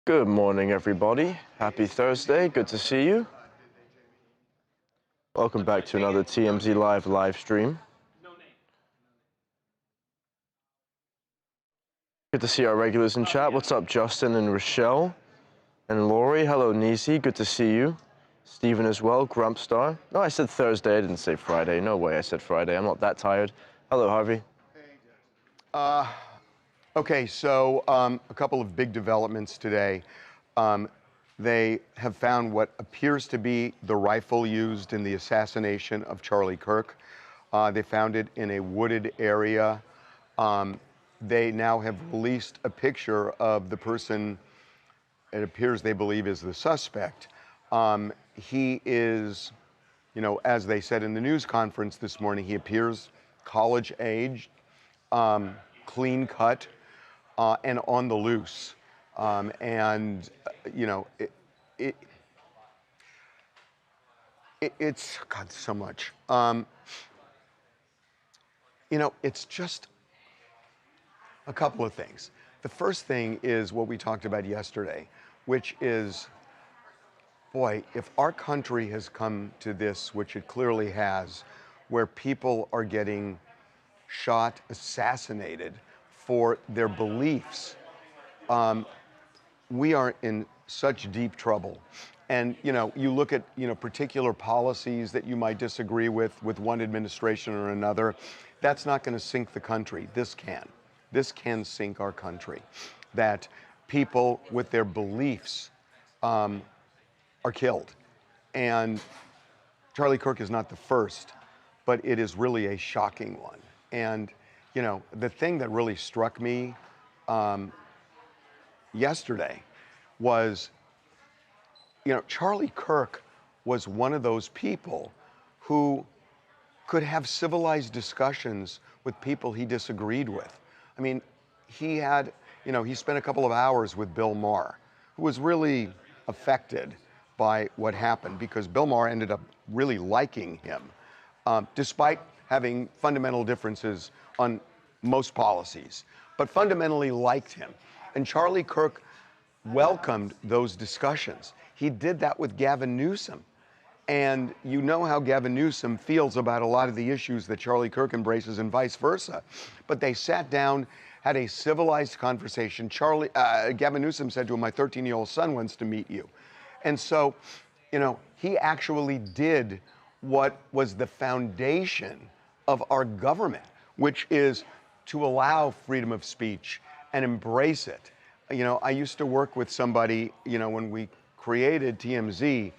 Good morning, everybody. Happy Thursday. Good to see you. Welcome back to another TMZ live stream. Good to see our regulars in chat. What's up, Justin and Rochelle and Lori? Hello, Nisi. Good to see you. Stephen as well. Grumpstar. No, I said Thursday. I didn't say Friday. No way I said Friday. I'm not that tired. Hello, Harvey. Okay, so a couple of big developments today. They have found what appears to be the rifle used in the assassination of Charlie Kirk. They found it in a wooded area. They now have released a picture of the person it appears they believe is the suspect. He is, as they said in the news conference this morning, he appears college-aged, clean cut, and on the loose. It's, God, so much. It's just a couple of things. The first thing is what we talked about yesterday, which is, boy, if our country has come to this, which it clearly has, where people are getting shot, assassinated for their beliefs, we are in such deep trouble. And, you look at, particular policies that you might disagree with one administration or another, that's not going to sink the country. This can. This can sink our country. That people with their beliefs are killed. And Charlie Kirk is not the first, but it is really a shocking one. And, the thing that really struck me yesterday was, Charlie Kirk was one of those people who could have civilized discussions with people he disagreed with. I mean, he had, he spent a couple of hours with Bill Maher, who was really affected by what happened because Bill Maher ended up really liking him, despite having fundamental differences on most policies, but fundamentally liked him. And Charlie Kirk welcomed those discussions. He did that with Gavin Newsom. And you know how Gavin Newsom feels about a lot of the issues that Charlie Kirk embraces and vice versa. But they sat down, had a civilized conversation. Gavin Newsom said to him, my 13-year-old son wants to meet you. And so, he actually did what was the foundation of our government, which is to allow freedom of speech and embrace it. I used to work with somebody, when we created TMZ,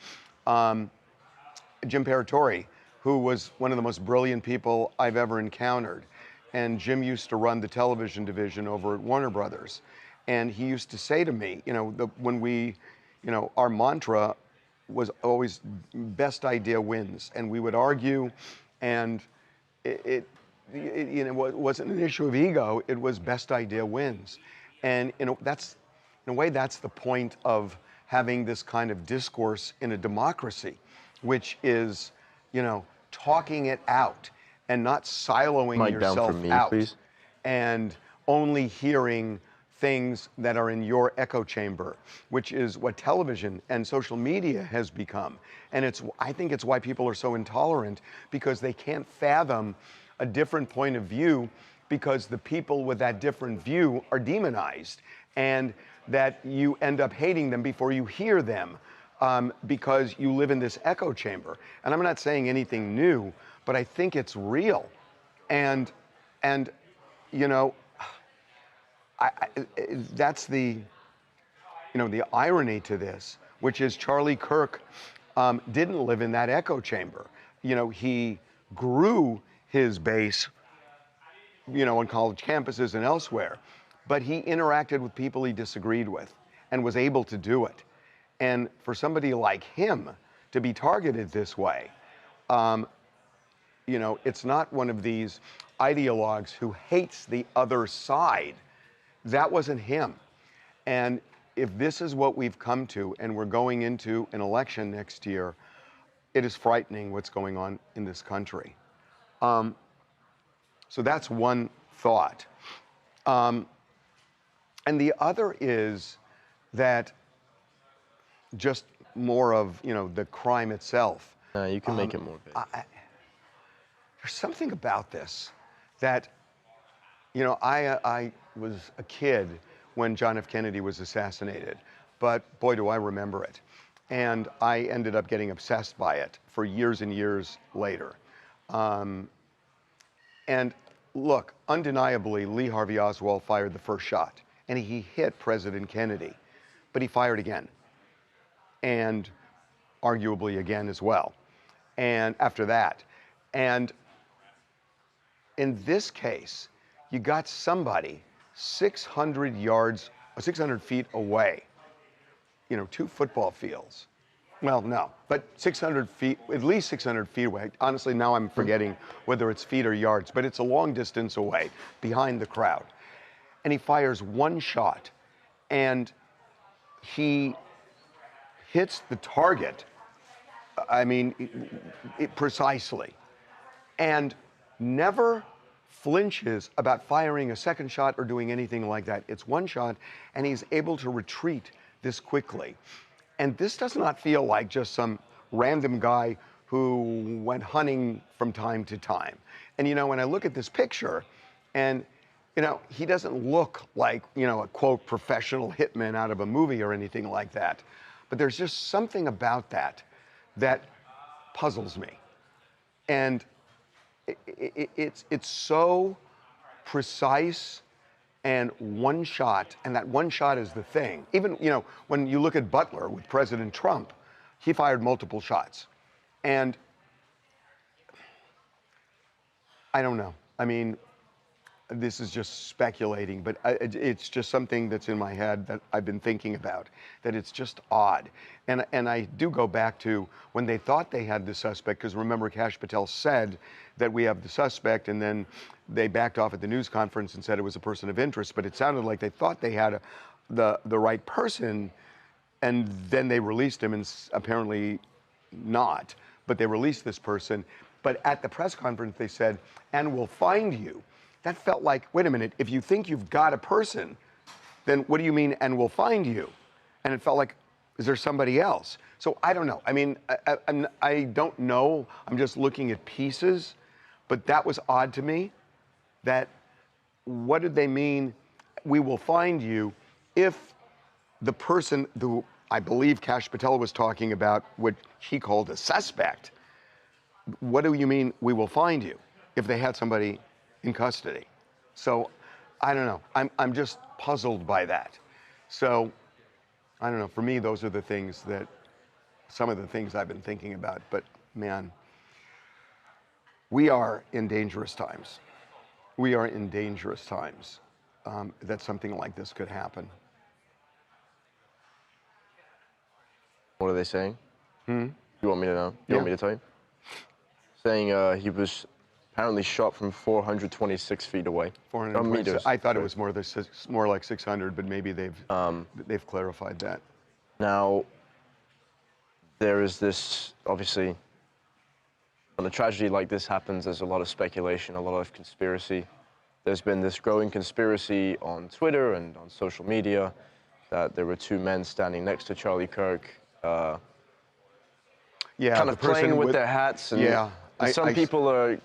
Jim Paratori, who was one of the most brilliant people I've ever encountered. And Jim used to run the television division over at Warner Brothers. And he used to say to me, our mantra was always best idea wins. And we would argue, and it wasn't an issue of ego, it was best idea wins. And that's, in a way, that's the point of having this kind of discourse in a democracy, which is, talking it out and not siloing yourself out, please, and only hearing things that are in your echo chamber, which is what television and social media has become. And I think it's why people are so intolerant, because they can't fathom a different point of view, because the people with that different view are demonized, and that you end up hating them before you hear them, because you live in this echo chamber. And I'm not saying anything new, but I think it's real. And that's the irony to this, which is Charlie Kirk didn't live in that echo chamber. He grew his base, on college campuses and elsewhere, but he interacted with people he disagreed with and was able to do it. And for somebody like him to be targeted this way, it's not one of these ideologues who hates the other side. That wasn't him. And if this is what we've come to, and we're going into an election next year, it is frightening what's going on in this country. So that's one thought. And the other is that just more of, the crime itself. You can make it more vague. There's something about this that, I was a kid when John F. Kennedy was assassinated, but boy, do I remember it. And I ended up getting obsessed by it for years and years later. And look, undeniably, Lee Harvey Oswald fired the first shot, and he hit President Kennedy, but he fired again, and arguably again as well, and after that. And in this case, you got somebody 600 feet away, 2 football fields. Well, no, but 600 feet, at least 600 feet away. Honestly, now I'm forgetting whether it's feet or yards, but it's a long distance away behind the crowd. And he fires one shot, and he hits the target, precisely, and never flinches about firing a second shot or doing anything like that. It's one shot, and he's able to retreat this quickly. And this does not feel like just some random guy who went hunting from time to time. And when I look at this picture, and he doesn't look like, a quote professional hitman out of a movie or anything like that. But there's just something about that puzzles me. And it's so precise and one shot, and that one shot is the thing. Even, when you look at Butler with President Trump, he fired multiple shots. And I don't know. This is just speculating, but it's just something that's in my head that I've been thinking about, that it's just odd. And I do go back to when they thought they had the suspect, because remember, Kash Patel said that we have the suspect, and then they backed off at the news conference and said it was a person of interest, but it sounded like they thought they had the right person, and then they released him, and apparently not, but they released this person. But at the press conference, they said, and we'll find you. That felt like, wait a minute, if you think you've got a person, then what do you mean, and we'll find you? And it felt like, is there somebody else? So I don't know. I don't know. I'm just looking at pieces, but that was odd to me. That, what did they mean, we will find you, if the person who I believe Kash Patel was talking about, what he called a suspect, what do you mean, we will find you, if they had somebody in custody? So I don't know. I'm just puzzled by that. So I don't know. For me, those are the things some of the things I've been thinking about. But man, we are in dangerous times. We are in dangerous times that something like this could happen. What are they saying? You want me to know? You Yeah. want me to tell you? Saying he was apparently shot from 426 feet away. 426. Meters. I thought it was more like 600, but maybe they've clarified that. Now, there is this, obviously, when a tragedy like this happens, there's a lot of speculation, a lot of conspiracy. There's been this growing conspiracy on Twitter and on social media that there were 2 men standing next to Charlie Kirk, kind of playing with their hats. And, and some people are,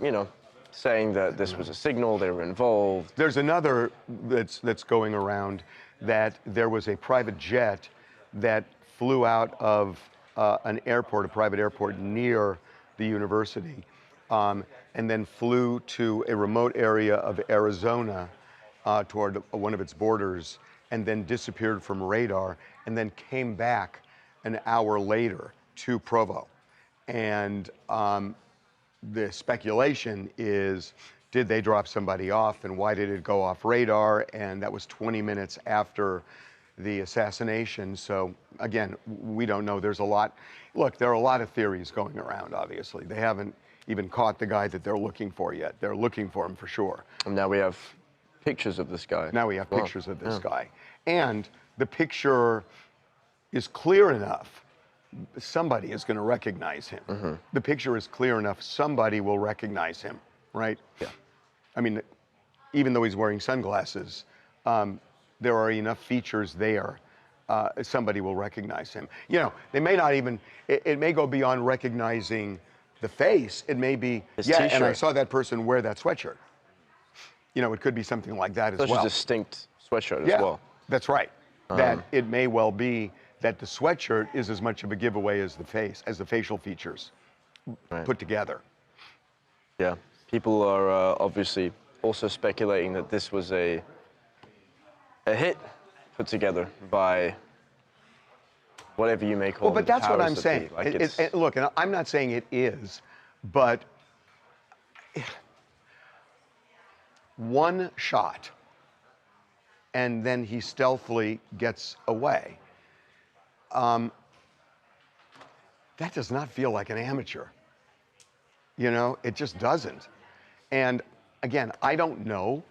saying that this was a signal, they were involved. There's another that's going around, that there was a private jet that flew out of an airport, a private airport near the university, and then flew to a remote area of Arizona toward one of its borders, and then disappeared from radar, and then came back an hour later to Provo. And the speculation is, did they drop somebody off, and why did it go off radar? And that was 20 minutes after the assassination. So again, we don't know. There's a lot. Look, there are a lot of theories going around, obviously. They haven't even caught the guy that they're looking for yet. They're looking for him for sure. And now we have pictures of this guy. Now we have pictures of this guy. And the picture is clear enough, somebody is going to recognize him. The picture is clear enough, somebody will recognize him, right? Yeah. Even though he's wearing sunglasses, there are enough features there somebody will recognize him. You know, they may not even, it may go beyond recognizing the face. It may be, His yeah, and I t-shirt. saw that person wear that sweatshirt. You know, it could be something like that as Such well. a distinct sweatshirt Yeah, as well. that's right. That it may well be that the sweatshirt is as much of a giveaway as the face, as the facial features Right. put together. Yeah. People are obviously also speculating that this was a hit put together by whatever you may call Well, but the that's what powers I'm that saying. be. Like Look, and I'm not saying it is, but one shot, and then he stealthily gets away. That does not feel like an amateur. You know, it just doesn't. And again, I don't know.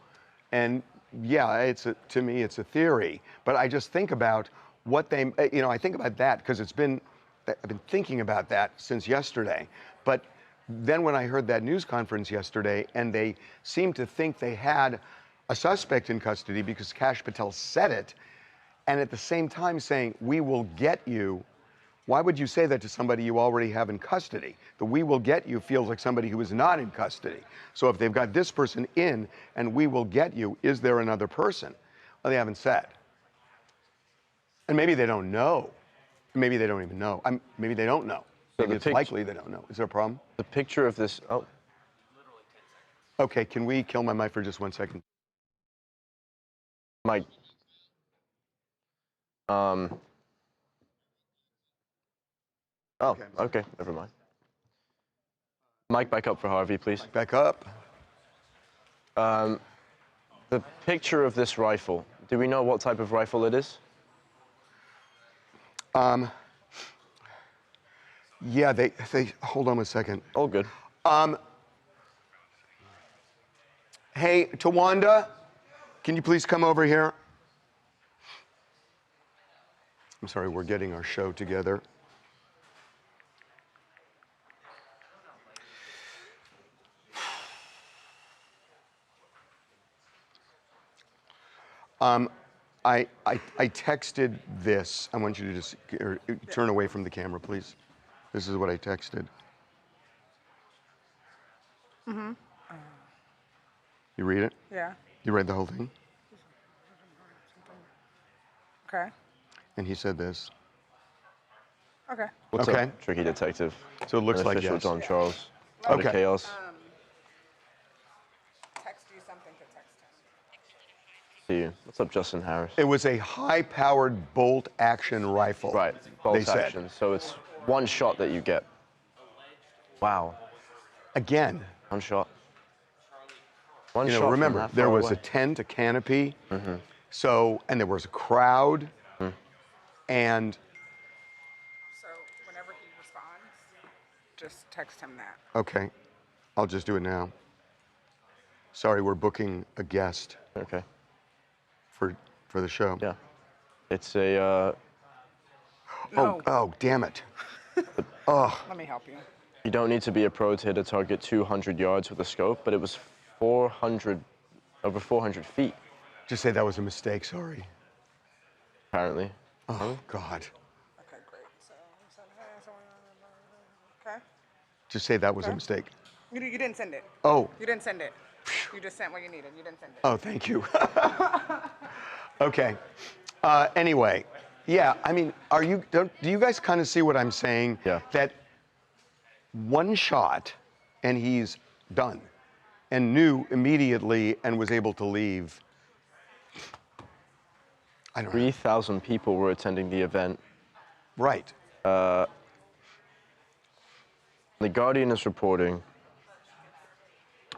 And yeah, to me, it's a theory. But I just think about what they, you know, I think about that because I've been thinking about that since yesterday. But then when I heard that news conference yesterday, and they seemed to think they had a suspect in custody because Kash Patel said it, and at the same time saying, "We will get you." Why would you say that to somebody you already have in custody? The "we will get you" feels like somebody who is not in custody. So if they've got this person in and "we will get you," is there another person? Well, they haven't said. And maybe they don't know. Maybe they don't even know. Maybe they don't know. So Maybe it's likely they don't know. Is there a problem? the picture of this. Oh, Okay, can we kill my mic for just 1 second? Mike. Oh, okay, never mind. Mic back up for Harvey, please. Back up. The picture of this rifle. Do we know what type of rifle it is? Yeah, they hold on 1 second. All good. Hey, Tawanda, can you please come over here? I'm sorry, we're getting our show together. I texted this. I want you to just turn away from the camera, please. This is what I texted. Mm-hmm. You read it? Yeah. You read the whole thing? Okay. And he said this. Okay. What's Okay. up, tricky detective? So it looks An like official yes. John Charles. Out of Okay. chaos. Text you something to text him. See you. What's up, Justin Harris? It was a high-powered bolt-action rifle. Right, They bolt said. action. So it's one shot that you get. Wow, Again, one shot. One you shot. know, from remember, that there far was away. a tent, a canopy. So, and there was a crowd. And, So whenever he responds, just text him that. okay, I'll just do it now. Sorry, we're booking a guest Okay. for the show. Yeah. It's a. No. Oh, damn it. Let me help you. You don't need to be a pro to hit a target 200 yards with a scope, but it was over 400 feet, Just say that was a mistake, sorry. apparently. Oh, God. Okay, great. So, okay. Just say that was a mistake. You didn't send it. Oh, You didn't send it. You just sent what you needed. You didn't send it. oh, thank you. Okay. Anyway, yeah, I mean, do you guys kind of see what I'm saying? Yeah. That one shot and he's done and knew immediately and was able to leave. I don't know. 3,000 people were attending the event. Right. The Guardian is reporting.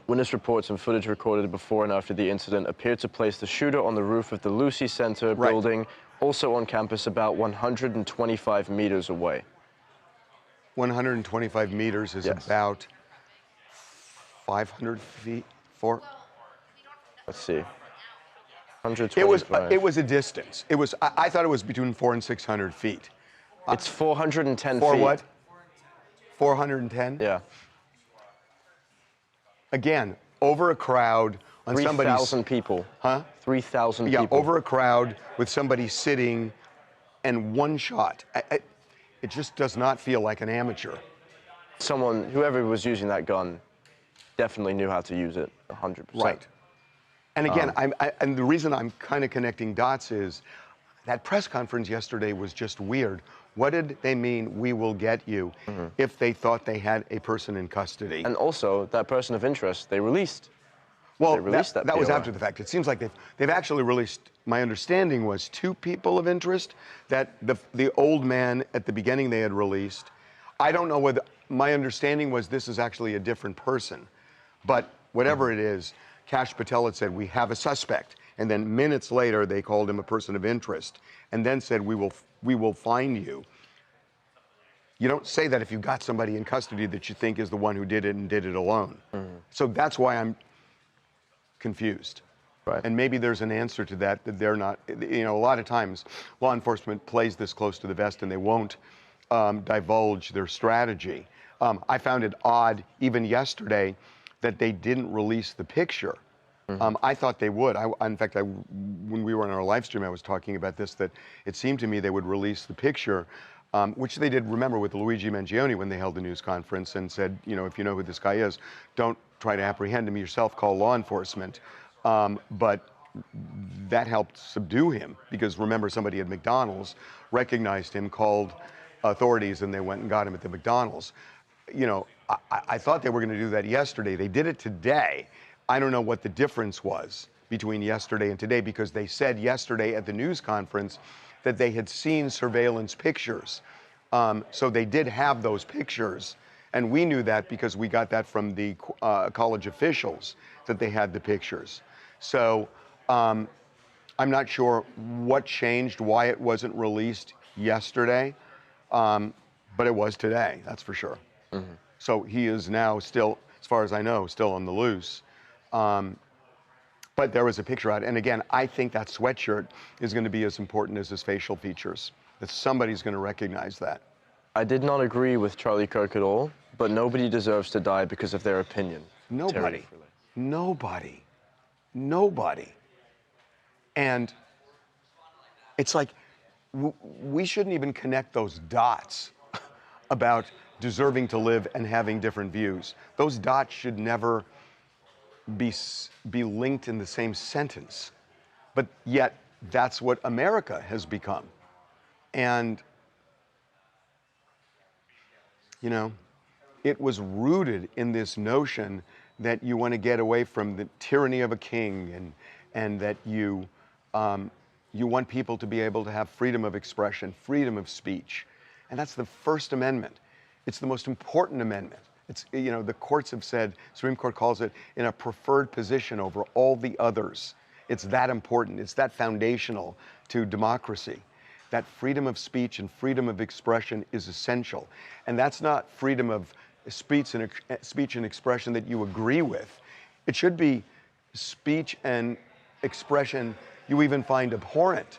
Witness reports and footage recorded before and after the incident appeared to place the shooter on the roof of the Lucy Center Right. building, also on campus about 125 meters away. 125 meters is Yes. about 500 feet. Let's see. It 125. was a distance. I thought it was between 400 and 600 feet. It's 410 For feet. what? 410? Yeah. Again, over a crowd on somebody's 3,000 people. Huh? 3,000 Yeah, people. over a crowd with somebody sitting and one shot. It just does not feel like an amateur. Someone, whoever was using that gun, definitely knew how to use it, 100%. Right. And again, and the reason I'm kind of connecting dots is that press conference yesterday was just weird. What did they mean, we will get you, if they thought they had a person in custody? And also, that person of interest, they released. Well, They released that was POI. after the fact. It seems like they've actually released, my understanding was 2 people of interest, that the old man at the beginning they had released. I don't know whether, my understanding was this is actually a different person. But whatever it is, Kash Patel had said, we have a suspect. And then minutes later, they called him a person of interest and then said, we will find you. You don't say that if you got somebody in custody that you think is the one who did it and did it alone. So that's why I'm confused. Right. And maybe there's an answer to that they're not, a lot of times law enforcement plays this close to the vest and they won't divulge their strategy. I found it odd, even yesterday, that they didn't release the picture. I thought they would. In fact, when we were on our live stream, I was talking about this, that it seemed to me they would release the picture, which they did, remember, with Luigi Mangione when they held the news conference and said, if you know who this guy is, don't try to apprehend him yourself, call law enforcement. But that helped subdue him because, remember, somebody at McDonald's recognized him, called authorities, and they went and got him at the McDonald's. I thought they were going to do that yesterday. They did it today. I don't know what the difference was between yesterday and today, because they said yesterday at the news conference that they had seen surveillance pictures. So they did have those pictures. And we knew that because we got that from the college officials, that they had the pictures. So I'm not sure what changed, why it wasn't released yesterday, but it was today, that's for sure. So he is now still, as far as I know, still on the loose. But there was a picture out. And again, I think that sweatshirt is going to be as important as his facial features, that somebody's going to recognize that. I did not agree with Charlie Kirk at all, but nobody deserves to die because of their opinion. Nobody. Nobody. Nobody. And it's like, we shouldn't even connect those dots about deserving to live and having different views. Those dots should never be linked in the same sentence. But yet, that's what America has become. And, it was rooted in this notion that you want to get away from the tyranny of a king, and that you want people to be able to have freedom of expression, freedom of speech. And that's the First Amendment. It's the most important amendment. It's, the courts have said, Supreme Court calls it, in a preferred position over all the others. It's that important. It's that foundational to democracy. That freedom of speech and freedom of expression is essential. And that's not freedom of speech and expression that you agree with. It should be speech and expression you even find abhorrent.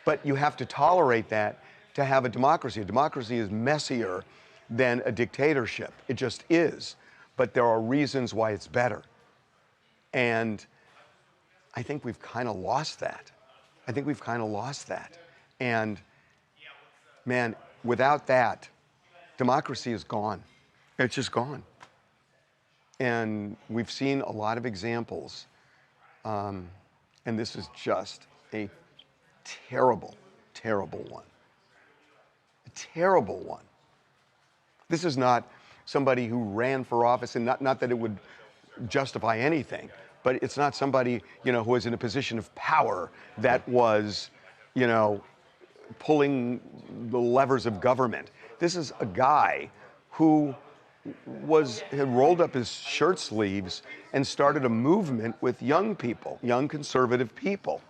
But you have to tolerate that to have a democracy. A democracy is messier than a dictatorship. It just is. But there are reasons why it's better. And I think we've kind of lost that. And man, without that, democracy is gone. It's just gone. And we've seen a lot of examples. And this is just a terrible, terrible one. A terrible one. This is not somebody who ran for office, and not that it would justify anything, but it's not somebody, who was in a position of power that was, pulling the levers of government. This is a guy who had rolled up his shirt sleeves and started a movement with young people, young conservative people.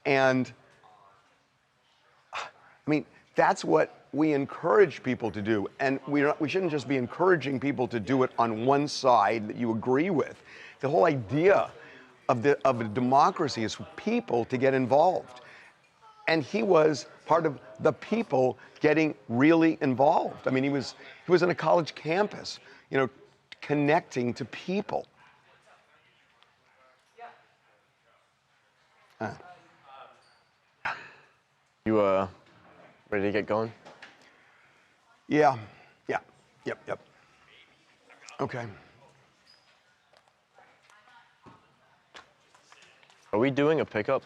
And that's what we encourage people to do. And we shouldn't just be encouraging people to do it on one side that you agree with. The whole idea of a democracy is for people to get involved. And he was part of the people getting really involved. He was on a college campus, connecting to people. You Ready to get going? Yeah. Yeah. Yep. Okay. Are we doing a pickup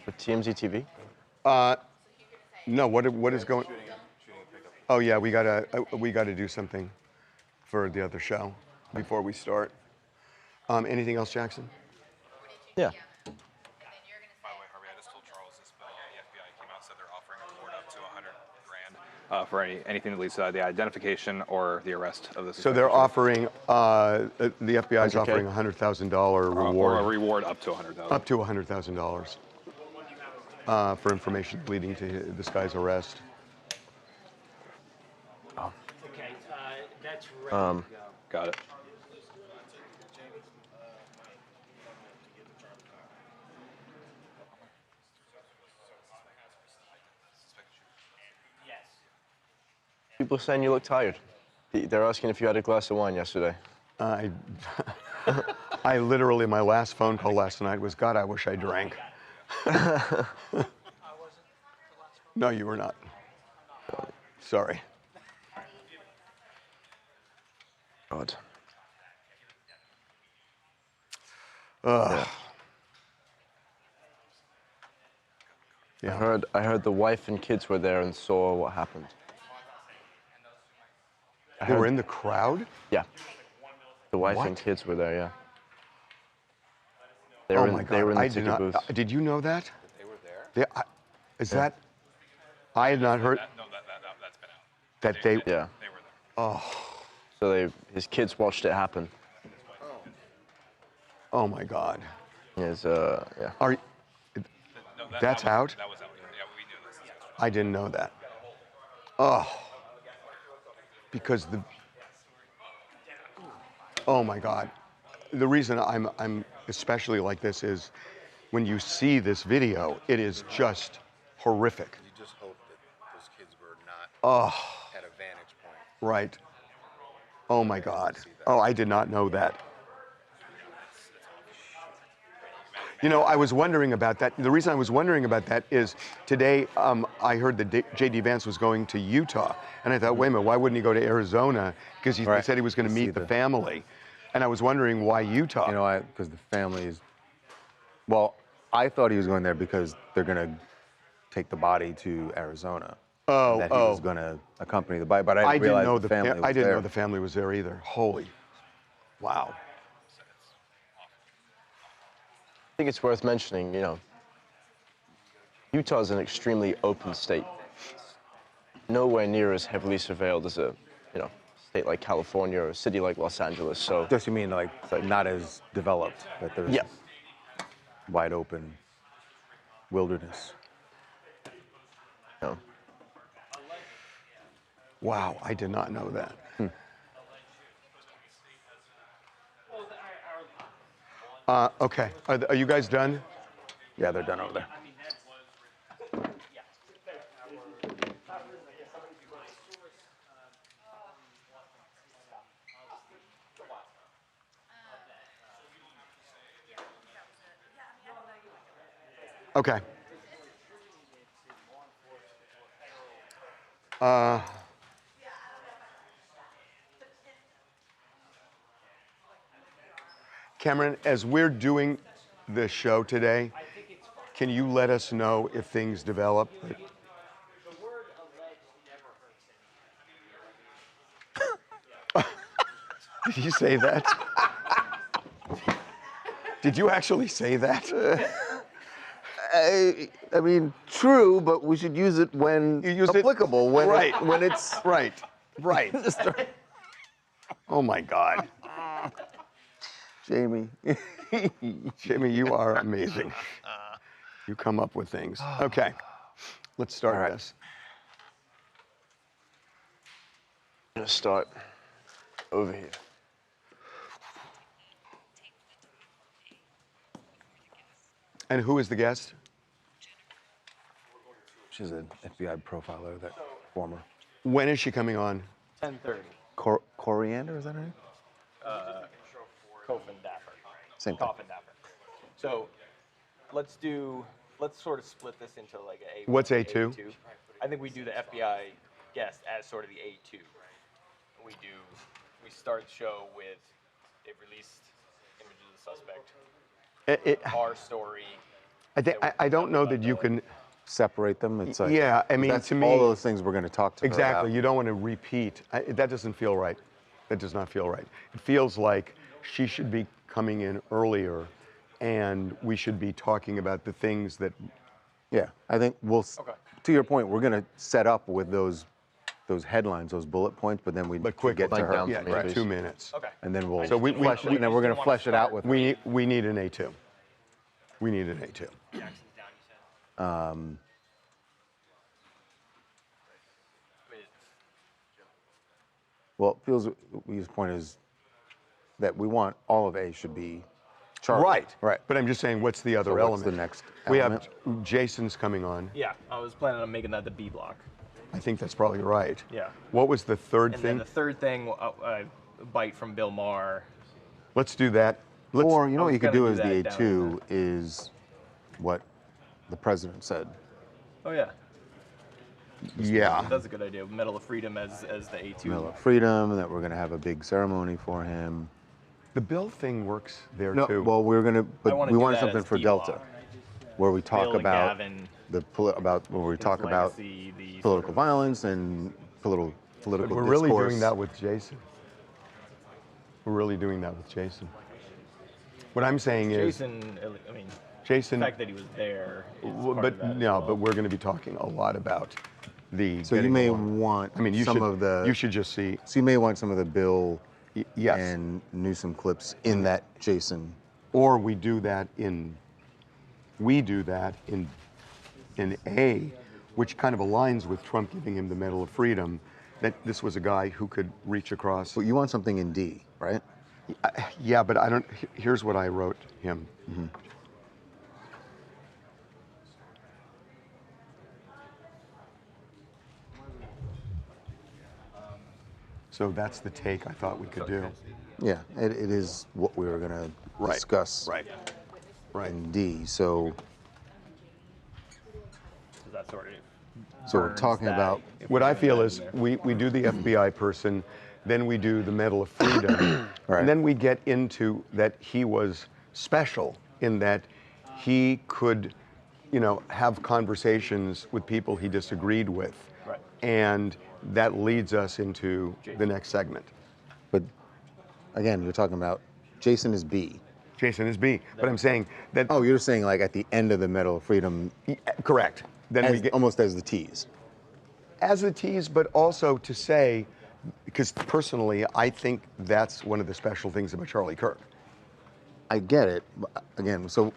for TMZ TV? No. What is going? Oh yeah, we gotta do something for the other show before we start. Anything else, Jackson? Yeah. By the way, Harvey, I just told Charles this, but the FBI came out and said they're offering a reward up to 100 grand for anything that leads to the identification or the arrest of the So they're offering the FBI is 100K? offering $100,000 reward. or a reward up to 100,000. Up to $100,000 for information leading to this guy's arrest. Okay, that's ready to go. Got it. Yes. People are saying you look tired. They're asking if you had a glass of wine yesterday. I literally, my last phone call last night was, God, I wish I drank. No, you were not. Sorry. God. Ugh. Yeah. I heard the wife and kids were there and saw what happened. They were in the crowd? Yeah. The wife and What? kids were there, yeah. They Oh were in, my God. They were in the I did ticket not. booth. Did you know that? They were there? Is that? I had not heard No, that's been out. that they. Yeah. They were there. Oh, So his kids watched it happen. oh my God. Yeah. Are No, That's out? That was out. Yeah, we knew this. I didn't know that. Oh, because oh my God. The reason I'm especially like this is when you see this video, it is just horrific. You just hope that those kids were not at a vantage point. Right. Oh my God. Oh, I did not know that. You know, I was wondering about that. The reason I was wondering about that is today I heard that J.D. Vance was going to Utah. And I thought, wait a minute, why wouldn't he go to Arizona? Because he said he was going to meet the family. And I was wondering why Utah. You know, because the family is. Well, I thought he was going there because they're going to take the body to Arizona. Oh, and that he was going to accompany the body, but I didn't realize the family was I didn't there. know the family was there either. Holy, wow. I think it's worth mentioning, Utah is an extremely open state. Nowhere near as heavily surveilled as a, state like California or a city like Los Angeles. So Just you mean like not as developed, that there's Yeah. wide open wilderness. Wow, I did not know that. Okay, are you guys done? Yeah, they're done over there. Okay. Cameron, as we're doing this show today, can you let us know if things develop? The word alleged never hurts. Did you say that? Did you actually say that? I mean, true, but we should use it when You use it- applicable. When right. when it's Right. Oh my God. Jamie. Jimmy, you are amazing. You come up with things. Okay, let's start this. I'm gonna start over here. And who is the guest? She's an FBI profiler, that former. When is she coming on? 10:30. Coriander, is that her name? Coffin Dapper. Same thing. Coffin Dapper. So let's sort of split this into like a. What's A2? I think we do the FBI guest as sort of the A2. We start the show with they've released images of the suspect. Our story. I don't know that you can. Separate them. It's like, Yeah, I mean, that's to me, all those things we're going to talk to her exactly. about. You don't want to repeat. That doesn't feel right. That does not feel right. It feels like she should be coming in earlier, and we should be talking about the things that. Yeah, I think we'll. To your point, we're going to set up with those headlines, those bullet points, but then we quick, get to like her. down Yeah, Right. 2 minutes. Okay. And then we'll So we flesh it, and then we're going to flesh it out with. We need an A2. We need an A2. Jackson's down, you said. Well, it feels his point is that we want all of A should be Charlie. Right. Right. But I'm just saying, what's the other So what's element? the next We element? have Jason's coming on. Yeah, I was planning on making that the B block. I think that's probably right. Yeah. What was the third And thing? then the third thing, a bite from Bill Maher. Let's do that. Or you know I what was you could gonna do do as the that A2 is what the president said. Oh yeah, Yeah. that's a good idea. Medal of Freedom as the A2. Medal of Freedom, that we're going to have a big ceremony for him. The bill thing works there No, too. well, we're going to, but wanna we do wanted that something as for D Delta, block. where we talk Bill and about Gavin, where we talk about legacy, the sort political of- violence and political But we're discourse. really doing that with Jason. We're really doing that with Jason. What I'm saying is, Jason. I mean, Jason, the fact that he was there. Is well, part but of that as no, well. but we're going to be talking a lot about the. So you getting may along. want I mean, you some should. of the. You should just see. So you may want some of the Bill Yes. and Newsroom clips in that Jason. Or we do that in. We do that in A, which kind of aligns with Trump giving him the Medal of Freedom. That this was a guy who could reach across. But you want something in D, right? Yeah, but I don't. Here's what I wrote him. So that's the take I thought we could do. Yeah, it is what we were going to Right. discuss Right. Right. in D. So That sort of. So we're burns talking that about if What we're I doing feel that is in there. we do the FBI person, then we do the Medal of Freedom, Right. and then we get into that he was special in that he could, have conversations with people he disagreed with. Right. And that leads us into the next segment. But again, you're talking about Jason is B. Jason is B, but I'm saying that. Oh, you're saying like at the end of the Medal of Freedom, Correct. Then we as, get almost as the tease. as the tease, but also to say, because personally, I think that's one of the special things about Charlie Kirk. I get it. But again, so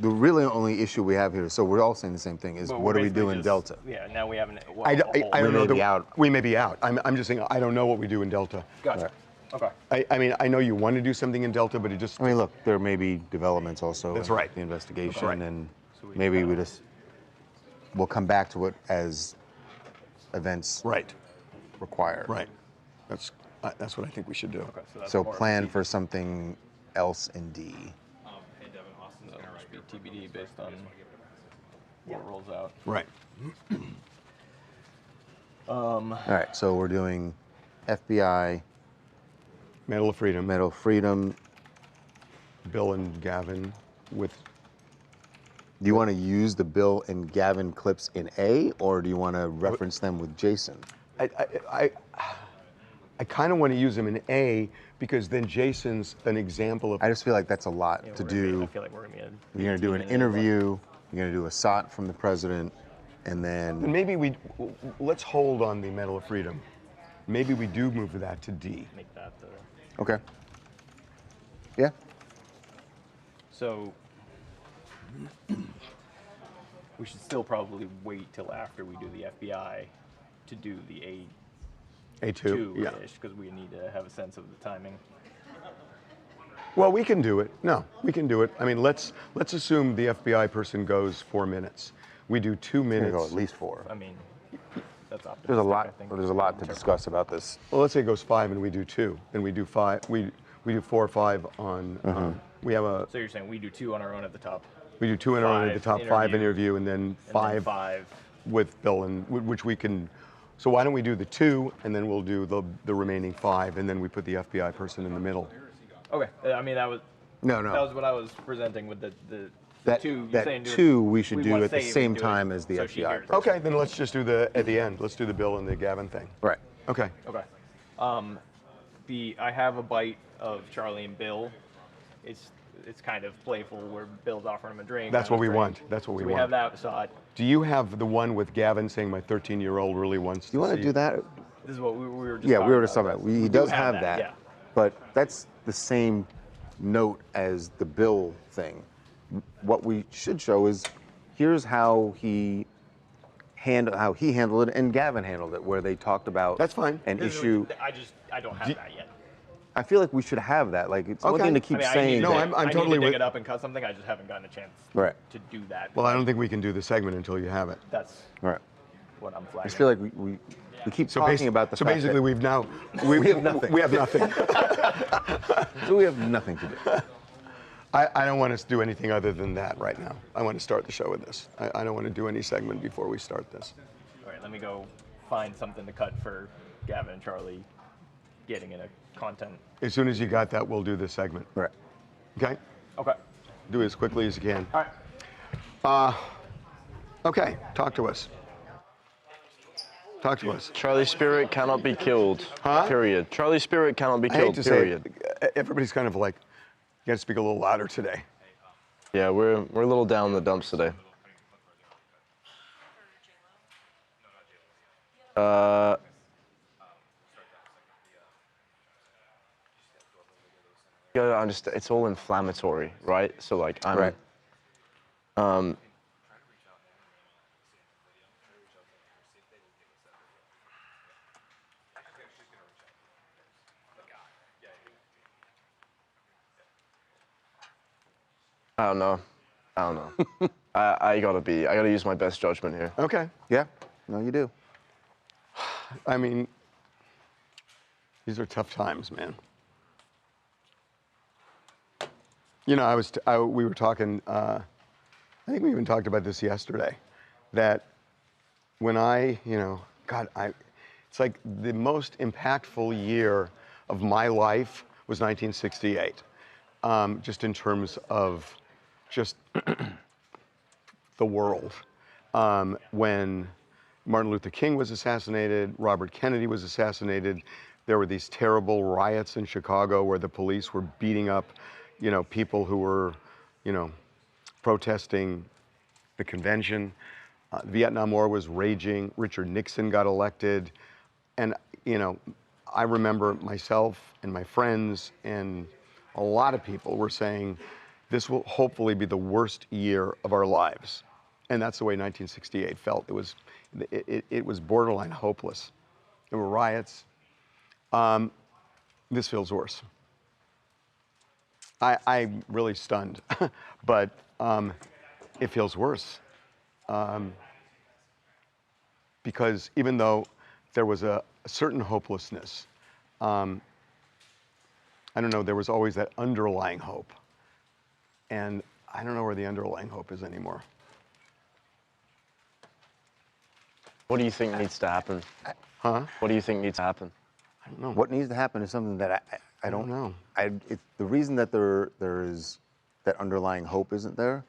the really only issue we have here, so we're all saying the same thing, is But what we're do we do basically in just- Delta? Yeah, now we haven't. Well, I don't We know. may be out. We may be out. I'm just saying I don't know what we do in Delta. Gotcha. Okay. I mean, I know you want to do something in Delta, but it just. I mean, look, there may be developments also. That's in right. The investigation, Right. and maybe we'll come back to it as events Right. require. Right. That's what I think we should do. Okay. So that's So more of a plan T- for something else in D. Hey, Devin, Austin's that'll gonna just write be TBD based on what rolls out. Right. All right, so we're doing FBI, Medal of Freedom. Medal of Freedom. Bill and Gavin with. Do you want to use the Bill and Gavin clips in A, or do you want to reference them with Jason? I kind of want to use them in A because then Jason's an example of. I just feel like that's a lot Yeah, to we're gonna be- do. I feel like we're gonna be. You're going to do an interview, you're going to do a SOT from the president, and And then maybe let's hold on the Medal of Freedom. Maybe we do move that to D. Make that the. okay, yeah, So we should still probably wait till after we do the FBI to do the A2. Yeah. A2-ish because we need to have a sense of the timing. Well, we can do it. No, we can do it. I mean, let's assume the FBI person goes 4 minutes. We do 2 we're going to minutes. go at least 4. I mean, that's optimistic. There's a lot. I think. There's a lot to discuss about this. Well, let's say it goes 5 and we do 2. Then we do 5. We do 4 or 5 on. We have So you're saying we do 2 on our own at the top, we do 2 in a row at the top, 5 interview, interview, and then and 5. then 5 with Bill, and which we can. So why don't we do the 2, and then we'll do the remaining 5, and then we put the FBI person in the middle. Okay. I mean, that was No, that no. was what I was presenting with the That 2. You're that saying do it- 2 we should do wanna at the save same and do it time as the so she FBI. hears it. Okay, then let's just do at the end. Let's do the Bill and the Gavin thing. Right. Okay. Okay. I have a bite of Charlie and Bill. It's kind of playful where Bill's offering him a drink. That's what we want. That's what we So we want. have that. So Do you have the one with Gavin saying my 13-year-old really wants to Do you want see to do that? this is what we were just. Yeah, we were talking just talking about. He We does do have that, Yeah. but that's the same note as the Bill thing. What we should show is here's how he handled it and Gavin handled it, where they talked about That's fine. an This is issue. what- I don't have that yet. I feel like we should have that. Like it's one Okay. thing to keep I mean, saying. No, that- I'm I totally need to with- dig it up and cut something. I just haven't gotten a chance Right. to do that. Well, I don't think we can do the segment until you have it. That's Right. what I'm I flagging. just feel like we keep talking about the so fact basically, that we've now we have nothing. We have nothing. so we have nothing to do. I don't want us to do anything other than that right now. I want to start the show with this. I don't want to do any segment before we start this. All right, let me go find something to cut for Gavin and Charlie getting in a content. As soon as you got that, we'll do this segment. Right. Okay? Okay. Do it as quickly as you can. All right. Okay, talk to us. Talk to us. Charlie Spirit cannot be killed. Huh? Period. Charlie Spirit cannot be I hate killed. to Period. say it, everybody's kind of like, you got to speak a little louder today. Yeah, we're a little down in the dumps today. You gotta understand, it's all inflammatory, right? So like, I'm, Right. I don't know. I gotta use my best judgment here. Okay. Yeah. No, you do. I mean, these are tough times, man. You know, we were talking, I think we even talked about this yesterday, that when it's like the most impactful year of my life was 1968, just in terms of just the world. When Martin Luther King was assassinated, Robert Kennedy was assassinated, there were these terrible riots in Chicago where the police were beating up, people who were, protesting the convention. The Vietnam War was raging. Richard Nixon got elected. And, I remember myself and my friends and a lot of people were saying, this will hopefully be the worst year of our lives. And that's the way 1968 felt. It was borderline hopeless. There were riots. This feels worse. I'm really stunned, but it feels worse. Because even though there was a certain hopelessness, I don't know, there was always that underlying hope. And I don't know where the underlying hope is anymore. What do you think needs to happen? Huh? What do you think needs to happen? I don't know. What needs to happen is something that I don't know. The reason that there is that underlying hope isn't there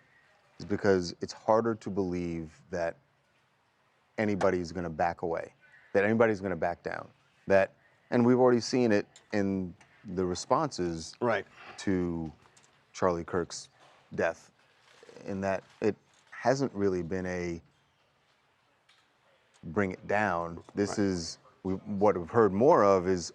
is because it's harder to believe that anybody's going to back away, that anybody's going to back down. And we've already seen it in the responses Right. to Charlie Kirk's death, in that it hasn't really been a bring it down. This is what we've heard more of is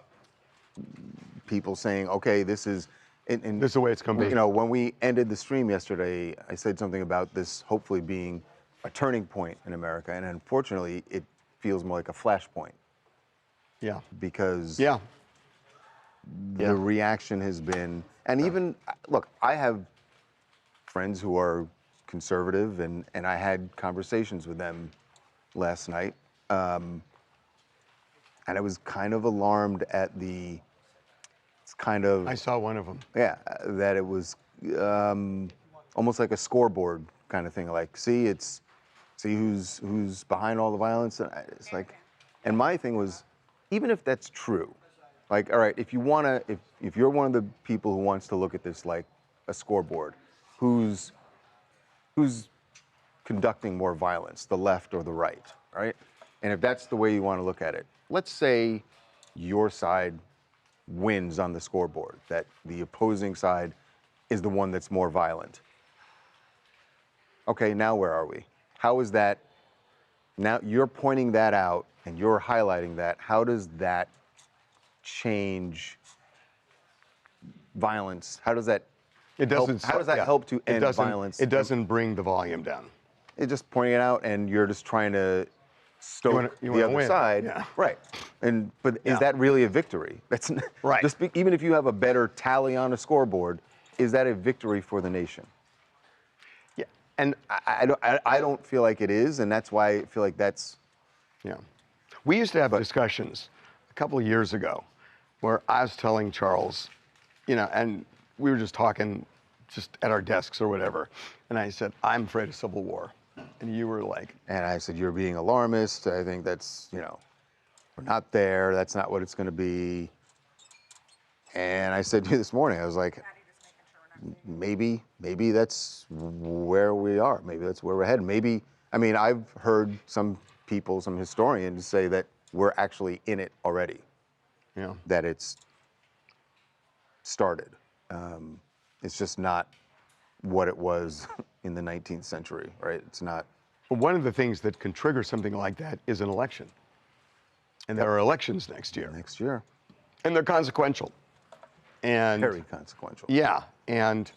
people saying, okay, this is. And This is the way it's gonna be. You know, when we ended the stream yesterday, I said something about this hopefully being a turning point in America, and unfortunately, it feels more like a flashpoint. Yeah. Because Yeah. the reaction has been, and even, look, I have friends who are conservative, and I had conversations with them last night, and I was kind of alarmed at it's kind of, I saw one of them. yeah, that it was almost like a scoreboard kind of thing, like, see, it's see who's behind all the violence. And it's like, and my thing was, even if that's true, like, all right, if you wanna, if you're one of the people who wants to look at this like a scoreboard, who's conducting more violence, the left or the right, right? And if that's the way you want to look at it, let's say your side wins on the scoreboard, that the opposing side is the one that's more violent. Okay, now where are we? How is that, now you're pointing that out and you're highlighting that, how does that change violence? How does that how does that help to end violence? It doesn't bring the volume down. It's just pointing it out, and you're just trying to stoke you the wanna other win. side, Yeah. right? But Yeah. is that really a victory? That's Right. Even if you have a better tally on a scoreboard, is that a victory for the nation? Yeah, and I don't feel like it is, and that's why I feel like that's. yeah, we used to have discussions a couple of years ago where I was telling Charles, and we were just talking just at our desks or whatever, and I said, I'm afraid of civil war. And you were like, And I said, you're being alarmist. I think that's, we're not there. That's not what it's going to be. And I said to you this morning, I was like, maybe that's where we are. Maybe that's where we're headed. Maybe, I mean, I've heard some people, some historians say that we're actually in it already. Yeah. That it's started. It's just not what it was in the 19th century, right? It's not. Well, one of the things that can trigger something like that is an election. And there are elections next year. Next year. And they're consequential. And Very consequential. yeah, and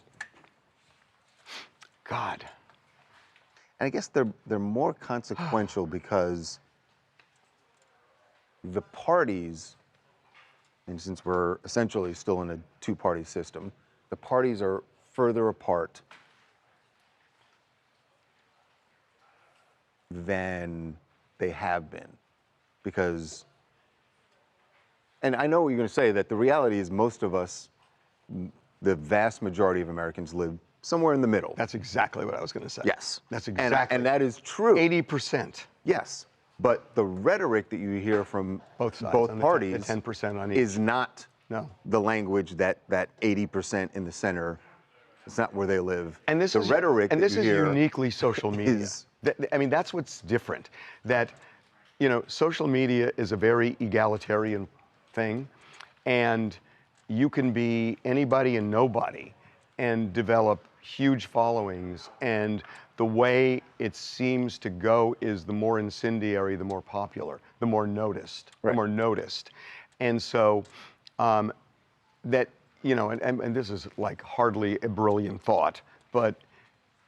God. And I guess they're more consequential because the parties, and since we're essentially still in a two-party system, the parties are further apart than they have been. Because, and I know what you're going to say, that the reality is most of us, the vast majority of Americans live somewhere in the middle. That's exactly what I was going to say. Yes. That's exactly. And that is true. 80%. Yes. But the rhetoric that you hear from Both sides, both on the parties, 10% on each. is not No. the language that 80% in the center. It's not where they live. And this the is rhetoric. And that this you is hear uniquely social media. is- I mean, that's what's different. That, social media is a very egalitarian thing, and you can be anybody and nobody and develop huge followings. And the way it seems to go is the more incendiary, the more popular, the more noticed, Right. the more noticed. And so that, and this is like hardly a brilliant thought, but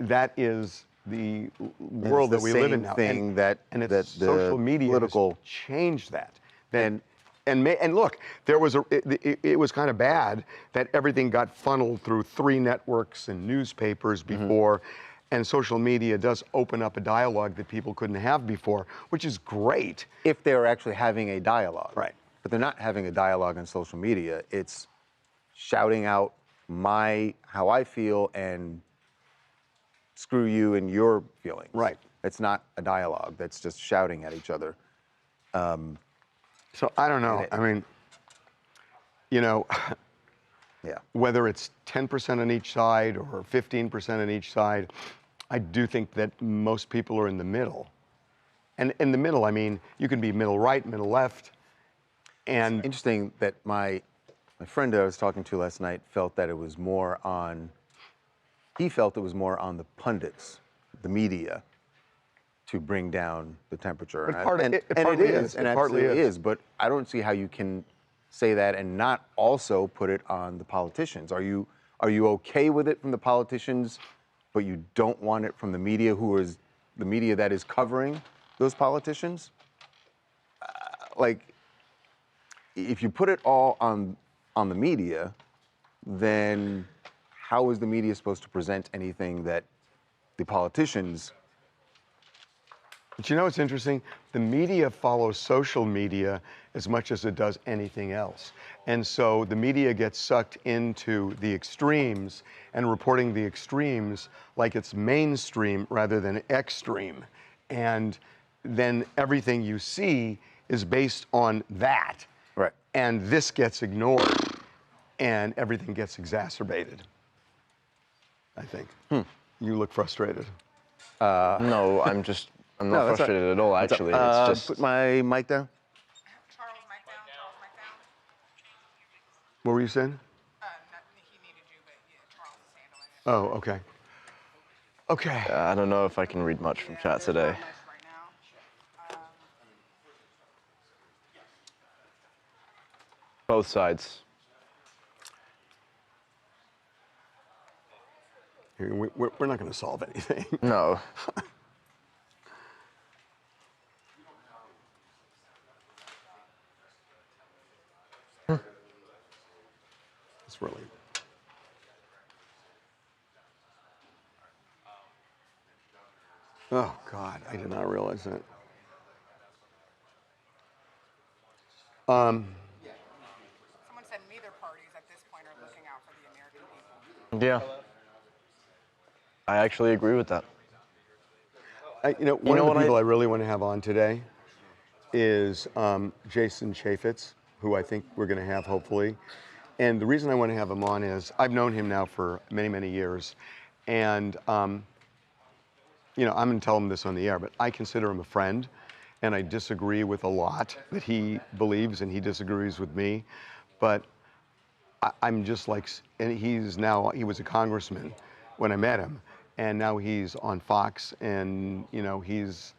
that is the world the that we live in same now. thing that and it's the social media political- has changed that. And- And look, there was it was kind of bad that everything got funneled through 3 networks and newspapers before, and social media does open up a dialogue that people couldn't have before, which is great. if they're actually having a dialogue. Right. But they're not having a dialogue on social media. It's shouting out how I feel and screw you and your feelings. Right. It's not a dialogue. That's just shouting at each other. So I don't know. I mean, Yeah. whether it's 10% on each side or 15% on each side, I do think that most people are in the middle. And in the middle, I mean, you can be middle right, middle left, and Interesting that my friend that I was talking to last night felt that it was more on. He felt it was more on the pundits, the media, to bring down the temperature. But it and partly it is. and It partly absolutely is. is. But I don't see how you can say that and not also put it on the politicians. Are you okay with it from the politicians, but you don't want it from the media, who is the media that is covering those politicians? If you put it all on the media, then how is the media supposed to present anything that the politicians? But what's interesting? The media follows social media as much as it does anything else. And so the media gets sucked into the extremes and reporting the extremes like it's mainstream rather than extreme. and then everything you see is based on that. Right. And this gets ignored, and everything gets exacerbated, I think. You look frustrated. No, I'm No, not that's frustrated at all, actually. It's just, Put my mic down. Charles, mic down. Charles, mic down. What were you saying? He needed you, but yeah, Charles is handling it. Oh, okay. Okay. I don't know if I can read much from chat today. Not much right now. Both sides. We're not going to solve anything. No. It's really. Oh, God, I did not realize that. Someone said neither parties at this point are looking out for the American people. Yeah. I actually agree with that. One of what the people I really want to have on today is Jason Chaffetz, who I think we're going to have hopefully. And the reason I want to have him on is I've known him now for many, many years. And, I'm going to tell him this on the air, but I consider him a friend. And I disagree with a lot that he believes, and he disagrees with me. But I'm just like, and he was a congressman when I met him. And now he's on Fox, and he's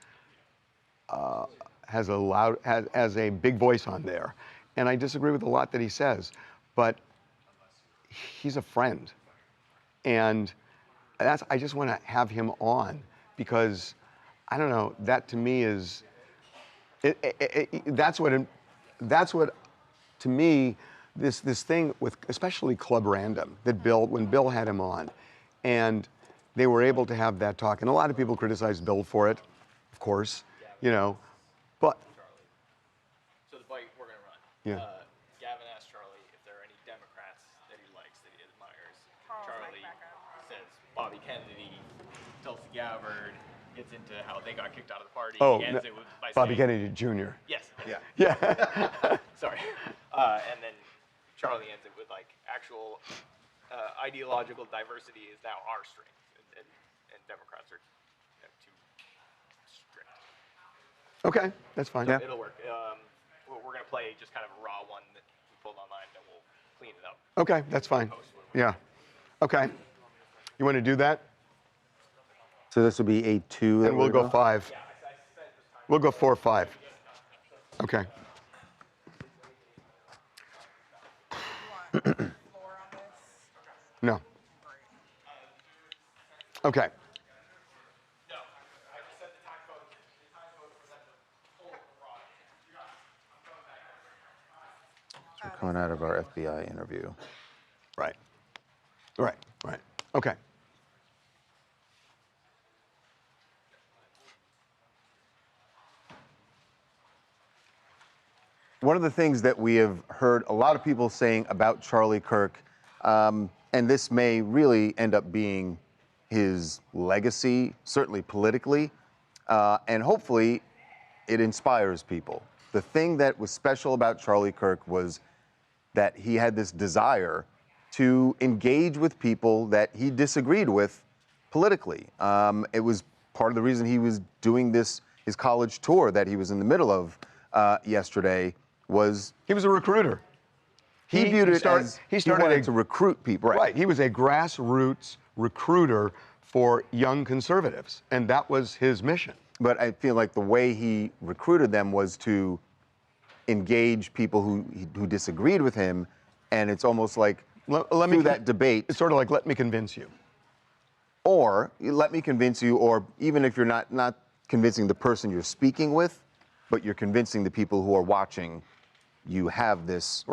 has a big voice on there. And I disagree with a lot that he says, but he's a friend, and I just want to have him on because I don't know, that to me is that's what to me this thing with especially Club Random that when Bill had him on, and they were able to have that talk, and a lot of people criticized Bill for it, of course, but So the fight we're gonna run. Yeah. Gavin asked Charlie if there are any Democrats that he likes, that he admires. Charlie says Bobby Kennedy, Tulsi Gabbard, gets into how they got kicked out of the party. Oh, He ends it by Bobby saying, Kennedy Jr. Yes. Yeah. Yeah. Sorry. And then Charlie ends it with like actual ideological diversity is now our strength, and Democrats are too strict. Okay, that's fine. Yeah. It'll work. We're gonna play just kind of a raw one that we pulled online, then we'll clean it up. Okay, that's fine. Yeah. Okay. You want to do that? So this would be a 2. that And we'll we're go going? 5. We'll go 4 or 5. Okay. You want floor on this? No. Okay. We're coming out of our FBI interview. Right. Right. Right. Okay. One of the things that we have heard a lot of people saying about Charlie Kirk, and this may really end up being his legacy, certainly politically, and hopefully it inspires people. The thing that was special about Charlie Kirk was that he had this desire to engage with people that he disagreed with politically. It was part of the reason he was doing his college tour that he was in the middle of yesterday. He was a recruiter. He viewed it as he wanted to recruit people. Right. He was a grassroots recruiter for young conservatives, and that was his mission. But I feel like the way he recruited them was to engage people who disagreed with him, and it's almost like through that debate. It's sort of like, let me convince you. Or let me convince you, or even if you're not convincing the person you're speaking with, but you're convincing the people who are watching you have this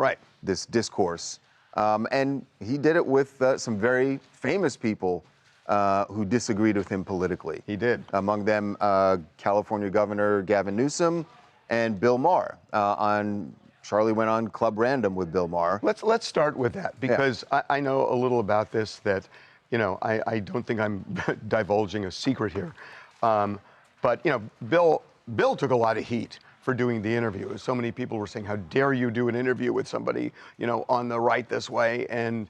discourse. And he did it with some very famous people who disagreed with him politically. He did. Among them, California Governor Gavin Newsom and Bill Maher. Charlie went on Club Random with Bill Maher. Let's start with that, because I know a little about this that, I don't think I'm divulging a secret here. But Bill took a lot of heat for doing the interview. So many people were saying, "How dare you do an interview with somebody, on the right this way?" And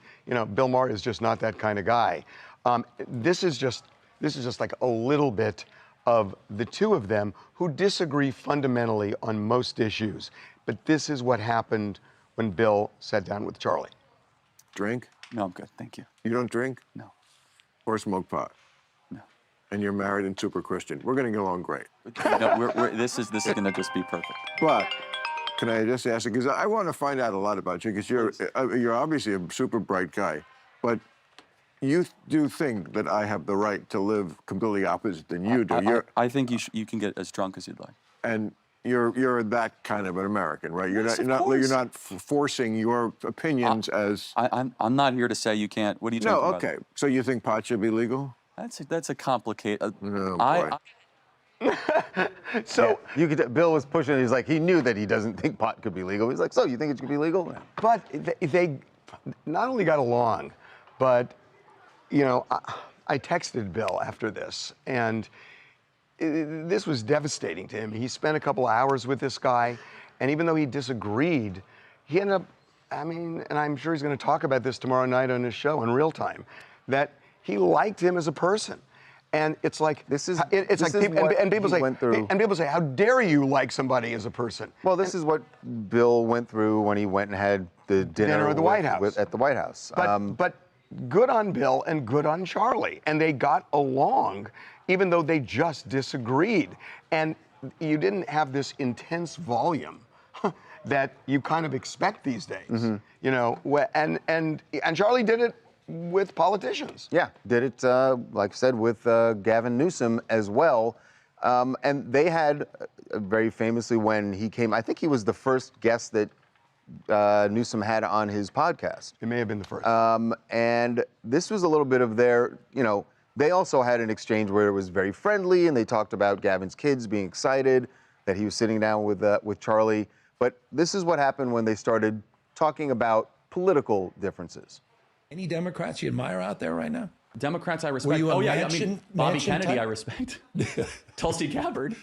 Bill Maher is just not that kind of guy. This is just like a little bit of the two of them who disagree fundamentally on most issues. But this is what happened when Bill sat down with Charlie. Drink? No, I'm good. Thank you. You don't drink? No. Or smoke pot? No. And you're married and super Christian. We're going to get along great. No, this is going to just be perfect. But can I just ask you, because I want to find out a lot about you, because you're obviously a super bright guy, but you do think that I have the right to live completely opposite than you do. I think you can get as drunk as you'd like. And you're that kind of an American, right? Yes, You're not forcing your opinions as. I'm not here to say you can't. What are you talking about? No, okay. So you think pot should be legal? That's a complicated. Oh, boy. So Bill was pushing. He's like, he knew that he doesn't think pot could be legal. He's like, so you think it should be legal? But they not only got along, but I texted Bill after this, and this was devastating to him. He spent a couple hours with this guy, and even though he disagreed, he ended up, and I'm sure he's going to talk about this tomorrow night on his show in real time, that he liked him as a person. And it's like people say, how dare you like somebody as a person? Well, this is what Bill went through when he went and had the dinner at the White House. At the White House. But good on Bill and good on Charlie, and they got along, even though they just disagreed. And you didn't have this intense volume that you kind of expect these days. Mm-hmm. And Charlie did it with politicians. Yeah, did it, like I said, with Gavin Newsom as well. And they had, very famously, when he came, I think he was the first guest that Newsom had on his podcast. It may have been the first. And this was a little bit of their, they also had an exchange where it was very friendly, and they talked about Gavin's kids being excited that he was sitting down with Charlie. But this is what happened when they started talking about political differences. Any Democrats you admire out there right now? Democrats I respect. Were you a Bobby Kennedy type? I respect. Tulsi Gabbard.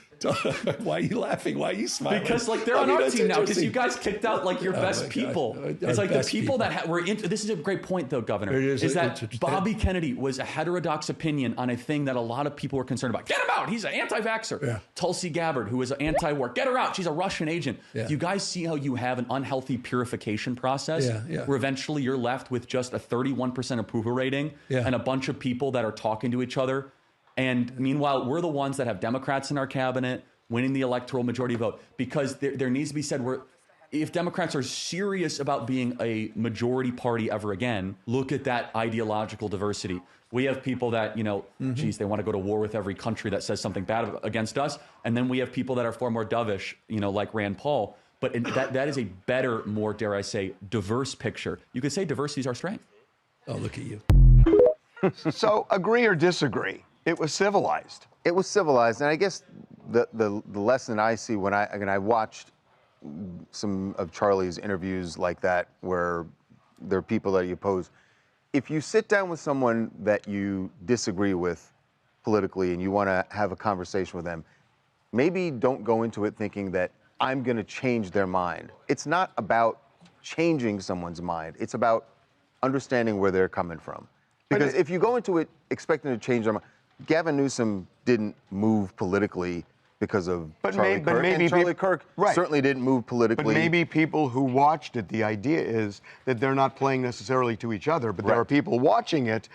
Why are you laughing? Why are you smiling? Because they're on our team now. Because you guys kicked out your best people. It's like the people that were into. This is a great point, though, Governor. Is that Bobby Kennedy was a heterodox opinion on a thing that a lot of people were concerned about. Get him out. He's an anti-vaxxer. Yeah. Tulsi Gabbard, who was an anti-war. Get her out. She's a Russian agent. Yeah. Do you guys see how you have an unhealthy purification process where eventually you're left with just a 31% approval rating and a bunch of people that are talking to each other? And meanwhile, we're the ones that have Democrats in our cabinet winning the electoral majority vote, because there needs to be said, if Democrats are serious about being a majority party ever again, look at that ideological diversity. We have people that, geez, they want to go to war with every country that says something bad against us. And then we have people that are far more dovish, like Rand Paul. But that is a better, more, dare I say, diverse picture. You could say diversity is our strength. Oh, look at you. So agree or disagree? It was civilized. It was civilized, and I guess the lesson I see when I watched some of Charlie's interviews like that, where there are people that you oppose. If you sit down with someone that you disagree with politically and you want to have a conversation with them, maybe don't go into it thinking that I'm going to change their mind. It's not about changing someone's mind. It's about understanding where they're coming from. Because if you go into it expecting to change their mind, Gavin Newsom didn't move politically because of Charlie Kirk. And Charlie Kirk certainly didn't move politically. But maybe people who watched it, the idea is that they're not playing necessarily to each other, but there are people watching it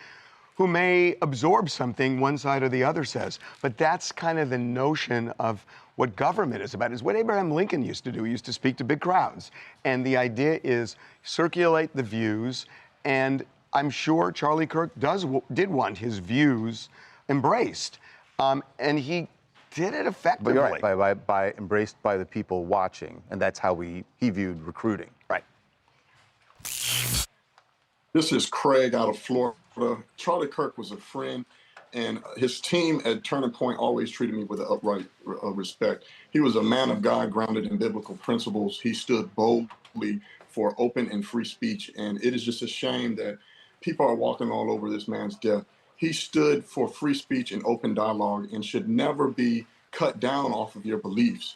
who may absorb something one side or the other says. But that's kind of the notion of what government is about, is what Abraham Lincoln used to do. He used to speak to big crowds. And the idea is circulate the views, and I'm sure Charlie Kirk did want his views embraced, and he did it effectively. But you're right, by embraced by the people watching, and that's how he viewed recruiting. Right. This is Craig out of Florida. Charlie Kirk was a friend, and his team at Turning Point always treated me with an upright respect. He was a man of God, grounded in biblical principles. He stood boldly for open and free speech, and it is just a shame that people are walking all over this man's death. He stood for free speech and open dialogue and should never be cut down off of your beliefs.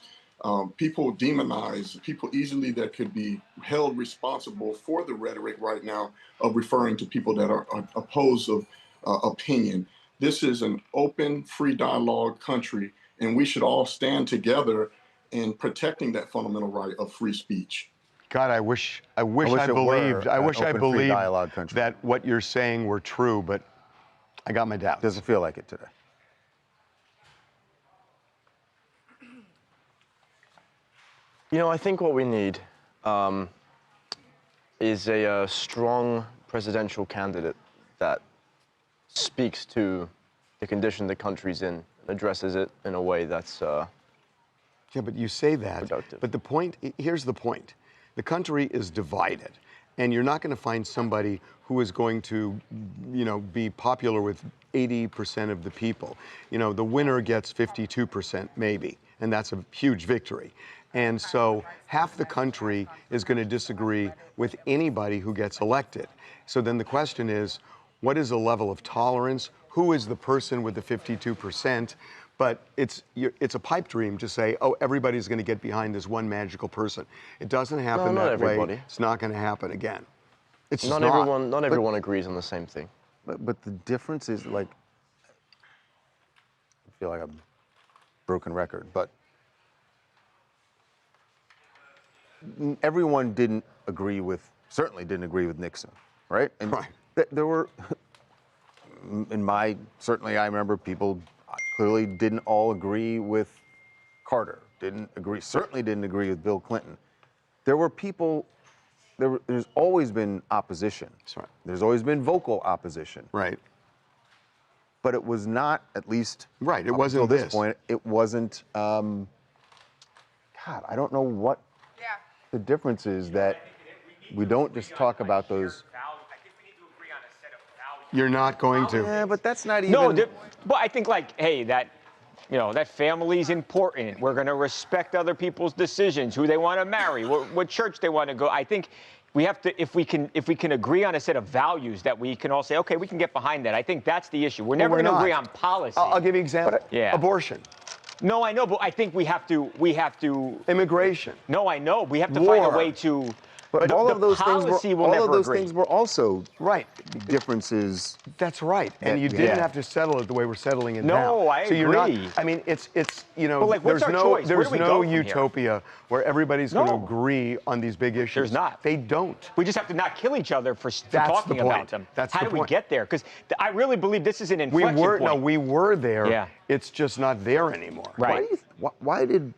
People demonize people easily that could be held responsible for the rhetoric right now of referring to people that are opposed of opinion. This is an open, free dialogue country, and we should all stand together in protecting that fundamental right of free speech. God, I wish I wish it believed. were I an wish I open, free believed dialogue country. that what you're saying were true, but I got my doubts. Doesn't feel like it today. You know, I think what we need is a strong presidential candidate that speaks to the condition the country's in and addresses it in a way that's yeah, but you say that. productive. But the point, here's the point. The country is divided, and you're not going to find somebody who is going to, you know, be popular with 80% of the people. You know, the winner gets 52% maybe, and that's a huge victory. And so half the country is going to disagree with anybody who gets elected. So then the question is, what is the level of tolerance? Who is the person with the 52%? But it's a pipe dream to say, oh, everybody's going to get behind this one magical person. It doesn't happen not that everybody. way. It's not going to happen again. It's just not everyone agrees on the same thing. But the difference is, like, I feel like a broken record, but everyone certainly didn't agree with Nixon, right? And right. There were, certainly I remember people clearly didn't all agree with Carter, certainly didn't agree with Bill Clinton. There were people, there's always been opposition. That's right. There's always been vocal opposition. Right. But it was not, at least right. It up wasn't until this point, it wasn't, God, I don't know what the difference is that we don't just talk about those. You're not going to. Yeah, but that's not even. No, but I think, like, hey, that family's important. We're going to respect other people's decisions, who they want to marry, what church they want to go. I think we have to, if we can agree on a set of values that we can all say, okay, we can get behind that. I think that's the issue. We're never going to agree on policy. I'll give you an example. Yeah. Abortion. No, I know, but I think we have to. Immigration. No, I know. We have to find a way to. But all of those things were also right differences. That's right, and you didn't have to settle it the way we're settling it now. No, I agree. You're not. I mean, it's you know, like, what's our choice? there's Where do we go no from utopia where everybody's going to agree on these big issues. There's not. They don't. We just have to not kill each other for That's talking the point. about them. That's How the do we point. get there? Because I really believe this is an inflection point. No, we were there. Yeah. It's just not there anymore. Right. Why did?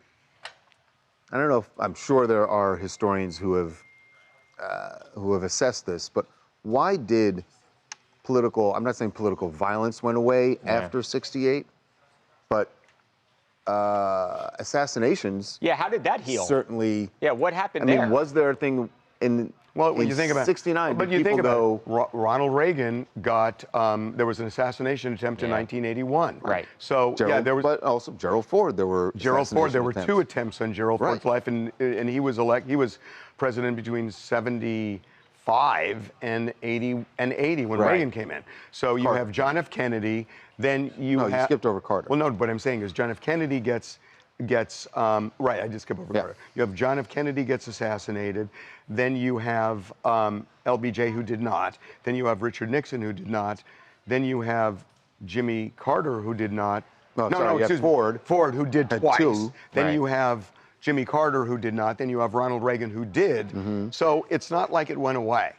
I don't know. I'm sure there are historians who have assessed this, but why did I'm not saying political violence went away after '68, but assassinations. Yeah, how did that heal? Certainly. Yeah, what happened there? there? I mean, was there a thing in? Well, when you think about '69, but you think about it, Ronald Reagan got there was an assassination attempt in 1981. Right. So there was, but also Gerald Ford. There were two attempts on Gerald Ford's life, and he was He was president between '75 and 80 when Reagan came in. So you have John F. Kennedy. Then you you skipped over Carter. Well, no, what I'm saying is John F. Kennedy gets right. I just skipped over Carter. You have John F. Kennedy gets assassinated. Then you have LBJ who did not. Then you have Richard Nixon who did not. Then you have Jimmy Carter who did not. Excuse me. Ford who did twice. Two. Then you have Jimmy Carter who did not. Then you have Ronald Reagan who did. So it's not like it went away.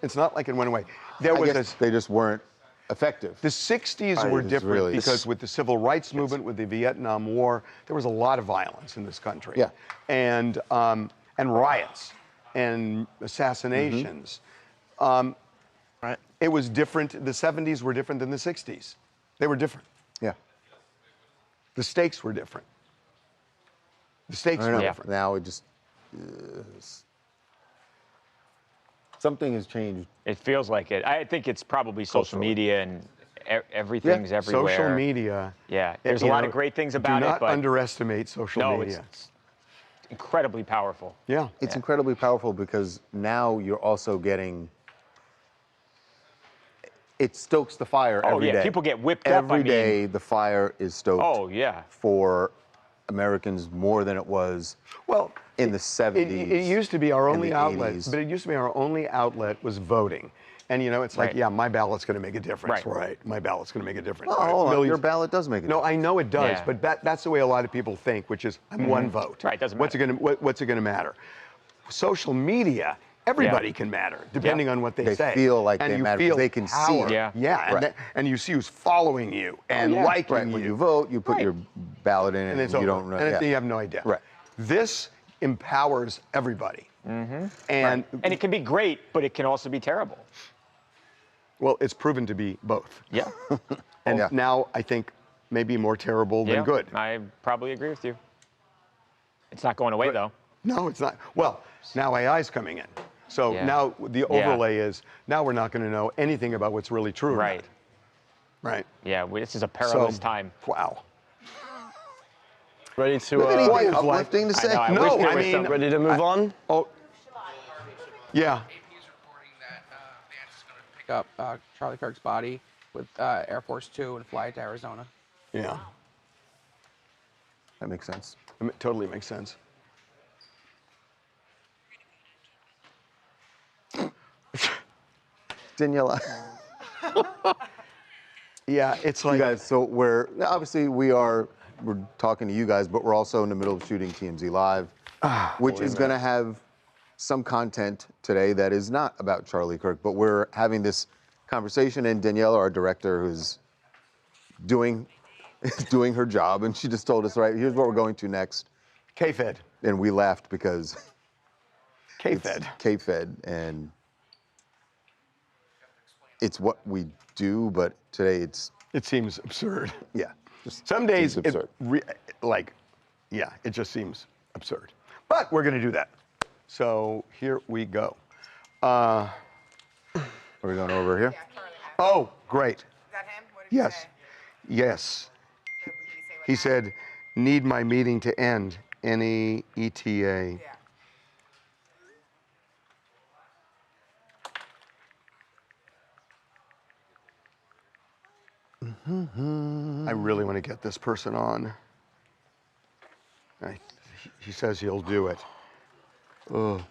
It's not like it went away. They just weren't effective. The 60s were different because with the civil rights movement, with the Vietnam War, there was a lot of violence in this country. Yeah. And riots and assassinations. Right. It was different. The 70s were different than the 60s. They were different. Yeah. The stakes were different. The stakes were different. Now it just something has changed. It feels like it. I think it's probably social media and everything's everywhere. Social media. Yeah, there's a lot of great things about it. Do not underestimate social media. It's incredibly powerful. Yeah. It's incredibly powerful because now you're also getting it stokes the fire every day. People get whipped up. Every day the fire is stoked. Oh, yeah. For Americans more than it was in the 70s. It used to be our in only the outlet, 80s. but it used to be our only outlet was voting. And, you know, it's like, Right. yeah, my ballot's going to make a difference, Right. right? My ballot's going to make a difference. Oh, right? hold on. Millions- Your ballot does make a No, difference. I know it does, Yeah. but that's the way a lot of people think, which is, I'm one vote. Right, doesn't What's it matter. going to what's it going to matter? Social media, everybody can matter, depending on what they They say. feel like and they you matter 'cause feel they can see power. it. Yeah. Yeah, and, Right. and you see who's following you and yeah. liking Right, you. when you vote, you put Right. your ballot in and and it's you over. don't know. And you have no idea. Right. This empowers everybody. And And it can be great, but it can also be terrible. well, it's proven to be both. Yeah. And Yeah. now I think maybe more terrible than good. I probably agree with you. It's not going away, though. No, it's not. Well, now AI's coming in. So Yeah. now the overlay is now we're not going to know anything about what's really true. or Right. not. Right. Yeah, this is a perilous So, time. Wow. Ready to Anything uplifting to say? I No, wish there I was mean- some- ready to move on? Oh. Yeah. AP's reporting that Vance is going to pick up Charlie Kirk's body with Air Force Two and fly it to Arizona. Yeah. That makes sense. It totally makes sense. Daniela. Yeah, it's like You guys, so we're talking to you guys, but we're also in the middle of shooting TMZ Live, which is going to have some content today that is not about Charlie Kirk, but we're having this conversation, and Daniela, our director, who's doing her job, and she just told us, right, here's what we're going to next. K-Fed. And we laughed because K-Fed. K-Fed, and it's what we do, but today It seems absurd. yeah. Just Some days, seems absurd. it just seems absurd. But we're going to do that. So here we go. Are we going over here? Oh, great. Is that him? What did he Yes. say? Yes. Did he say what He happened? said, need my meeting to end. NEETA. Yeah. I really want to get this person on. He says he'll do it. Ugh.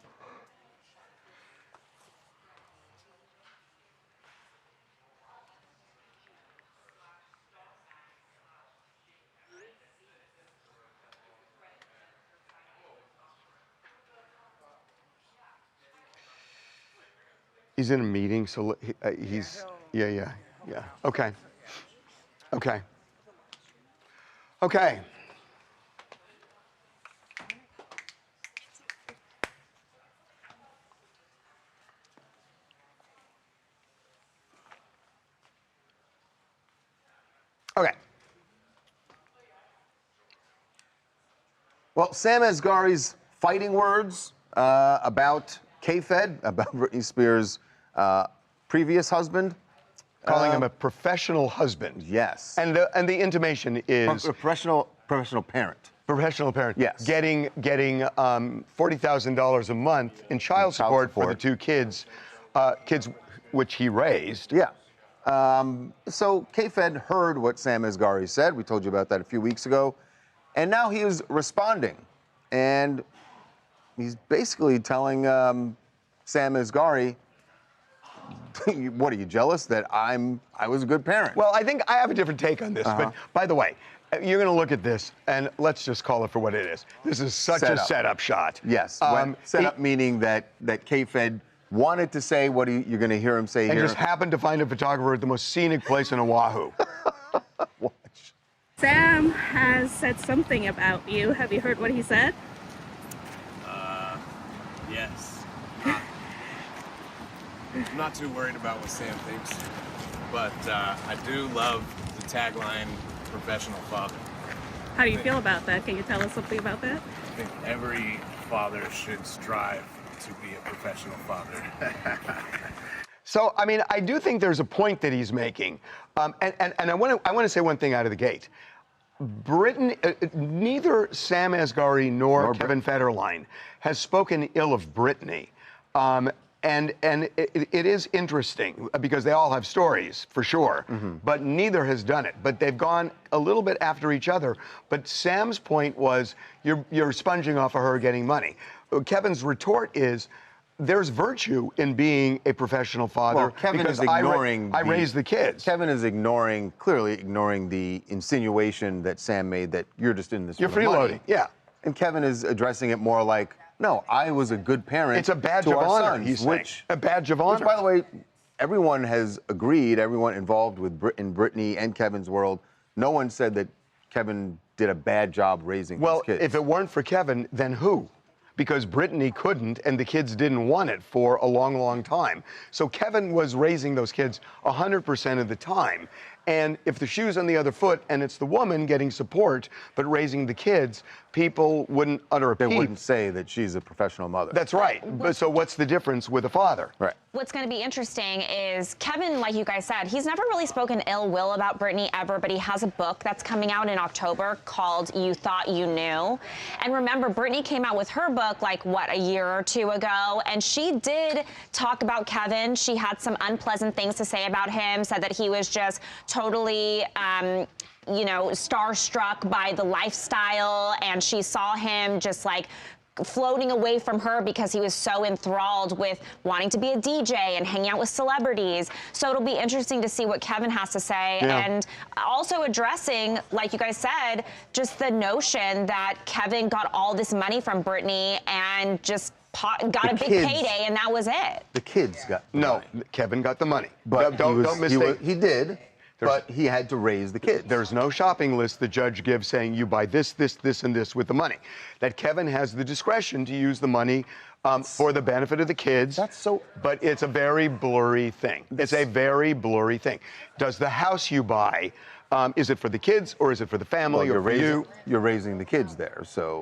He's in a meeting, so he's, yeah. Okay. Okay. Okay. Okay. Well, Sam Asghari's fighting words about K-Fed, about Britney Spears' previous husband. Calling him a professional husband. Yes. And the intimation is A professional parent. professional parent. Yes. Getting $40,000 a month in child support for the two kids, which he raised. Yeah. So K-Fed heard what Sam Asghari said. We told you about that a few weeks ago. And now he is responding. And he's basically telling Sam Asghari, what, are you jealous that I was a good parent? Well, I think I have a different take on this. But by the way, you're going to look at this, and let's just call it for what it is. This is such a setup shot. Yes. Setup meaning that K-Fed wanted to say what you're going to hear him say and here. just happened to find a photographer at the most scenic place in Oahu. Watch. Sam has said something about you. Have you heard what he said? Yes. I'm not too worried about what Sam thinks, but I do love the tagline, professional father. How do you feel about that? Can you tell us something about that? I think every father should strive to be a professional father. So, I mean, I do think there's a point that he's making. And I want to say one thing out of the gate. Neither Sam Asghari nor Kevin Federline has spoken ill of Britney. And it is interesting because they all have stories, for sure, but neither has done it. But they've gone a little bit after each other. But Sam's point was, you're sponging off of her getting money. Kevin's retort is, there's virtue in being a professional father. Well, Kevin is ignoring. I raised the kids. Kevin is clearly ignoring the insinuation that Sam made that you're just in this. You're for the money. freeloading, yeah. And Kevin is addressing it more like, no, I was a good parent. It's a badge to of our honor, sons, he's saying. A badge of Which, honor. by the way, everyone has agreed, everyone involved in Britney and Kevin's world, no one said that Kevin did a bad job raising his kids. Well, if it weren't for Kevin, then who? Because Britney couldn't, and the kids didn't want it for a long, long time. So Kevin was raising those kids 100% of the time. And if the shoe's on the other foot and it's the woman getting support but raising the kids, people wouldn't utter a peep. They wouldn't say that she's a professional mother. That's right. So what's the difference with a father? Right. What's going to be interesting is Kevin, like you guys said, he's never really spoken ill will about Britney ever, but he has a book that's coming out in October called You Thought You Knew. And remember, Britney came out with her book like, what, a year or two ago, and she did talk about Kevin. She had some unpleasant things to say about him, said that he was just totally starstruck by the lifestyle, and she saw him just like floating away from her because he was so enthralled with wanting to be a DJ and hanging out with celebrities. So it'll be interesting to see what Kevin has to say, and also addressing, like you guys said, just the notion that Kevin got all this money from Britney and just got a big payday, and that was it. The kids got the money. Kevin got the money. But don't mistake. He did. But he had to raise the kids. There's no shopping list the judge gives saying you buy this, this, this, and this with the money. That Kevin has the discretion to use the money for the benefit of the kids. But it's a very blurry thing. It's a very blurry thing. Does the house you buy, is it for the kids or is it for the family or for you? You're raising the kids there, so,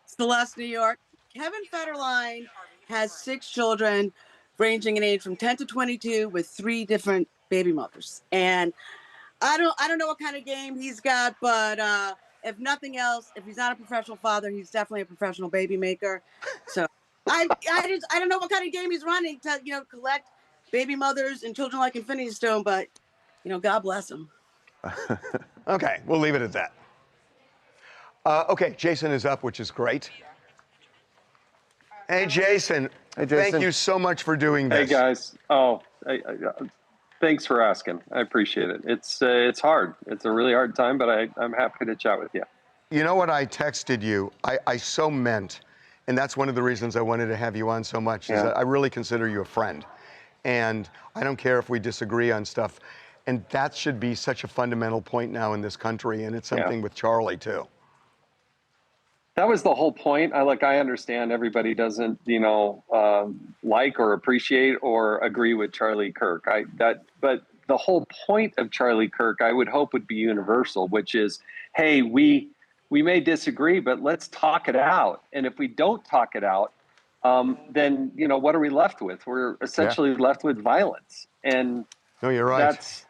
Celeste, New York. Kevin Federline has 6 children ranging in age from 10 to 22 with 3 different baby mothers. And I don't know what kind of game he's got, but if nothing else, if he's not a professional father, he's definitely a professional baby maker. So I don't know what kind of game he's running to, collect baby mothers and children like Infinity Stone, but, God bless him. Okay, we'll leave it at that. Okay, Jason is up, which is great. Hey, Jason. Hey, Jason. Thank you so much for doing this. Hey, guys. Thanks for asking. I appreciate it. It's hard. It's a really hard time, but I'm happy to chat with you. You know what I texted you? I so meant, and that's one of the reasons I wanted to have you on so much, is that I really consider you a friend. And I don't care if we disagree on stuff. And that should be such a fundamental point now in this country, and it's something with Charlie, too. That was the whole point. I understand everybody doesn't, like or appreciate or agree with Charlie Kirk. But the whole point of Charlie Kirk, I would hope, would be universal, which is, hey, we may disagree, but let's talk it out. And if we don't talk it out, then what are we left with? We're essentially left with violence. And no, you're right. That's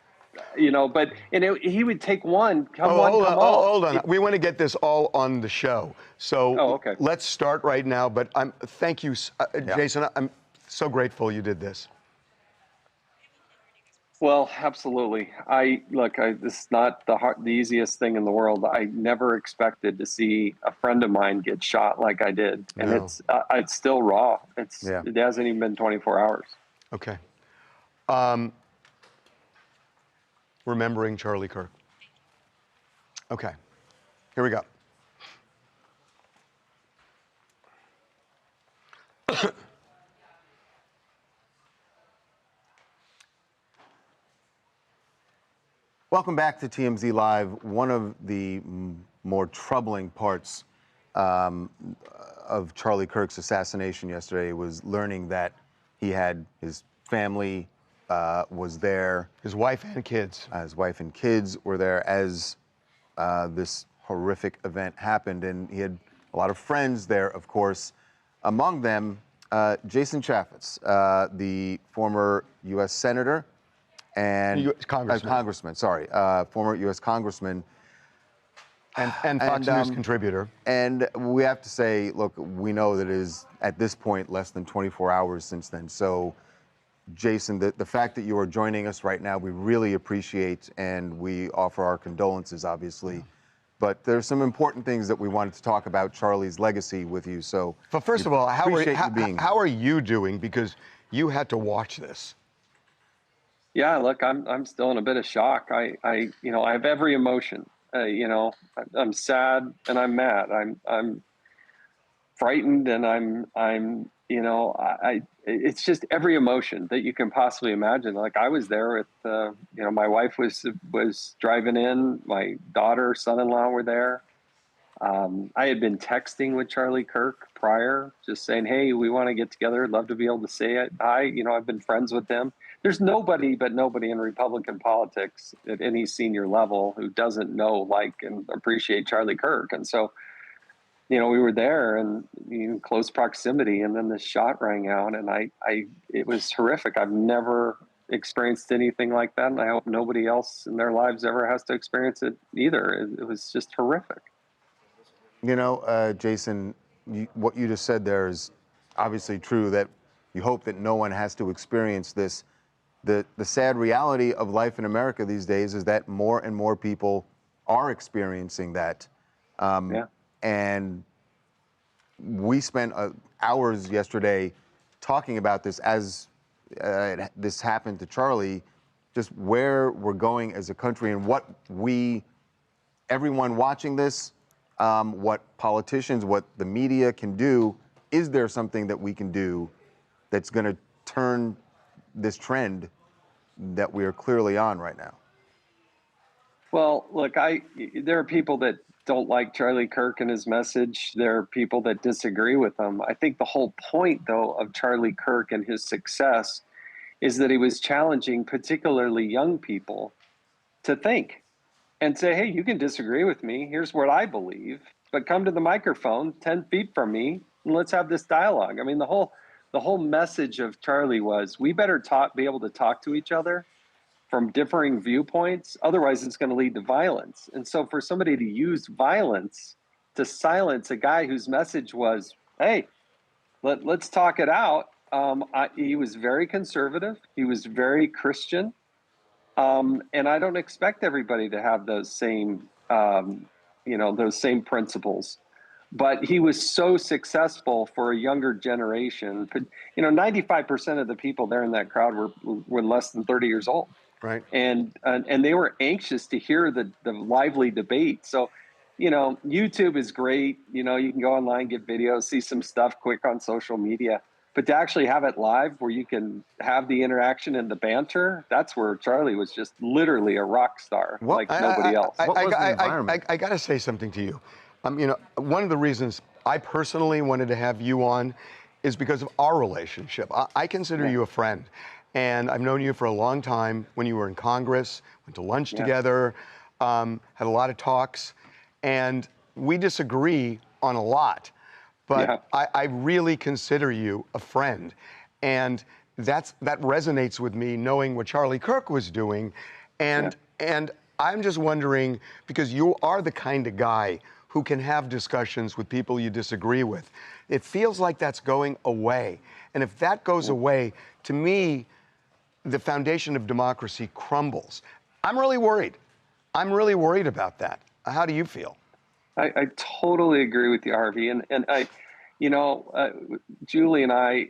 but he would take one. Hold on. We want to get this all on the show. So okay. Let's start right now. But thank you, Jason. I'm so grateful you did this. Well, absolutely. This is not the easiest thing in the world. I never expected to see a friend of mine get shot like I did, and it's still raw. It hasn't even been 24 hours. Okay. Remembering Charlie Kirk. Okay, here we go. Welcome back to TMZ Live. One of the more troubling parts of Charlie Kirk's assassination yesterday was learning that he had his family was there. His wife and kids. His wife and kids were there as this horrific event happened. And he had a lot of friends there, of course. Among them, Jason Chaffetz, the former U.S. Senator and Congressman. Congressman, sorry, former U.S. Congressman. And Fox News contributor. And we have to say, look, we know that it is, at this point, less than 24 hours since then. So, Jason, the fact that you are joining us right now, we really appreciate, and we offer our condolences, obviously. But there's some important things that we wanted to talk about Charlie's legacy with you. So, but first of all, how are you doing? Because you had to watch this. Yeah, look, I'm still in a bit of shock. I have every emotion. I'm sad and I'm mad. I'm frightened and I'm it's just every emotion that you can possibly imagine. Like I was there with, my wife was driving in, my daughter, son-in-law were there. I had been texting with Charlie Kirk prior, just saying, hey, we want to get together. I'd love to be able to say it. I've been friends with him. There's nobody in Republican politics at any senior level who doesn't know, like, and appreciate Charlie Kirk. And so, we were there and in close proximity, and then this shot rang out, and it was horrific. I've never experienced anything like that, and I hope nobody else in their lives ever has to experience it either. It was just horrific. Jason, what you just said there is obviously true, that you hope that no one has to experience this. The sad reality of life in America these days is that more and more people are experiencing that. And we spent hours yesterday talking about this as this happened to Charlie, just where we're going as a country and what everyone watching this, what politicians, what the media can do. Is there something that we can do that's going to turn this trend that we are clearly on right now? Well, look, there are people that don't like Charlie Kirk and his message. There are people that disagree with him. I think the whole point, though, of Charlie Kirk and his success is that he was challenging particularly young people to think and say, hey, you can disagree with me. Here's what I believe, but come to the microphone 10 feet from me and let's have this dialogue. I mean, the whole message of Charlie was, we better be able to talk to each other from differing viewpoints. Otherwise, it's going to lead to violence. And so for somebody to use violence to silence a guy whose message was, hey, let's talk it out. He was very conservative. He was very Christian. And I don't expect everybody to have those same, those same principles. But he was so successful for a younger generation. 95% of the people there in that crowd were less than 30 years old. Right. And they were anxious to hear the lively debate. So, YouTube is great. You can go online, get videos, see some stuff quick on social media. But to actually have it live where you can have the interaction and the banter, that's where Charlie was just literally a rock star, like nobody else. I got to say something to you. One of the reasons I personally wanted to have you on is because of our relationship. I consider you a friend. And I've known you for a long time. When you were in Congress, went to lunch together, had a lot of talks, and we disagree on a lot. But I really consider you a friend. And that resonates with me, knowing what Charlie Kirk was doing. And I'm just wondering, because you are the kind of guy who can have discussions with people you disagree with. It feels like that's going away. And if that goes away, to me, the foundation of democracy crumbles. I'm really worried. I'm really worried about that. How do you feel? I totally agree with you, Harvey. And Julie and I,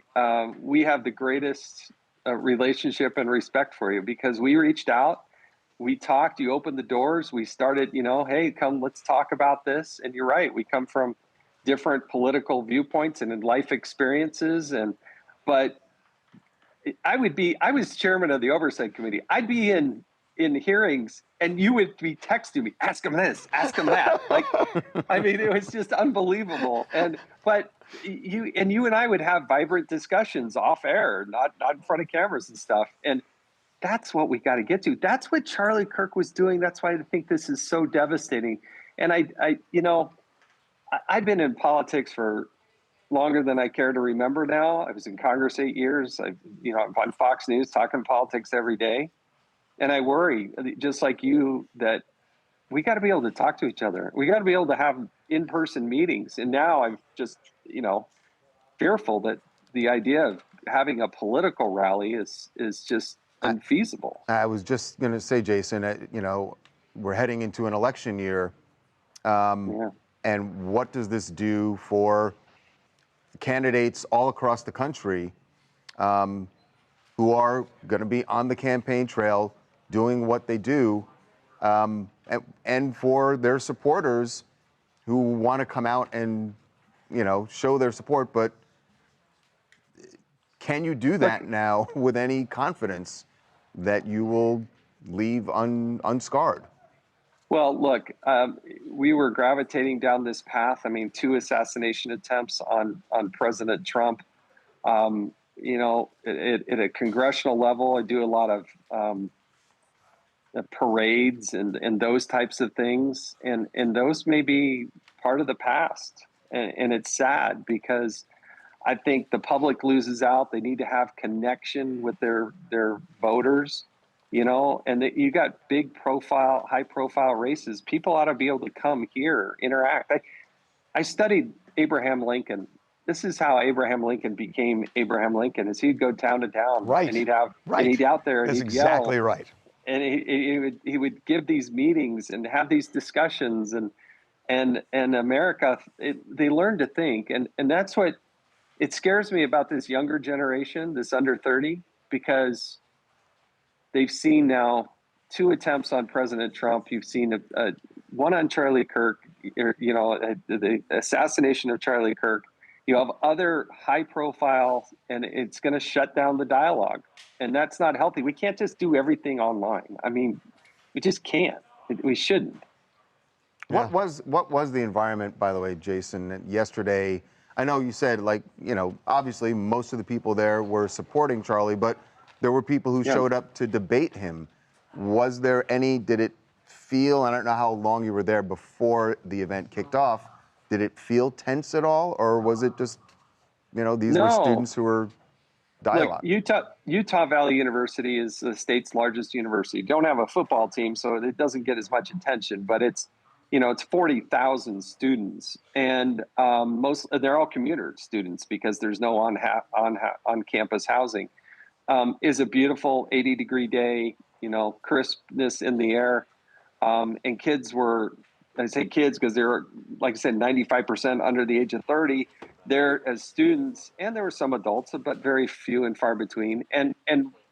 we have the greatest relationship and respect for you because we reached out, we talked, you opened the doors, we started, hey, come, let's talk about this. And you're right, we come from different political viewpoints and in life experiences. But I was chairman of the oversight committee. I'd be in hearings and you would be texting me, ask him this, ask him that. It was just unbelievable. But you and I would have vibrant discussions off air, not in front of cameras and stuff. And that's what we got to get to. That's what Charlie Kirk was doing. That's why I think this is so devastating. And I've been in politics for longer than I care to remember now. I was in Congress 8 years. I'm on Fox News talking politics every day. And I worry, just like you, that we got to be able to talk to each other. We got to be able to have in-person meetings. And now I'm just, fearful that the idea of having a political rally is just unfeasible. I was just going to say, Jason, we're heading into an election year. And what does this do for candidates all across the country who are going to be on the campaign trail doing what they do, and for their supporters who want to come out and, show their support, but can you do that now with any confidence that you will leave unscarred? Well, look, we were gravitating down this path. I mean, 2 assassination attempts on President Trump. At a congressional level, I do a lot of parades and those types of things, and those may be part of the past. And it's sad because I think the public loses out. They need to have connection with their voters, and that you got high profile races. People ought to be able to come here, interact. I studied Abraham Lincoln. This is how Abraham Lincoln became Abraham Lincoln, is he'd go town to town, and he'd out there, and That's he'd exactly yell, right. and he would give these meetings and have these discussions, and America, they learned to think, and that's what it scares me about this younger generation, this under 30, because they've seen now 2 attempts on President Trump. You've seen one on Charlie Kirk, the assassination of Charlie Kirk. You have other high profile, and it's going to shut down the dialogue. And that's not healthy. We can't just do everything online. I mean, we just can't. We shouldn't. What was the environment, by the way, Jason, yesterday? I know you said, obviously most of the people there were supporting Charlie, but there were people who showed up to debate him. Was there did it feel, I don't know how long you were there before the event kicked off, did it feel tense at all? Or was it just, these were students who were dialogue? Look, Utah Valley University is the state's largest university. Don't have a football team, so it doesn't get as much attention, but it's 40,000 students, and they're all commuter students because there's no on-campus housing. Is a beautiful 80-degree day, crispness in the air, and kids were, I say kids because they were, like I said, 95% under the age of 30. There as students, and there were some adults, but very few and far between. And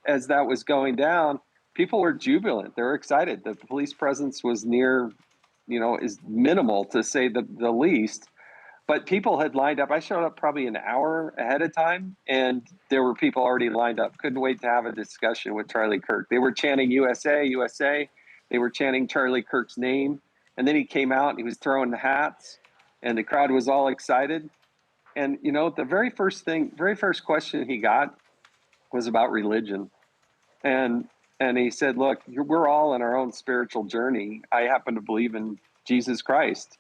as that was going down, people were jubilant. They were excited. The police presence was is minimal, to say the least. But people had lined up. I showed up probably an hour ahead of time, and there were people already lined up. Couldn't wait to have a discussion with Charlie Kirk. They were chanting USA, USA. They were chanting Charlie Kirk's name. And then he came out and he was throwing the hats, and the crowd was all excited. And, the very first question he got was about religion. And he said, look, we're all in our own spiritual journey. I happen to believe in Jesus Christ.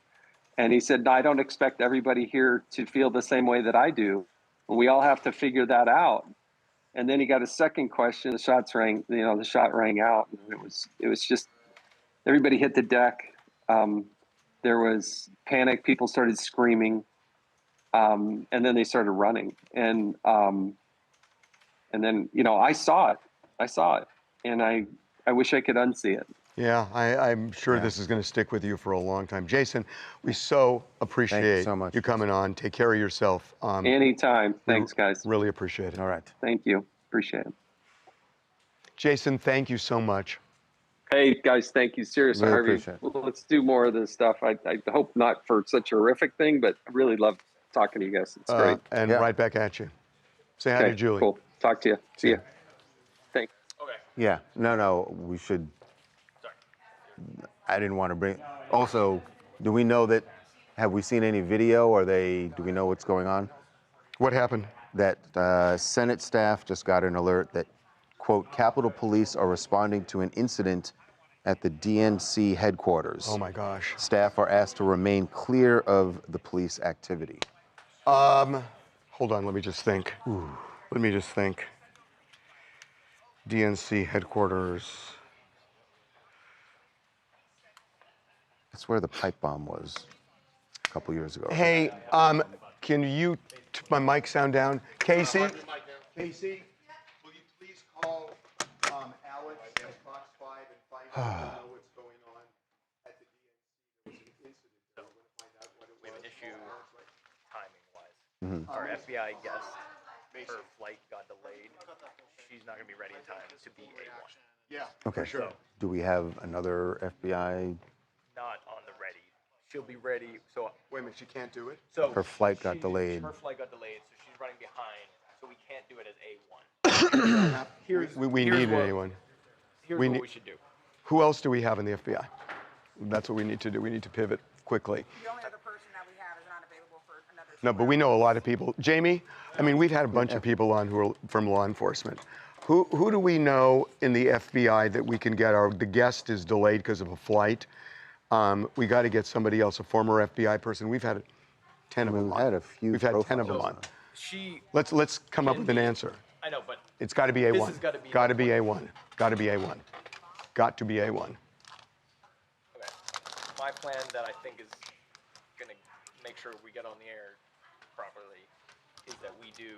And he said, I don't expect everybody here to feel the same way that I do. We all have to figure that out. And then he got a second question. The shot rang out. And it was just, everybody hit the deck. There was panic. People started screaming. And then they started running. And then, I saw it. And I wish I could unsee it. Yeah, I'm sure this is going to stick with you for a long time. Jason, we so appreciate you coming on. Take care of yourself. Anytime. Thanks, guys. Really appreciate it. All right. Thank you. Appreciate it. Jason, thank you so much. Hey, guys, thank you. Seriously, Really Harvey, appreciate it. let's do more of this stuff. I hope not for such a horrific thing, but I really love talking to you guys. It's great. And right back at you. Say hi to Julie. Cool. Talk to you. See ya. Thanks. Okay. Yeah, no, we should. I didn't want to bring. Also, do we know have we seen any video, or do we know what's going on? What happened? That Senate staff just got an alert that, quote, Capitol Police are responding to an incident at the DNC headquarters. Oh my gosh. Staff are asked to remain clear of the police activity. Hold on, let me just think. DNC headquarters. It's where the pipe bomb was a couple years ago. Hey, can you, my mic sound down? Casey? Casey, will you please call Alex at Fox 5 and find out what's going on at the DNC? There was an incident there. We're going to find out what it was. We have an issue timing-wise. Mm-hmm. Our FBI guest, her flight got delayed. She's not going to be ready in time to be A1. Yeah, Okay. for sure. Do we have another FBI? Not on the ready. She'll be ready. So wait a minute, she can't do it? So Her flight got delayed. Her flight got delayed, so she's running behind. So we can't do it as A1. We need an A1. Here's what we should do. Who else do we have in the FBI? That's what we need to do. We need to pivot quickly. The only other person that we have is not available for another. No, but we know a lot of people. Jamie, I mean, we've had a bunch of people on who are from law enforcement. Who do we know in the FBI that we can get? The guest is delayed because of a flight. We got to get somebody else, a former FBI person. We've had 10 of them on. Had a few. We've had 10 of them on. She. Let's come up with an answer. I know, but it's got to be A1. This has got to be. Got to be A1. Got to be A1. Got to be A1. Okay. My plan that I think is going to make sure we get on the air properly is that we do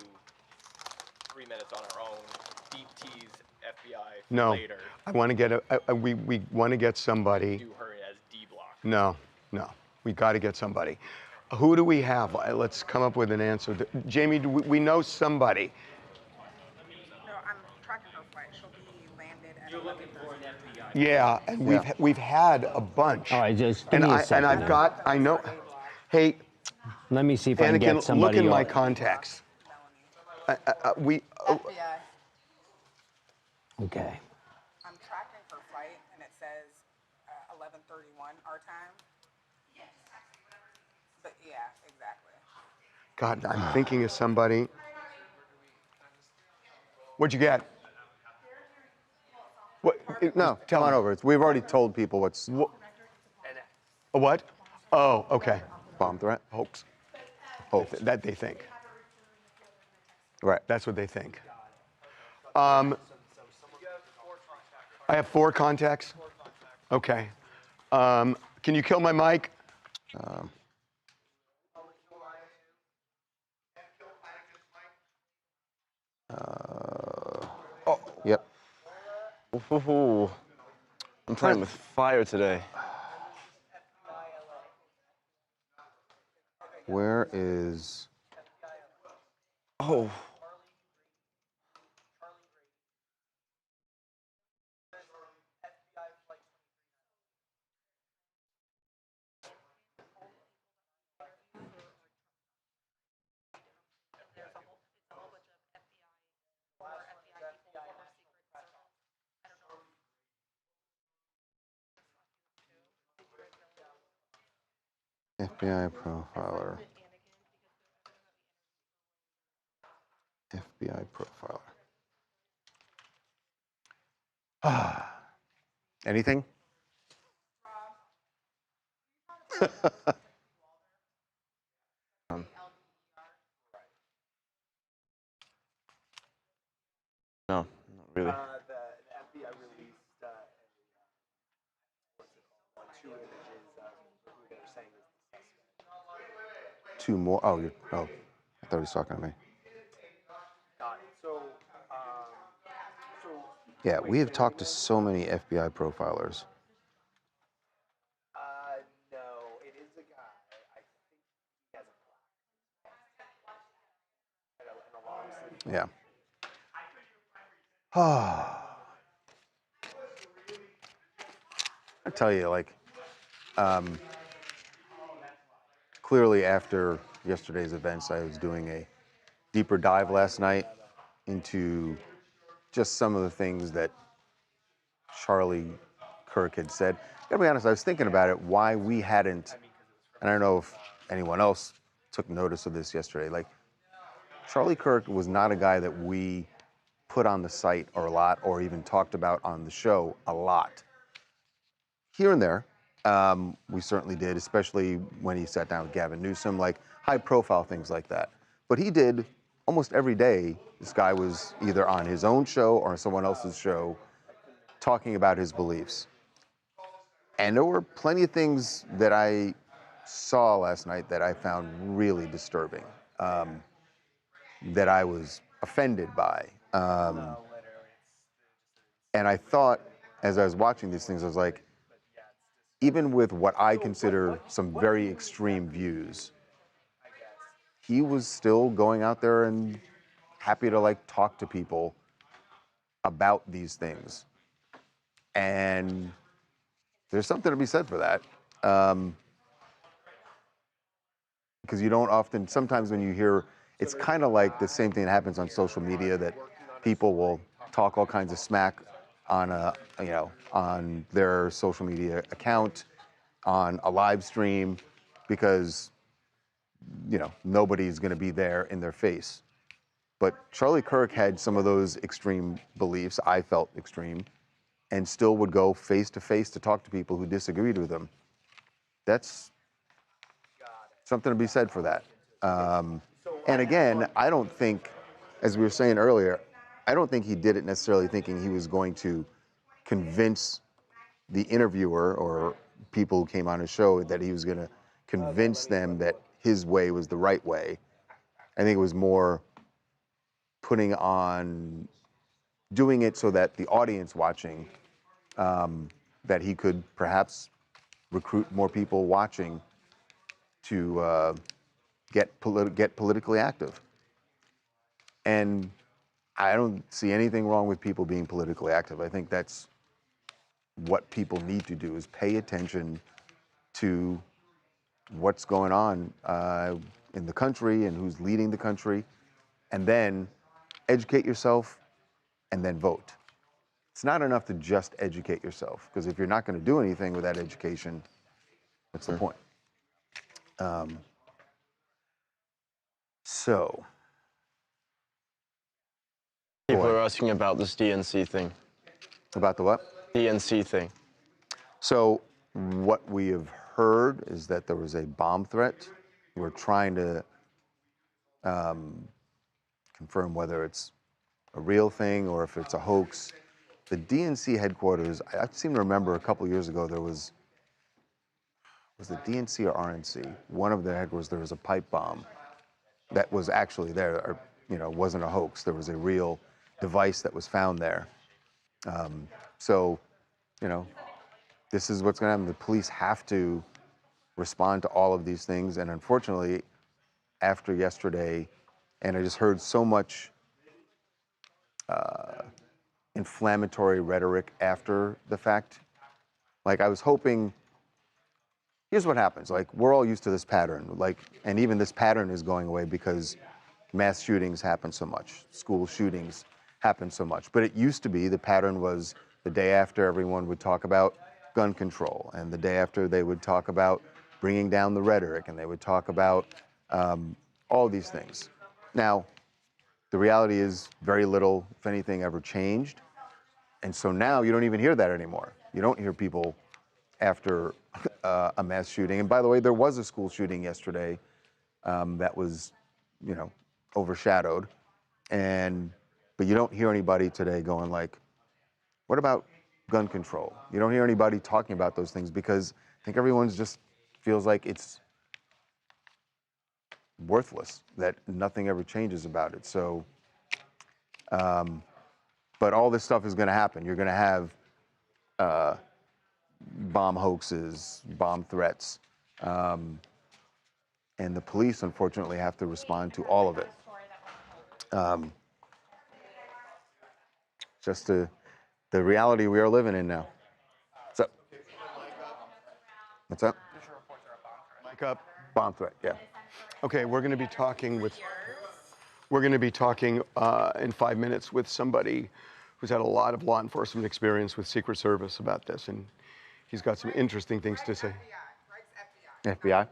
3 minutes on our own, deep tease FBI later. I want to get we want to get somebody. Do her as D block. No, we got to get somebody. Who do we have? Let's come up with an answer. Jamie, do we know somebody? No, I'm tracking her flight. She'll be landed at. You're looking for an FBI. Yeah, and we've had a bunch. All right, just give me a second. And I've got, I know. Hey, let me see if I can get somebody. Look in my contacts. FBI. Okay. I'm tracking her flight, and it says 11:31 our time. But yeah, exactly. God, I'm thinking of somebody. What'd you get? What? No, come on over. We've already told people what's. A what? Oh, okay. Bomb threat? Hoax. Hoax. That they think. Right. That's what they think. I have 4 contacts. Okay. Can you kill my mic? Yep. Ooh, I'm playing with fire today. Where is? Oh. FBI profiler. FBI profiler. Anything? No, not really. The FBI released 2 images of who they're saying is the suspect. 2 more. Oh, I thought he was talking to me. Got it. So, Yeah, we have talked to so many FBI profilers. no, it is a guy. I think he has a long sleeve. Yeah. I tell you, clearly after yesterday's events, I was doing a deeper dive last night into just some of the things that Charlie Kirk had said. Gotta be honest, I was thinking about it, why we hadn't, and I don't know if anyone else took notice of this yesterday, Charlie Kirk was not a guy that we put on the site a lot or even talked about on the show a lot. Here and there, we certainly did, especially when he sat down with Gavin Newsom, high-profile things like that. But he did almost every day. This guy was either on his own show or someone else's show talking about his beliefs. And there were plenty of things that I saw last night that I found really disturbing, that I was offended by. And I thought, as I was watching these things, I was like, even with what I consider some very extreme views, he was still going out there and happy to like talk to people about these things. And there's something to be said for that. Because you don't often, sometimes when you hear, it's kind of like the same thing that happens on social media, that people will talk all kinds of smack on on their social media account, on a live stream, because, nobody's going to be there in their face. But Charlie Kirk had some of those extreme beliefs, I felt extreme, and still would go face to face to talk to people who disagreed with him. That's something to be said for that. And again, I don't think, as we were saying earlier, I don't think he did it necessarily thinking he was going to convince the interviewer or people who came on his show that he was going to convince them that his way was the right way. I think it was more doing it so that the audience watching, that he could perhaps recruit more people watching to get politically active. And I don't see anything wrong with people being politically active. I think that's what people need to do, is pay attention to what's going on in the country and who's leading the country, and then educate yourself and then vote. It's not enough to just educate yourself, because if you're not going to do anything with that education, what's the point? So. People are asking about this DNC thing. About the what? DNC thing. So what we have heard is that there was a bomb threat. We're trying to confirm whether it's a real thing or if it's a hoax. The DNC headquarters, I seem to remember a couple years ago there was it DNC or RNC? One of their headquarters, there was a pipe bomb that was actually there, or, wasn't a hoax. There was a real device that was found there. So, this is what's going to happen. The police have to respond to all of these things. And unfortunately, after yesterday, and I just heard so much inflammatory rhetoric after the fact. Like, I was hoping, here's what happens. Like, we're all used to this pattern. Like, and even this pattern is going away because mass shootings happen so much. School shootings happen so much. But it used to be, the pattern was the day after everyone would talk about gun control, and the day after they would talk about bringing down the rhetoric, and they would talk about all these things. Now, the reality is very little, if anything, ever changed. And so now you don't even hear that anymore. You don't hear people after a mass shooting. And by the way, there was a school shooting yesterday that was, overshadowed. But you don't hear anybody today going like, what about gun control? You don't hear anybody talking about those things because I think everyone's just feels like it's worthless, that nothing ever changes about it. So, but all this stuff is going to happen. You're going to have bomb hoaxes, bomb threats, and the police, unfortunately, have to respond to all of it. Just the reality we are living in now. What's up? What's up? Mic up. Bomb threat, yeah. Okay, we're going to be talking in 5 minutes with somebody who's had a lot of law enforcement experience with Secret Service about this, and he's got some interesting things to say. FBI?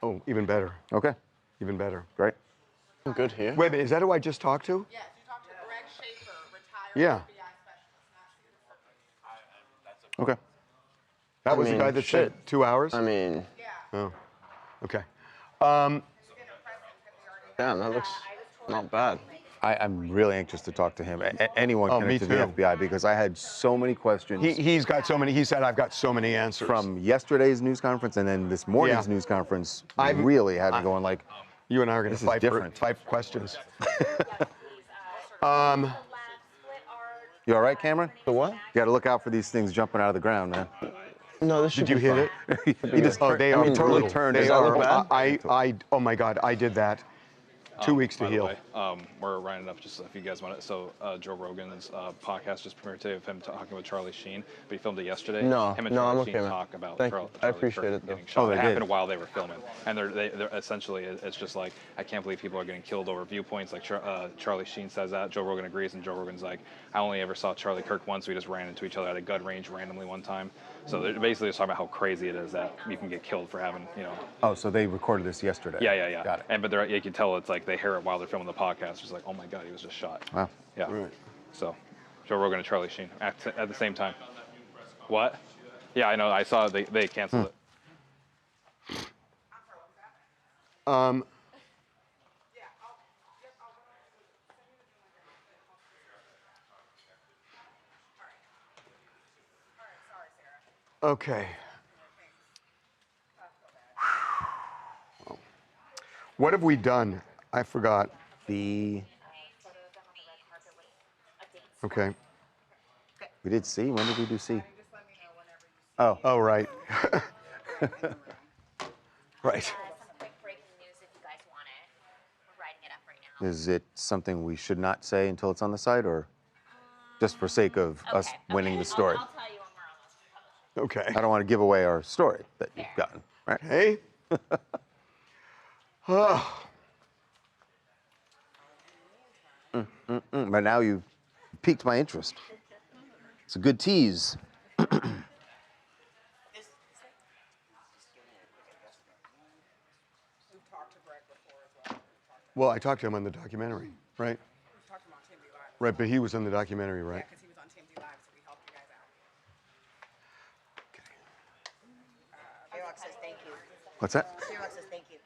Oh, even better. Okay. Even better. Great. I'm good here. Wait a minute, is that who I just talked to? Yes, you talked to Greg Schaefer, retired Yeah. FBI specialist. Okay. That was the guy that said 2 hours? I mean... Oh, okay. Damn, that looks not bad. I'm really anxious to talk to him. Anyone connected to the FBI, because I had so many questions. He's got so many. He said, "I've got so many answers." From yesterday's news conference and then this morning's news conference, I really had me going like, you and I are going to fight for 5 questions. You all right, Cameron? The what? You got to look out for these things jumping out of the ground, man. No, this should Did you hit it? He just they I are mean, totally turned. They Does that are. look bad? Oh my God, I did that. 2 weeks to By the heal. way, we're running up just if you guys want it. So Joe Rogan's podcast just premiered today of him talking with Charlie Sheen, but he filmed it yesterday. No, him and no, I'm Charlie okay, Sheen man. talk about Thank you. I appreciate Kirk it, though. getting shot. Oh, they it did. happened while they were filming, and they're essentially it's just like I can't believe people are getting killed over viewpoints. Like Charlie Sheen says that, Joe Rogan agrees, and Joe Rogan's like, I only ever saw Charlie Kirk once. We just ran into each other at a gun range randomly one time. So they're basically just talking about how crazy it is that you can get killed for having, you know. Oh, so they recorded this yesterday. Yeah. Got it. And but you can tell it's like they hear it while they're filming the podcast. It's like, oh my God, he was just shot. Wow. Yeah. Right. So, Joe Rogan and Charlie Sheen at the same time. What? Yeah, I know. I saw they canceled it. Okay. What have we done? I forgot. Okay. We did C. When did we do C? Oh. Oh, right. Right. Is it something we should not say until it's on the site, or just for sake of us winning the story? I'll tell you when we're almost. Okay. I don't want to give away our story that you've gotten, right? Hey. Oh. But now you've piqued my interest. It's a good tease. Well, I talked to him on the documentary, right? Right, but he was in the documentary, right? Because he was on TMZ Live, so we helped you guys out. J-Rock says thank you. What's that? J-Rock says thank you.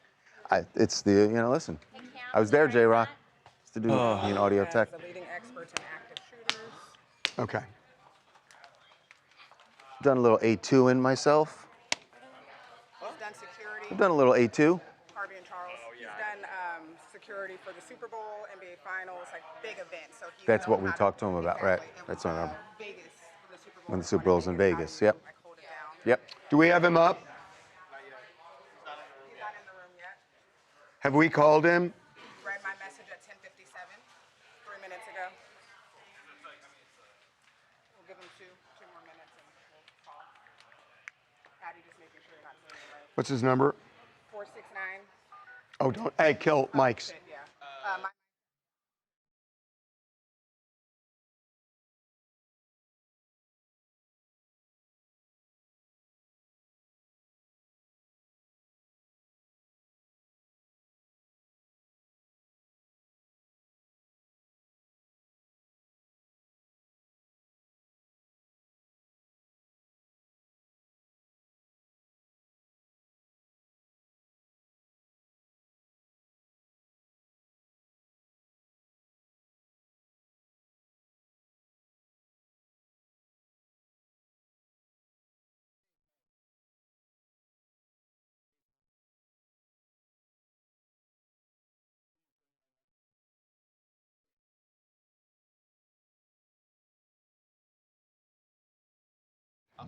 It's the, listen. I was there, J-Rock, to do the audio tech. The leading experts in active shooters. Okay. Done a little A2 in myself. He's done security. I've done a little A2. Harvey and Charles. He's done security for the Super Bowl, NBA Finals, like big events. So he That's knows what we how to- talked to him about, right? Exactly. That's on our, Vegas, when the Super Bowl's in Vegas. Yep. Yep. Do we have him up? Have we called him? Read my message at 10:57, 3 minutes ago. We'll give him two more minutes and we'll call. Patty, just making sure you're not saying it right. What's his number? 469. Oh, don't. Hey, kill Mike's. Yeah.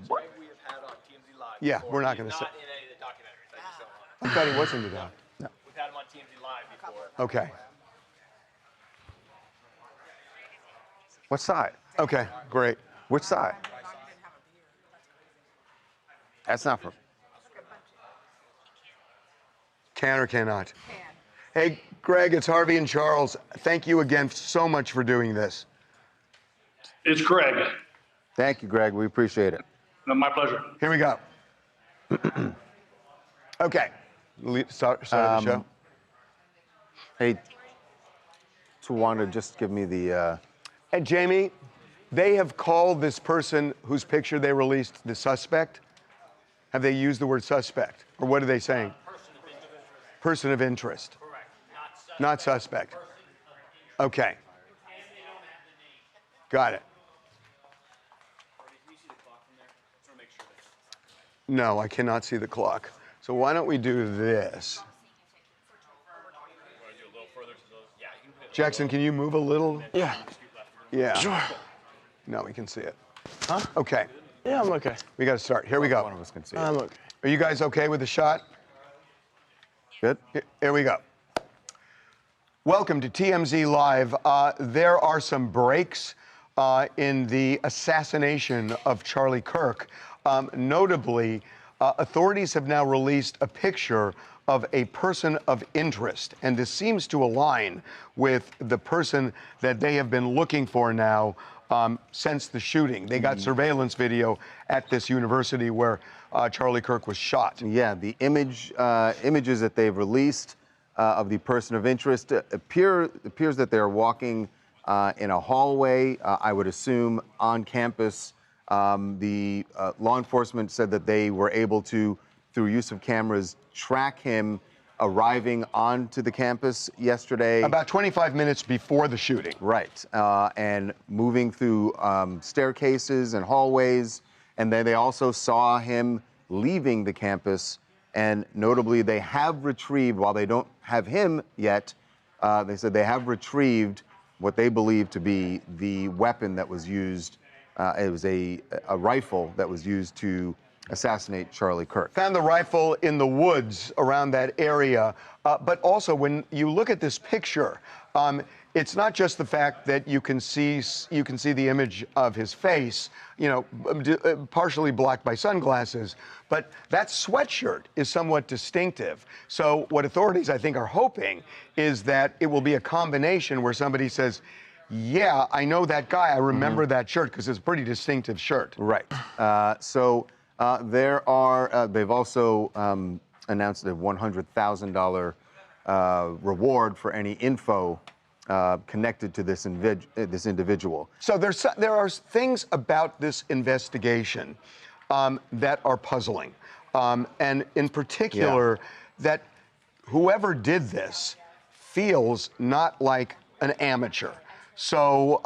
We have had on TMZ Live. Yeah, before. we're not He's gonna say- Not in any of the documentaries. I just don't want I thought he was in the doc. to. We've had him on TMZ Live before. Okay. What side? Okay, great. Which side? That's not from. Can or cannot? Hey, Greg, it's Harvey and Charles. Thank you again so much for doing this. It's Greg. Thank you, Greg. We appreciate it. No, my pleasure. Here we go. Okay. Start the show. Hey, Tawanda, just give me the. And Jamie, they have called this person whose picture they released the suspect. Have they used the word suspect? Or what are they saying? Person of interest. Correct. Not suspect. Okay. Got it. No, I cannot see the clock. So why don't we do this? Jackson, can you move a little? Yeah. Yeah. Sure. Now we can see it. Huh? Okay. Yeah, I'm okay. We got to start. Here we go. One of us can see it. I'm okay. Are you guys okay with the shot? Good. Here we go. Welcome to TMZ Live. There are some breaks in the assassination of Charlie Kirk. Notably, authorities have now released a picture of a person of interest, and this seems to align with the person that they have been looking for now since the shooting. They got surveillance video at this university where Charlie Kirk was shot. Yeah, the images that they've released of the person of interest appears that they're walking in a hallway, I would assume on campus. The law enforcement said that they were able to, through use of cameras, track him arriving onto the campus yesterday. About 25 minutes before the shooting. Right, and moving through staircases and hallways. And then they also saw him leaving the campus. And notably, they have retrieved, while they don't have him yet, they said they have retrieved what they believe to be the weapon that was used. It was a rifle that was used to assassinate Charlie Kirk. Found the rifle in the woods around that area. But also, when you look at this picture, it's not just the fact that you can see the image of his face, you know, partially blocked by sunglasses, but that sweatshirt is somewhat distinctive. So what authorities, I think, are hoping is that it will be a combination where somebody says, yeah, I know that guy. I remember that shirt because it's a pretty distinctive shirt. Right. They've also announced a $100,000 reward for any info connected to this individual. So there are things about this investigation that are puzzling. And in particular, that whoever did this feels not like an amateur. So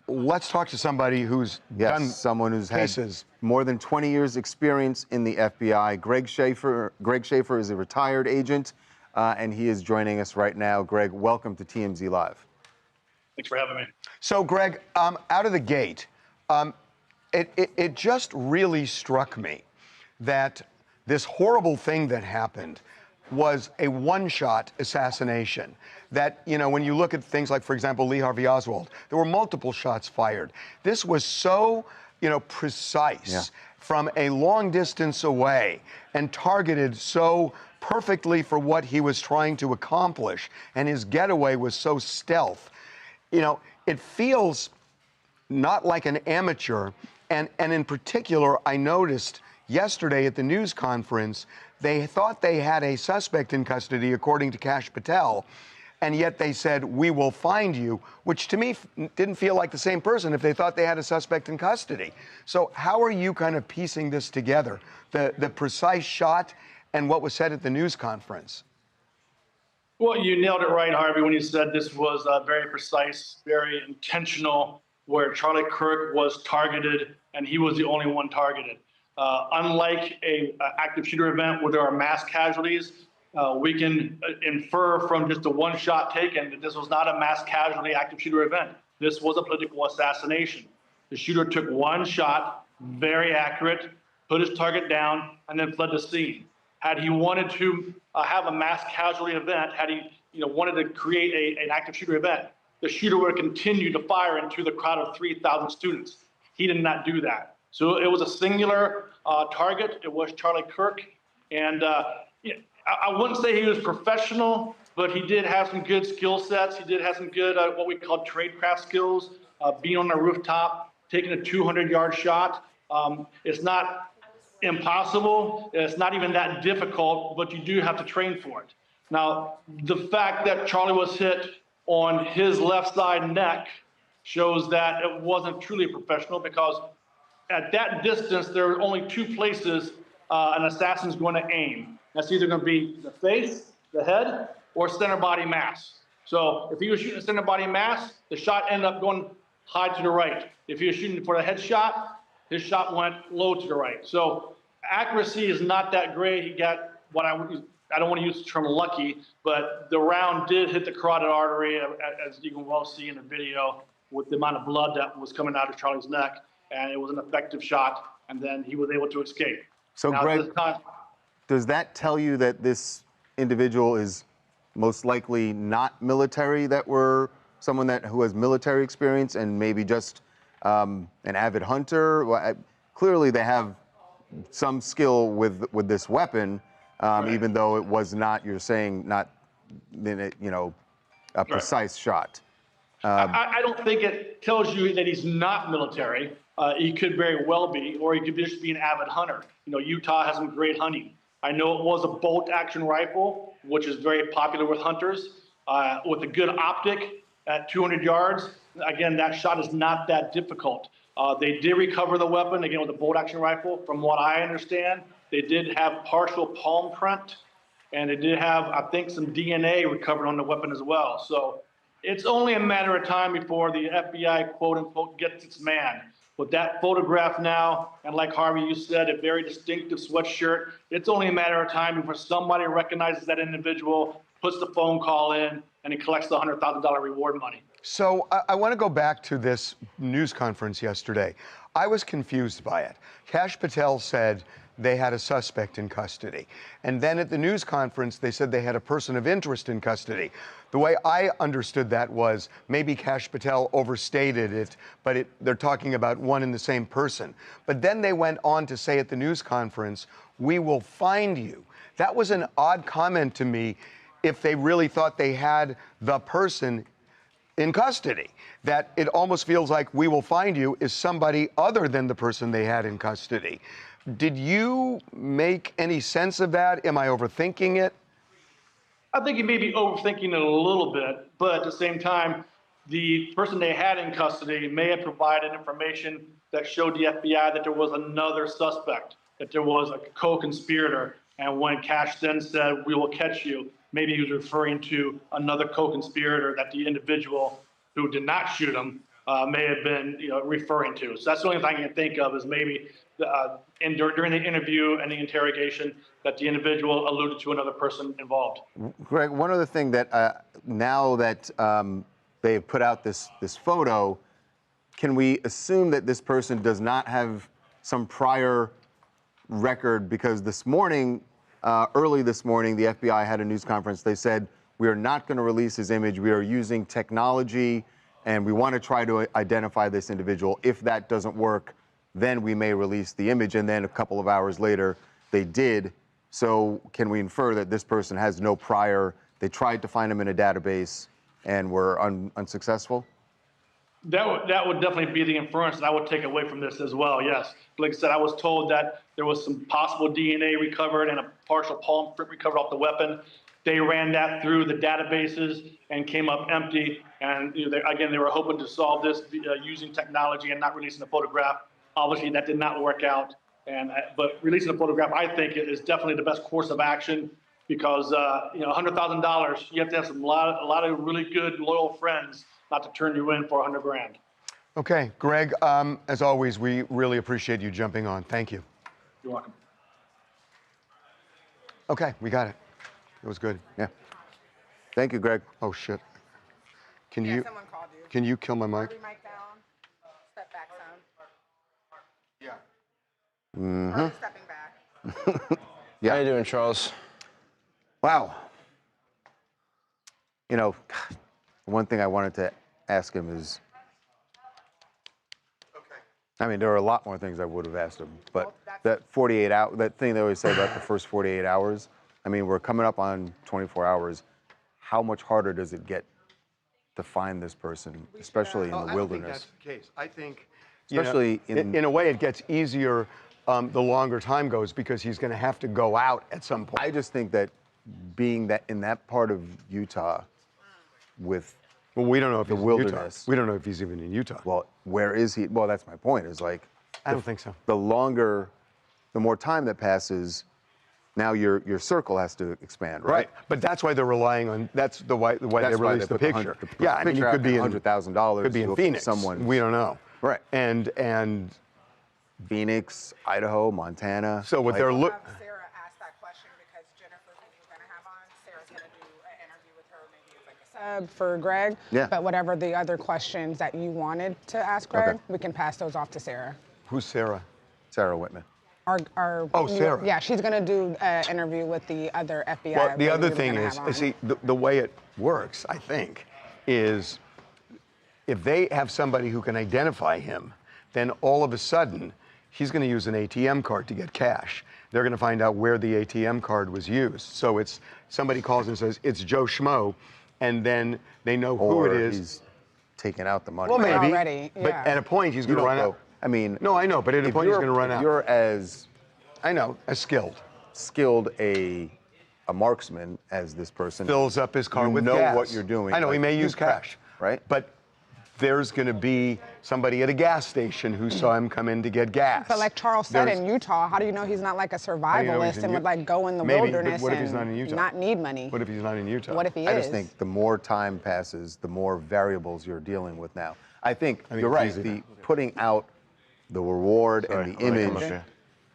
let's talk to somebody who's done someone who's cases. had more than 20 years experience in the FBI. Greg Schaefer is a retired agent, and he is joining us right now. Greg, welcome to TMZ Live. Thanks for having me. So, Greg, out of the gate, it just really struck me that this horrible thing that happened was a one-shot assassination. That, you know, when you look at things like, for example, Lee Harvey Oswald, there were multiple shots fired. This was so, you know, precise from a long distance away and targeted so perfectly for what he was trying to accomplish. And his getaway was so stealth. You know, it feels not like an amateur. And in particular, I noticed yesterday at the news conference, they thought they had a suspect in custody, according to Kash Patel, and yet they said, we will find you, which to me didn't feel like the same person if they thought they had a suspect in custody. So how are you kind of piecing this together, the precise shot and what was said at the news conference? Well, you nailed it right, Harvey, when you said this was very precise, very intentional, where Charlie Kirk was targeted and he was the only one targeted. Unlike an active shooter event where there are mass casualties, we can infer from just the one shot taken that this was not a mass casualty active shooter event. This was a political assassination. The shooter took one shot, very accurate, put his target down, and then fled the scene. Had he wanted to have a mass casualty event, had he wanted to create an active shooter event, the shooter would continue to fire into the crowd of 3,000 students. He did not do that. So it was a singular target. It was Charlie Kirk. And I wouldn't say he was professional, but he did have some good skill sets. He did have some good, what we call tradecraft skills, being on the rooftop, taking a 200-yard shot. It's not impossible. It's not even that difficult, but you do have to train for it. Now, the fact that Charlie was hit on his left side neck shows that it wasn't truly a professional, because at that distance, there are only two places an assassin's going to aim. That's either going to be the face, the head, or center body mass. So if he was shooting a center body mass, the shot ended up going high to the right. If he was shooting for the headshot, his shot went low to the right. So accuracy is not that great. He got what I don't want to use the term lucky, but the round did hit the carotid artery, as you can well see in the video, with the amount of blood that was coming out of Charlie's neck, and it was an effective shot, and then he was able to escape. So, now, Greg, does that tell you that this individual is most likely not military, that we're someone who has military experience and maybe just an avid hunter? Well, clearly they have some skill with this weapon, right. Even though it was not, you're saying, not, a precise shot. I don't think it tells you that he's not military. He could very well be, or he could just be an avid hunter. Utah has some great hunting. I know it was a bolt-action rifle, which is very popular with hunters, with a good optic at 200 yards. Again, that shot is not that difficult. They did recover the weapon, again, with a bolt-action rifle. From what I understand, they did have partial palm print, and they did have, I think, some DNA recovered on the weapon as well. So it's only a matter of time before the FBI, quote-unquote, gets its man. With that photograph now, and like Harvey, you said, a very distinctive sweatshirt, it's only a matter of time before somebody recognizes that individual, puts the phone call in, and he collects the $100,000 reward money. So I want to go back to this news conference yesterday. I was confused by it. Kash Patel said they had a suspect in custody. And then at the news conference, they said they had a person of interest in custody. The way I understood that was maybe Kash Patel overstated it, but they're talking about one and the same person. But then they went on to say at the news conference, "We will find you." That was an odd comment to me if they really thought they had the person in custody. That it almost feels like "we will find you" is somebody other than the person they had in custody. Did you make any sense of that? Am I overthinking it? I think you may be overthinking it a little bit, but at the same time, the person they had in custody may have provided information that showed the FBI that there was another suspect, that there was a co-conspirator. And when Kash then said, "We will catch you," maybe he was referring to another co-conspirator that the individual who did not shoot him may have been referring to. So that's the only thing I can think of, is maybe during the interview and the interrogation that the individual alluded to another person involved. Greg, one other thing that now that they've put out this photo, can we assume that this person does not have some prior record? Because this morning, early this morning, the FBI had a news conference. They said, "We are not going to release his image. We are using technology, and we want to try to identify this individual. If that doesn't work, then we may release the image." And then a couple of hours later, they did. So can we infer that this person has no prior? They tried to find him in a database and were unsuccessful? That would definitely be the inference that I would take away from this as well, yes. Like I said, I was told that there was some possible DNA recovered and a partial palm print recovered off the weapon. They ran that through the databases and came up empty. And they were hoping to solve this using technology and not releasing a photograph. Obviously, that did not work out. But releasing a photograph, I think, is definitely the best course of action, because $100,000, you have to have a lot of really good, loyal friends not to turn you in for $100 grand. Okay, Greg, as always, we really appreciate you jumping on. Thank you. You're welcome. Okay, we got it. It was good. Yeah. Thank you, Greg. Oh, shit. Someone called you. Can you kill my mic? Mic down. Step back some. Yeah. Mm-hmm. Stepping back. Yeah. How you doing, Charles? Wow. One thing I wanted to ask him is, I mean, there are a lot more things I would have asked him, but that 48 hour, that thing they always say about the first 48 hours, I mean, we're coming up on 24 hours. How much harder does it get to find this person, especially in the wilderness? I don't think that's the case. I think, especially in a way, it gets easier the longer time goes, because he's going to have to go out at some point. I just think that being that in that part of Utah with we don't know if the he's wilderness. In Utah. We don't know if he's even in Utah. Well, where is he? Well, that's my point. Is like I don't think so. The more time that passes, Now your circle has to expand, right? But that's why they're relying on. That's the why they released the picture. Yeah, I mean, it could be $100,000. Could be in Phoenix. Someone we don't know. Right. And Phoenix, Idaho, Montana. So what they're looking. Sarah asked that question because Jennifer, who we were going to have on, Sarah's going to do an interview with her, maybe it's like a sub for Greg. Yeah. But whatever the other questions that you wanted to ask Greg, we can pass those off to Sarah. Who's Sarah? Sarah Whitman. Sarah. Yeah, she's going to do an interview with the other FBI. Well, the other we were thing gonna is, have on. see, the way it works, I think, is if they have somebody who can identify him, then all of a sudden, he's going to use an ATM card to get cash. They're going to find out where the ATM card was used. So it's somebody calls and says, it's Joe Schmo, and then they know who it is. He's taking out the money. Well, maybe. Already, But yeah. at a point, he's going to run out. I mean, No, I know, but at a point, he's going to run out. If you're as I know, as skilled. a marksman as this person Fills up his car you with know gas. what you're doing. I know, he like, may you use prep, cash. right? But there's going to be somebody at a gas station who saw him come in to get gas. But like Charles said, There's- in Utah, how do you know he's not like a do you know survivalist he's in and would U- like go in the Maybe, but wilderness what if he's and not in Utah? not need money? What if he's not in Utah? What if he I is? just think the more time passes, the more variables you're dealing with now. I think think you're it's right. easy. The putting out the reward Sorry, and the I'm gonna come image, up here.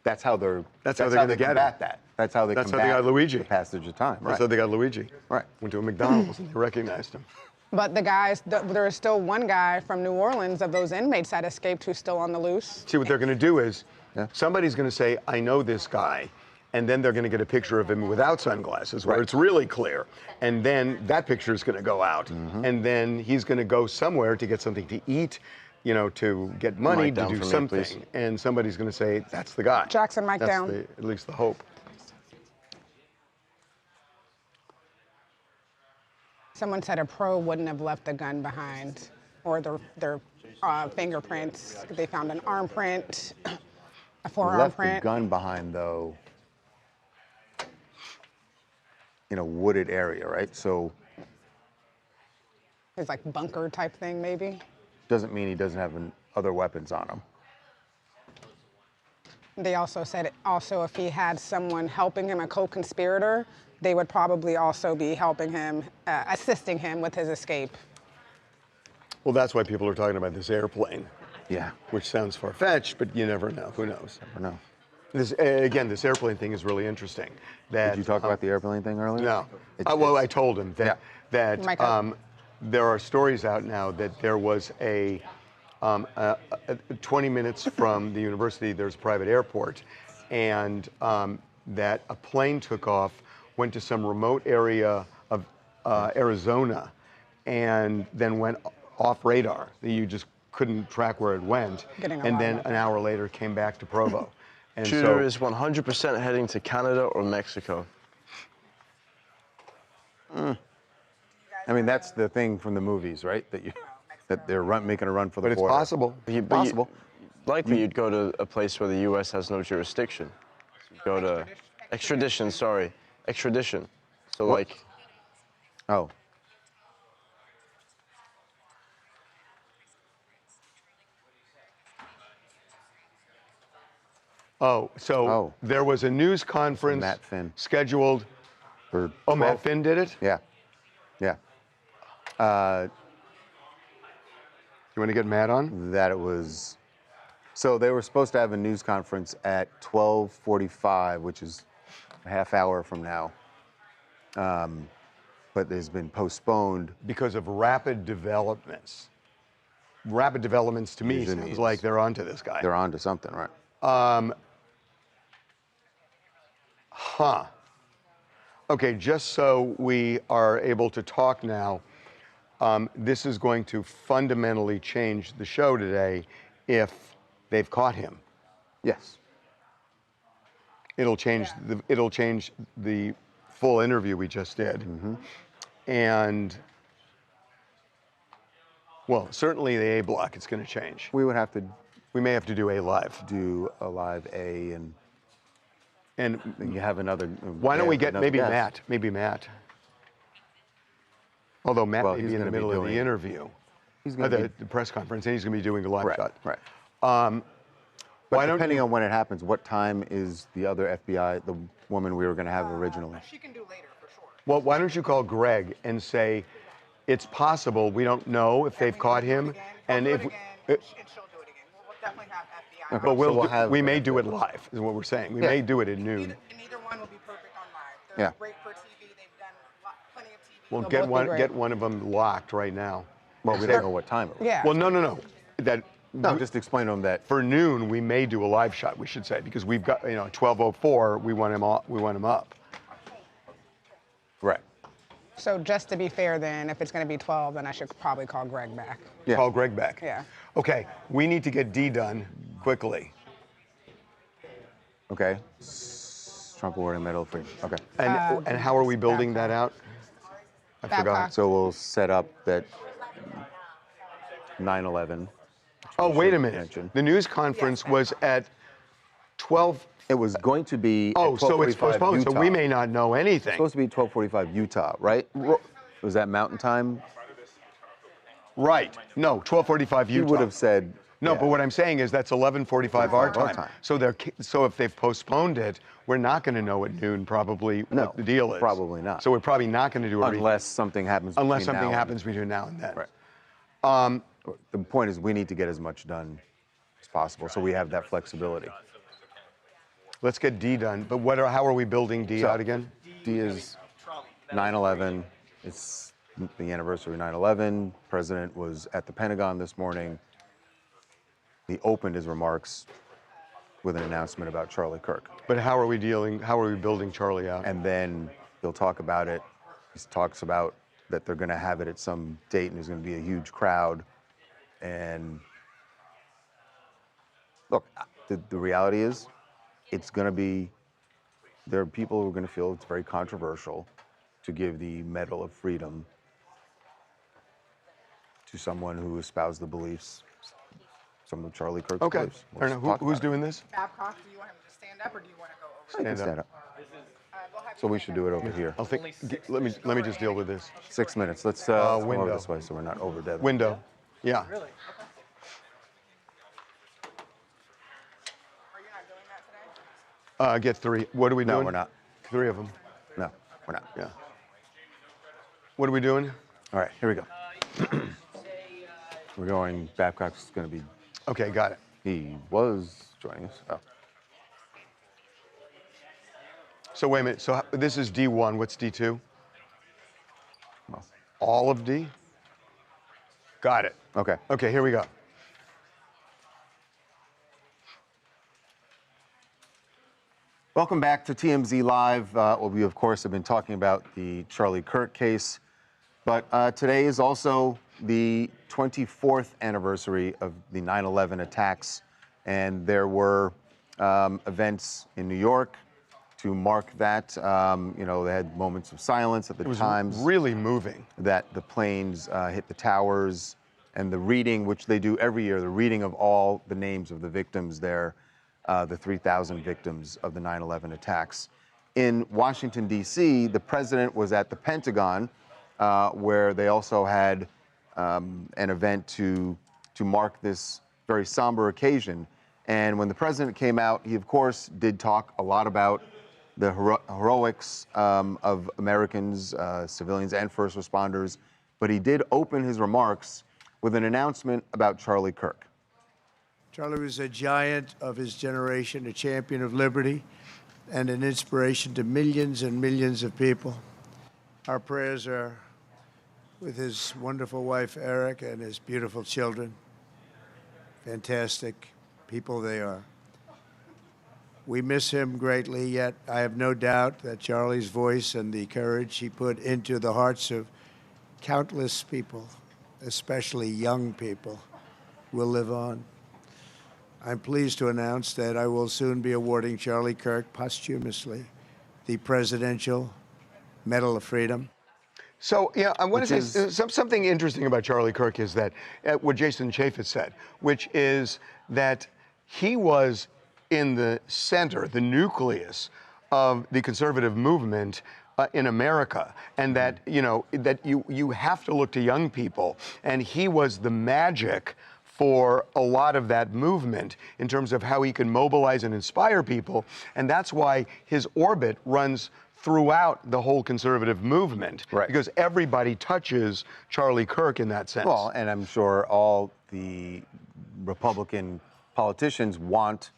that's how they're That's how they're gonna they get combat him. that. That's how they That's how combat they got Luigi. the passage of time. That's Right. how they got Luigi. Right. Went to a McDonald's and they recognized him. But the guys, there is still one guy from New Orleans of those inmates that escaped who's still on the loose. See, what they're going to do is somebody's going to say, I know this guy. And then they're going to get a picture of him without sunglasses where it's really clear. And then that picture is going to go out. And then he's going to go somewhere to get something to eat, you know, to get money, Mic to down do for me, something. please. And somebody's going to say, that's the guy. Jackson, mic That's down. at least the hope. Someone said a pro wouldn't have left the gun behind or their fingerprints. They found an arm print, a forearm Left print. the gun behind though in a wooded area, right? So It's like bunker type thing, maybe. doesn't mean he doesn't have other weapons on him. They also said also if he had someone helping him, a co-conspirator, they would probably also be helping him, assisting him with his escape. Well, that's why people are talking about this airplane. Yeah. Which sounds far-fetched, but you never know. Who knows? Never know. This, again, this airplane thing is really interesting. That, Did you talk about the airplane thing earlier? No. It's- Well, I told him that Mic up. there are stories out now that there was a 20 minutes from the university, there's a private airport, and that a plane took off, went to some remote area of Arizona, and then went off radar. You just couldn't track where it went. Getting a And lot then of an hour later came back to Provo. And Shooter is 100% heading to Canada or Mexico. I mean, that's the thing from the movies, right? That they're making a run for the But it's border. possible. Possible. Likely you'd go to a place where the U.S. has no jurisdiction. You'd go to extradition, sorry. Extradition. So What? like... Oh. Oh, so there was a news conference Matt Finn. scheduled. For Matt Finn did it? Yeah. Yeah. You want to get Matt on? That it was. So they were supposed to have a news conference at 12:45, which is a half hour from now. But it's been postponed. Because of rapid developments. Rapid developments to me Usually sounds means like they're onto this guy. They're onto something, right? Okay, just so we are able to talk now, this is going to fundamentally change the show today if they've caught him. Yes. It'll change the full interview we just did. And well, certainly the A block it's going to change. We would have to We may have to do A live. do a live A and you have another. Why don't we get another maybe guest. Matt? Maybe Matt. Although Matt Well, may he's be in the gonna be middle of the doing- interview. He's going to The press conference, and he's going to be doing a live Right, shot. right. Why But don't depending on when it happens, what time is the other FBI, woman we were going to have originally. She can do later for sure. Well, why don't you call Greg and say, it's possible, we don't know if they've caught him, and if she'll do it again. We'll definitely have FBI. Okay, but so we'll have we may do it live, is what we're saying. We may do it at noon. Neither one will be perfect on live. They're great for TV. They've done plenty of TV. Well, get one of them locked right now. Well, we don't know what time it was. Yeah. Well, no. No, just explain to them that for noon we may do a live shot. We should say, because we've got 12:04. We want him up. Right. So just to be fair, then, if it's going to be 12, then I should probably call Greg back. Yeah. Call Greg back. Yeah. Okay, we need to get D done quickly. Okay. Trump award in medal free. Okay. And how are we building that out? I forgot. So we'll set up that 9/11. Oh, wait a minute. The news conference was at 12. It was going to be. Oh, so it's postponed. Utah. So we may not know anything. It's supposed to be 12:45 Utah, right? Was that Mountain Time? Right. No, 12:45 Utah. You would have said. No, but what I'm saying is that's 11:45 our time. So if they've postponed it, we're not going to know at noon probably what the deal is. Probably not. So we're probably not going to do it unless something happens. Unless something happens between now and then. Right. The point is we need to get as much done as possible, so we have that flexibility. Let's get D done. But how are we building D out again? D is 9/11. It's the anniversary of 9/11. President was at the Pentagon this morning. He opened his remarks with an announcement about Charlie Kirk. But how are we building Charlie out? And then he'll talk about it. He talks about that they're going to have it at some date and there's going to be a huge crowd. And look, the reality is it's going to be, there are people who are going to feel it's very controversial to give the Medal of Freedom to someone who espoused the beliefs, some of Charlie Kirk's beliefs. I don't know. Who's doing this? Babcock, do you want him to stand up or do you want to go over? Stand up. So we should do it over here. Let me just deal with this. 6 minutes. Let's come window over this way so we're not over dead. Window. Yeah. Really? Okay. Get 3. What are we doing? No, we're not. 3 of them. No, we're not. Yeah. What are we doing? All right, here we go. We're going, Babcock's going to be. Okay, got it. He was joining us. Oh. So wait a minute. So this is D1. What's D2? Well, all of D? Got it. Okay. Okay, here we go. Welcome back to TMZ Live. We, of course, have been talking about the Charlie Kirk case. But today is also the 24th anniversary of the 9/11 attacks. And there were events in New York to mark that. They had moments of silence at the times. It was really moving. That the planes hit the towers, and the reading, which they do every year, the reading of all the names of the victims there, the 3,000 victims of the 9/11 attacks. In Washington, D.C., the president was at the Pentagon, where they also had an event to mark this very somber occasion. And when the president came out, he, of course, did talk a lot about the heroics of Americans, civilians and first responders, but he did open his remarks with an announcement about Charlie Kirk. Charlie was a giant of his generation, a champion of liberty, and an inspiration to millions and millions of people. Our prayers are with his wonderful wife, Eric, and his beautiful children. Fantastic people they are. We miss him greatly, yet I have no doubt that Charlie's voice and the courage he put into the hearts of countless people, especially young people, will live on. I'm pleased to announce that I will soon be awarding Charlie Kirk posthumously the Presidential Medal of Freedom. So, I want to say something interesting about Charlie Kirk is that what Jason Chaffetz said, which is that he was in the center, the nucleus of the conservative movement in America, and that you have to look to young people, and he was the magic for a lot of that movement in terms of how he can mobilize and inspire people. And that's why his orbit runs throughout the whole conservative movement, Right. because everybody touches Charlie Kirk in that sense. Well, and I'm sure all the Republican politicians want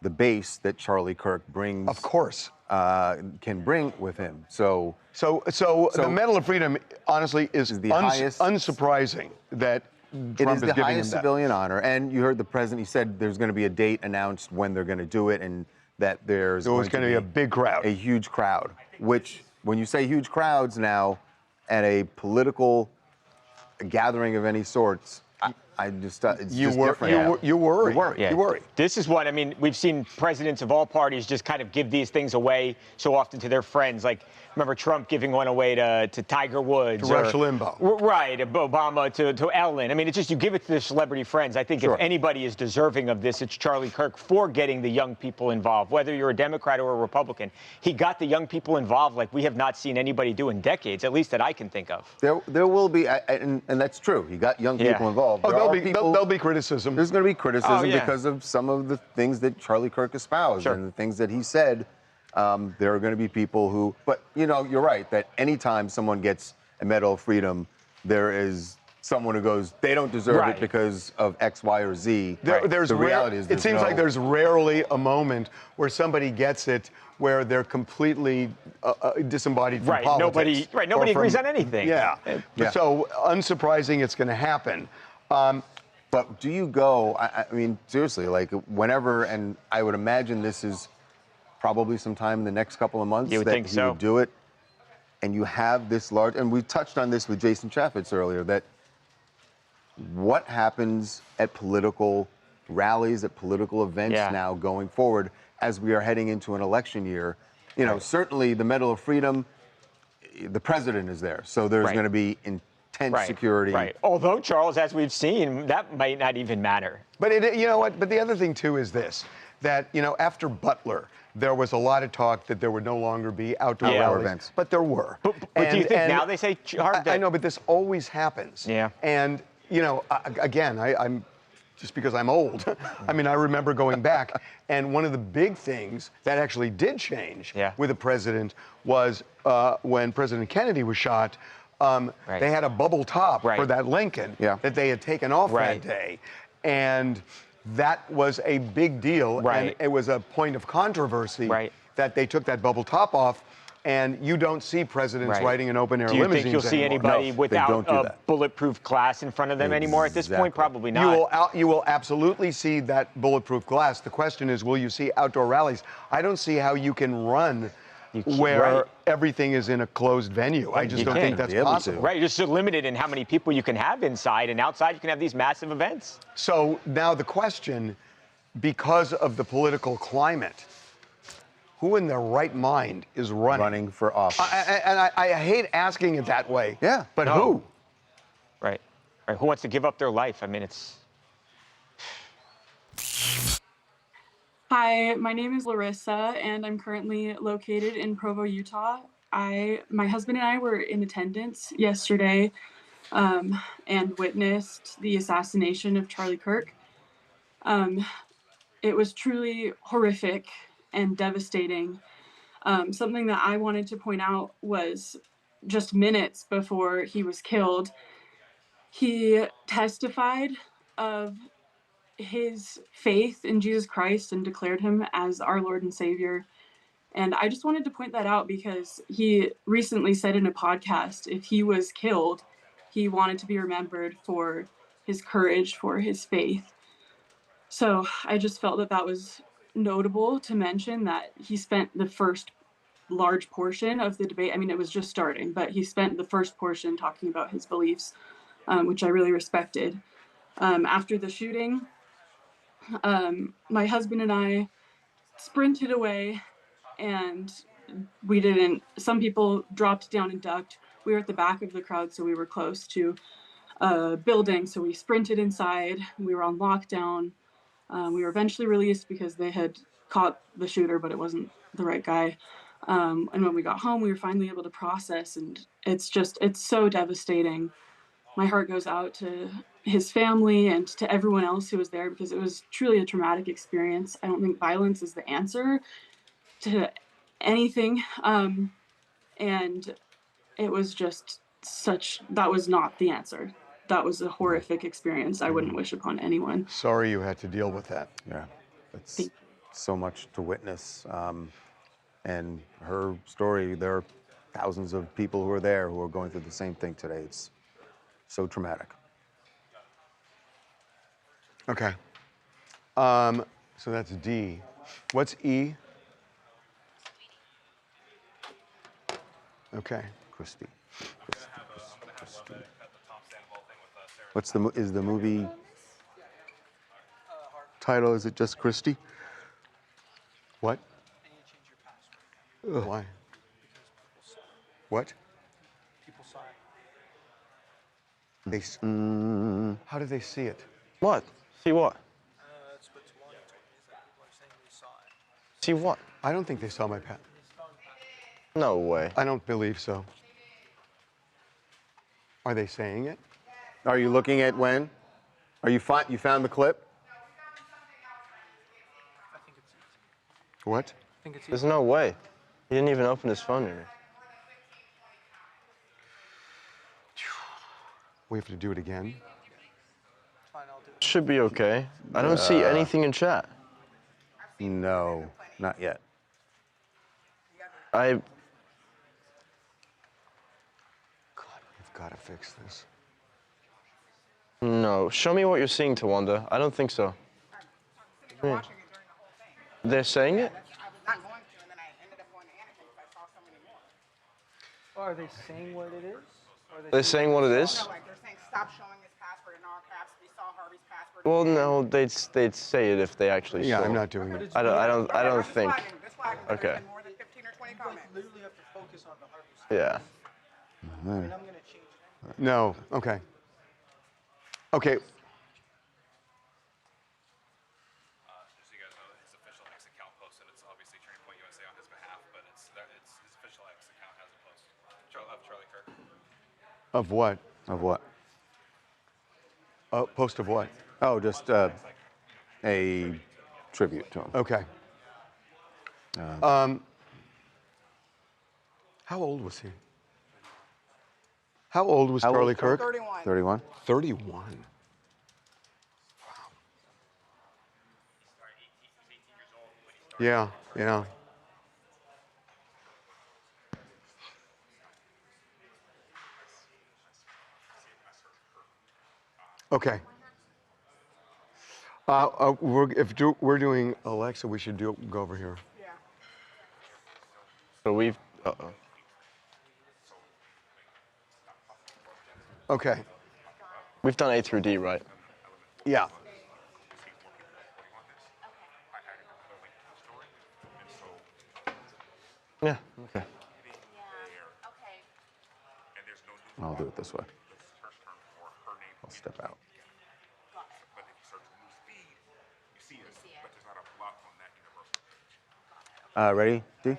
the base that Charlie Kirk brings. Of course. Can bring with him. So the Medal of Freedom, honestly, is the highest, unsurprising that it Trump is is the giving him highest that. civilian honor. And you heard the president, he said there's going to be a date announced when they're going to do it, and that there's going to be a big crowd. A huge crowd, which, when you say huge crowds now at a political gathering of any sorts, I just, it's just different. You worry. Yeah. You worry. This is what, I mean, we've seen presidents of all parties just kind of give these things away so often to their friends. Like, remember Trump giving one away to Tiger Woods. To Rush Limbaugh. Right, Obama to Ellen. I mean, it's just, you give it to their celebrity friends. I think if anybody is deserving of this, it's Charlie Kirk for getting the young people involved. Whether you're a Democrat or a Republican, he got the young people involved like we have not seen anybody do in decades, at least that I can think of. There will be, and that's true. He got young people involved. There'll be criticism. There's going to be criticism because of some of the things that Charlie Kirk espoused and the things that he said. There are going to be people who, but you know, you're right that anytime someone gets a Medal of Freedom, there is someone who goes, they don't deserve it because of X, Y, or Z. The reality is, it seems like there's rarely a moment where somebody gets it where they're completely disembodied from politics. Nobody agrees on anything. Yeah. So unsurprising, it's going to happen. But do you go, I mean, seriously, like whenever, and I would imagine this is probably sometime in the next couple of months you would that think he so. would do it, and you have this large, and we touched on this with Jason Chaffetz earlier, that what happens at political rallies, at political events now going forward as we are heading into an election year? You know, certainly the Medal of Freedom, the president is there, so there's going to be intense security. Right. Although, Charles, as we've seen, that might not even matter. But you know what? But the other thing too is this: that after Butler, there was a lot of talk that there would no longer be outdoor rallies, events, but there were. But do you think now they say I know, but this always happens. Yeah. And again, I'm just because I'm old. I mean, I remember going back, and one of the big things that actually did change with the president was when President Kennedy was shot. They had a bubble top for that Lincoln that they had taken off that day. And that was a big deal. And it was a point of controversy that they took that bubble top off. And you don't see presidents riding in open-air limousines Do you think you'll see anybody without a bulletproof glass in front of them anymore at this point? Probably not. You will absolutely see that bulletproof glass. The question is, will you see outdoor rallies? I don't see how you can run where everything is in a closed venue. I just don't think that's possible. Right, you're just limited in how many people you can have inside, and outside you can have these massive events. So now the question, because of the political climate, who in their right mind is running for office? I hate asking it that way. Yeah. But who? Right. Who wants to give up their life? I mean, it's... Hi, my name is Larissa, and I'm currently located in Provo, Utah. My husband and I were in attendance yesterday and witnessed the assassination of Charlie Kirk. It was truly horrific and devastating. Something that I wanted to point out was just minutes before he was killed, he testified of his faith in Jesus Christ and declared him as our Lord and Savior. And I just wanted to point that out because he recently said in a podcast, if he was killed, he wanted to be remembered for his courage, for his faith. So I just felt that that was notable to mention, that he spent the first large portion of the debate, I mean, it was just starting, but he spent the first portion talking about his beliefs, which I really respected. After the shooting, my husband and I sprinted away, and some people dropped down and ducked. We were at the back of the crowd, so we were close to a building, so we sprinted inside. We were on lockdown. We were eventually released because they had caught the shooter, but it wasn't the right guy. And when we got home, we were finally able to process, and it's so devastating my heart goes out to his family and to everyone else who was there, because it was truly a traumatic experience. I don't think violence is the answer to anything. And it was just that was not the answer. That was a horrific experience I wouldn't wish upon anyone. Sorry you had to deal with that. Yeah, it's so much to witness. And her story, there are thousands of people who are there who are going through the same thing today. It's so traumatic. Okay. So that's D. What's E? Okay. Christy. What's is the movie title? Is it just Christy? What? Why? What? People saw it. They, how do they see it? What? See what? That's what Tawana told me, is that people are saying they saw it. See what? I don't think they saw my pet. No way. I don't believe so. Are they saying it? Are you looking at when? Are you you found the clip? I think it's easy. What? I think it's easy. There's no way. He didn't even open his phone to me. We have to do it again? Fine, I'll do it. Should be okay. I don't see anything in chat. No, not yet. God, we've got to fix this. No. Show me what you're seeing, Tawanda. I don't think so. Yeah. They're saying it? Are they saying what it is? They're saying what it is? No, like they're saying stop showing his password in all caps. We saw Harvey's password. Well, no, they'd say it if they actually Yeah, saw. I'm not doing it. I don't think. Okay. More than 15 or 20 comments. You literally have to focus on the Harvey stuff. Yeah. I mean, I'm going to change it. No, okay. Okay. Just so you guys know, his official X account posted. It's obviously Turning Point USA on his behalf, but it's his official X account has a post of Charlie Kirk. Of what? Of what? Post of what? Oh, just a tribute to him. Okay. How old was he? How old was Charlie Kirk? 31. 31? 31. Yeah, yeah. Okay. We're doing Alexa, we should go over here. Yeah. So we've. Okay. We've done A through D, right? Yeah. Yeah. Okay. I'll do it this way. I'll step out. Ready, D?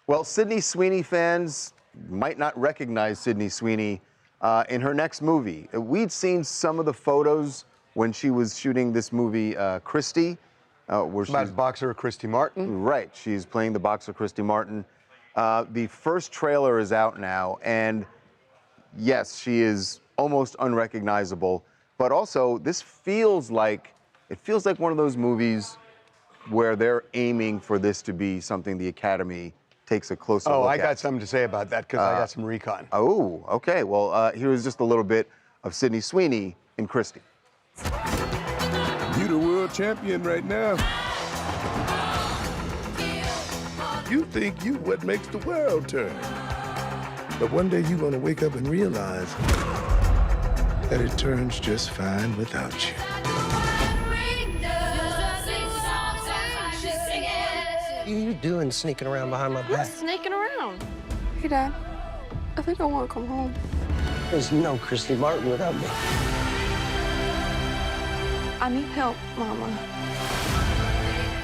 Well, Sydney Sweeney fans might not recognize Sydney Sweeney in her next movie. We'd seen some of the photos when she was shooting this movie, Christy. About boxer Christy Martin. Right, she's playing the boxer Christy Martin. The first trailer is out now, and yes, she is almost unrecognizable. But also, it feels like one of those movies where they're aiming for this to be something the Academy takes a closer look at. Oh, I got something to say about that because I got some recon. Oh, okay. Well, here's just a little bit of Sydney Sweeney in Christy. You the world champion right now. You think you what makes the world turn. But one day you're gonna wake up and realize that it turns just fine without you. What are you doing sneaking around behind my back? Sneaking around. Hey, Dad. I think I want to come home. There's no Christy Martin without me. I need help, Mama.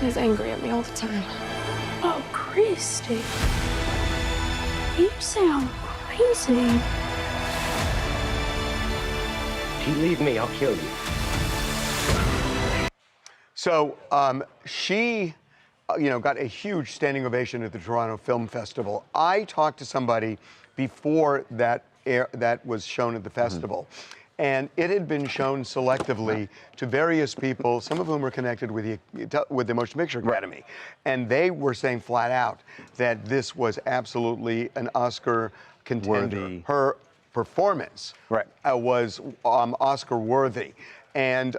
He's angry at me all the time. Oh, crap. Christy. You sound crazy. If you leave me, I'll kill you. So she, got a huge standing ovation at the Toronto Film Festival. I talked to somebody before that was shown at the festival, and it had been shown selectively to various people, some of whom were connected with the Motion Picture Academy, and they were saying flat out that this was absolutely an Oscar contender. Worthy. Her performance was Oscar worthy, and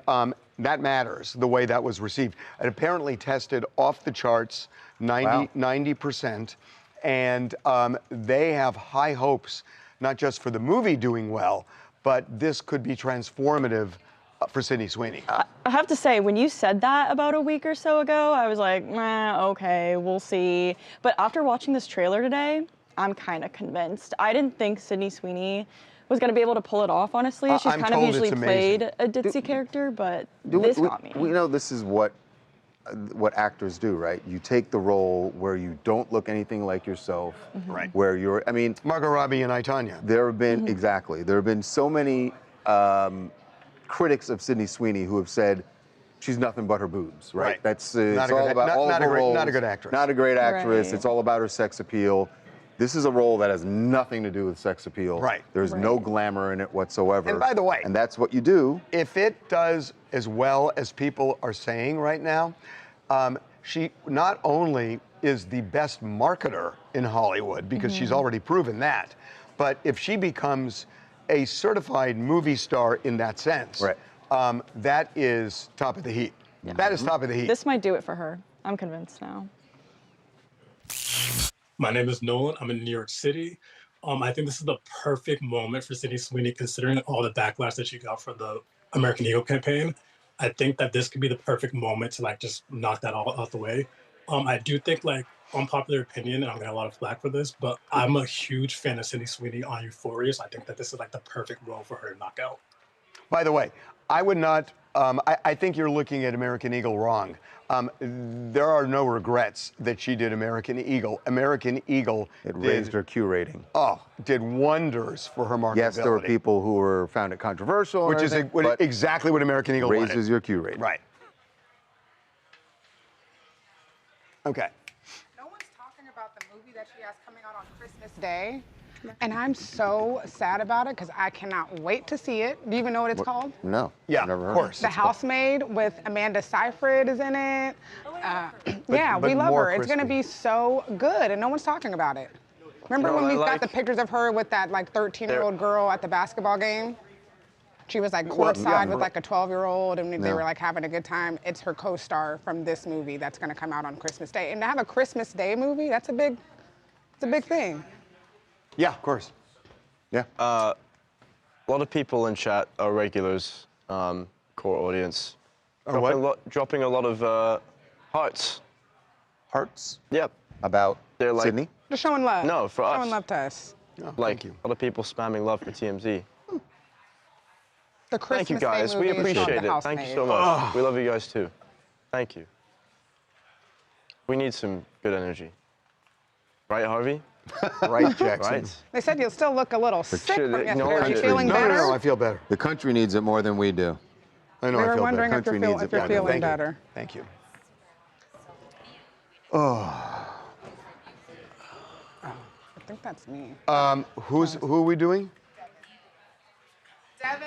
that matters, the way that was received. It apparently tested off the charts, 90%, and they have high hopes, not just for the movie doing well, but this could be transformative for Sydney Sweeney. I have to say, when you said that about a week or so ago, I was like, okay, we'll see. But after watching this trailer today, I'm kind of convinced. I didn't think Sydney Sweeney was going to be able to pull it off, honestly. She's kind of usually played a ditzy character, but this got me. We know this is what actors do, right? You take the role where you don't look anything like yourself, right? Where you're, Margot Robbie and I, Tonya. There have been, exactly, there have been so many critics of Sydney Sweeney who have said, she's nothing but her boobs, right? That's it's all about all the roles. Not a good actress. Not a great actress. Right. It's all about her sex appeal. This is a role that has nothing to do with sex appeal. Right. There's no glamour in it whatsoever. And by the way, and that's what you do. If it does as well as people are saying right now, she not only is the best marketer in Hollywood, because she's already proven that, but if she becomes a certified movie star in that sense, that is top of the heap. Yeah. That is top of the heap. This might do it for her. I'm convinced now. My name is Nolan. I'm in New York City. I think this is the perfect moment for Sydney Sweeney, considering all the backlash that she got for the American Eagle campaign. I think that this could be the perfect moment to just knock that all out the way. I do think unpopular opinion, and I'm gonna get a lot of flack for this, but I'm a huge fan of Sydney Sweeney on Euphoria, so I think that this is the perfect role for her to knock out. By the way, I would not, I think you're looking at American Eagle wrong. There are no regrets that she did American Eagle. American Eagle raised her Q rating. Oh, did wonders for her marketability. Yes, there were people who were found it controversial. Which is exactly what American Eagle wanted. Raises your Q rating. Right. Okay. No one's talking about the movie that she has coming out on Christmas Day. And I'm so sad about it because I cannot wait to see it. Do you even know what it's called? No. Yeah, I've never heard of course. The Housemaid with Amanda Seyfried is in it. Yeah, we love her. It's going to be so good, and no one's talking about it. Remember when we got the pictures of her with that 13-year-old girl at the basketball game? She was courtside with a 12-year-old, and they were having a good time. It's her co-star from this movie that's going to come out on Christmas Day. And to have a Christmas Day movie, it's a big thing. Yeah, of course. Yeah. A lot of people in chat are regulars, core audience. Dropping a lot of hearts. Hearts? Yep. About Sydney? Just showing love. No, for us. Showing love to us. Oh, a lot of people spamming love for TMZ. The Christmas Thank you guys. Day we movie is called appreciate The it. Thank you Housemaid. so much. We love you guys too. Thank you. We need some good energy. Right, Harvey? Right, Jackson. Right. They said you'll still look a little sick from yesterday. Are you country- feeling better? No, I feel better. The country needs it more than we do. I know We I were feel wondering better. if you're feeling better. Thank you. I think that's me. Who are we doing? Devin.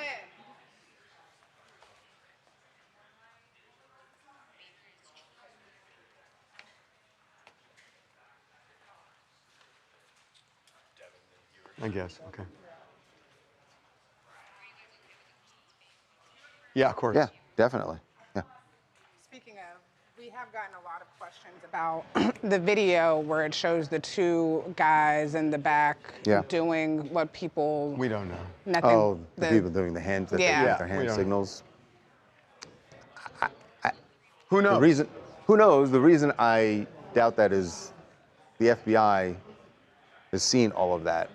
I guess, okay. Yeah, of course. Yeah, definitely. Yeah. Speaking of, we have gotten a lot of questions about the video where it shows the two guys in the back doing what people... We don't know. Nothing. Oh, the people doing the hands, their hand signals. Who knows? Who knows? The reason I doubt that is the FBI has seen all of that.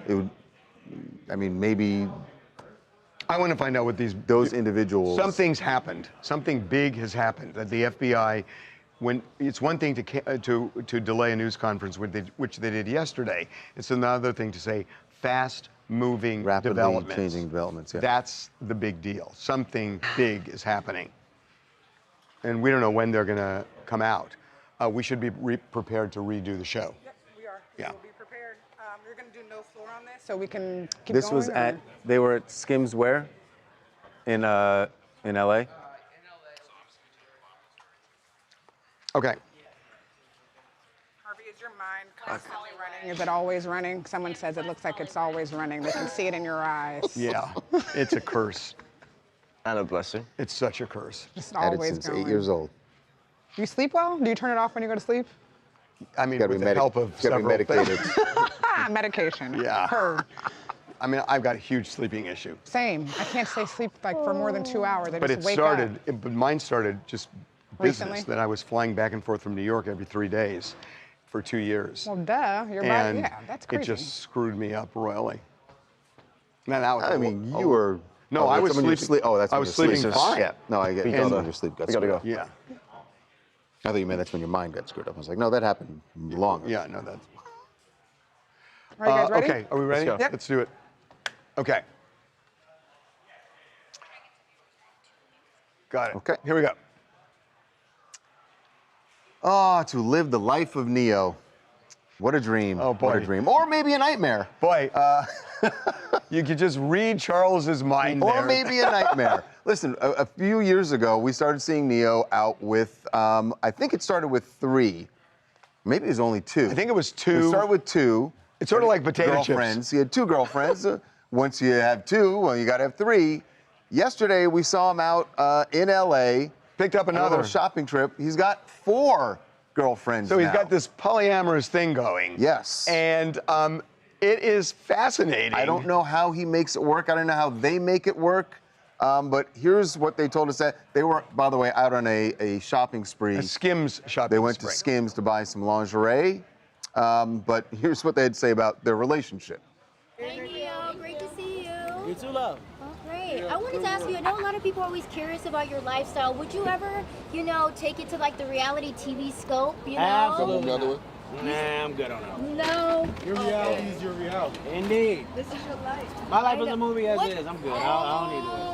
It would, maybe... I want to find out what those individuals... Something's happened. Something big has happened that the FBI when it's one thing to delay a news conference, which they did yesterday. It's another thing to say fast-moving developments. Rapidly changing developments, yeah. That's the big deal. Something big is happening. And we don't know when they're going to come out. We should be prepared to redo the show. Yep, we are. Yeah. We'll be prepared. You're going to do no floor on this, so we can keep This going? was at, they were at Skims where? In LA? Okay. Harvey, is your mind constantly running? Is it always running? Someone says it looks like it's always running. They can see it in your eyes. Yeah, it's a curse. And a blessing. It's such a curse. It's always Edison's going. 8 years old. Do you sleep well? Do you turn it off when you go to sleep? I mean, with the help of several medicated. Medication. Yeah. Heard. I mean, I've got a huge sleeping issue. Same. I can't stay asleep like for more than 2 hours. I But just it wake started, up. but mine started just Recently? business, that I was flying back and forth from New York every 3 days for 2 years. Well, duh. Your body, And yeah, that's crazy. it just screwed me up royally. Man, that was I mean, you were. No, I was when you sleeping. Oh, that's I when was you're sleeping fine. Yeah. No, I get. And- When your sleep got We gotta screwed go. up. Yeah. I thought you meant that's when your mind got screwed up. I was like, no, that happened longer. Yeah, no, that's. Are you guys ready? Okay, are we ready? Let's go. Yep. Let's do it. Okay. Got it. Okay. Here we go. Oh, to live the life of Neo. What a dream. Oh, boy. What a dream. Or maybe a nightmare. Boy, you could just read Charles's mind Or there. maybe a nightmare. Listen, a few years ago, we started seeing Neo out with, I think it started with 3. Maybe it was only 2. I think it was 2. We started with 2. It's sort of like potato girlfriends. chips. He had 2 girlfriends. Once you have 2, well, you got to have 3. Yesterday, we saw him out in LA. Picked up on a another little shopping trip. He's got 4 girlfriends So he's now. got this polyamorous thing going. Yes. And it is fascinating. I don't know how he makes it work. I don't know how they make it work. But here's what they told us that they were, by the way, out on a shopping spree. A Skims shopping They went spree. to Skims to buy some lingerie. But here's what they had to say about their relationship. Thank you. Great to see you. You too, love. Oh, great. I wanted to ask you, I know a lot of people are always curious about your lifestyle. Would you ever, take it to like the reality TV scope, Absolutely. Another one? Nah, I'm good on that. No. Your reality is your reality. Indeed. This is your life. My life is I a know. movie as What- is. I'm good. I don't need to worry.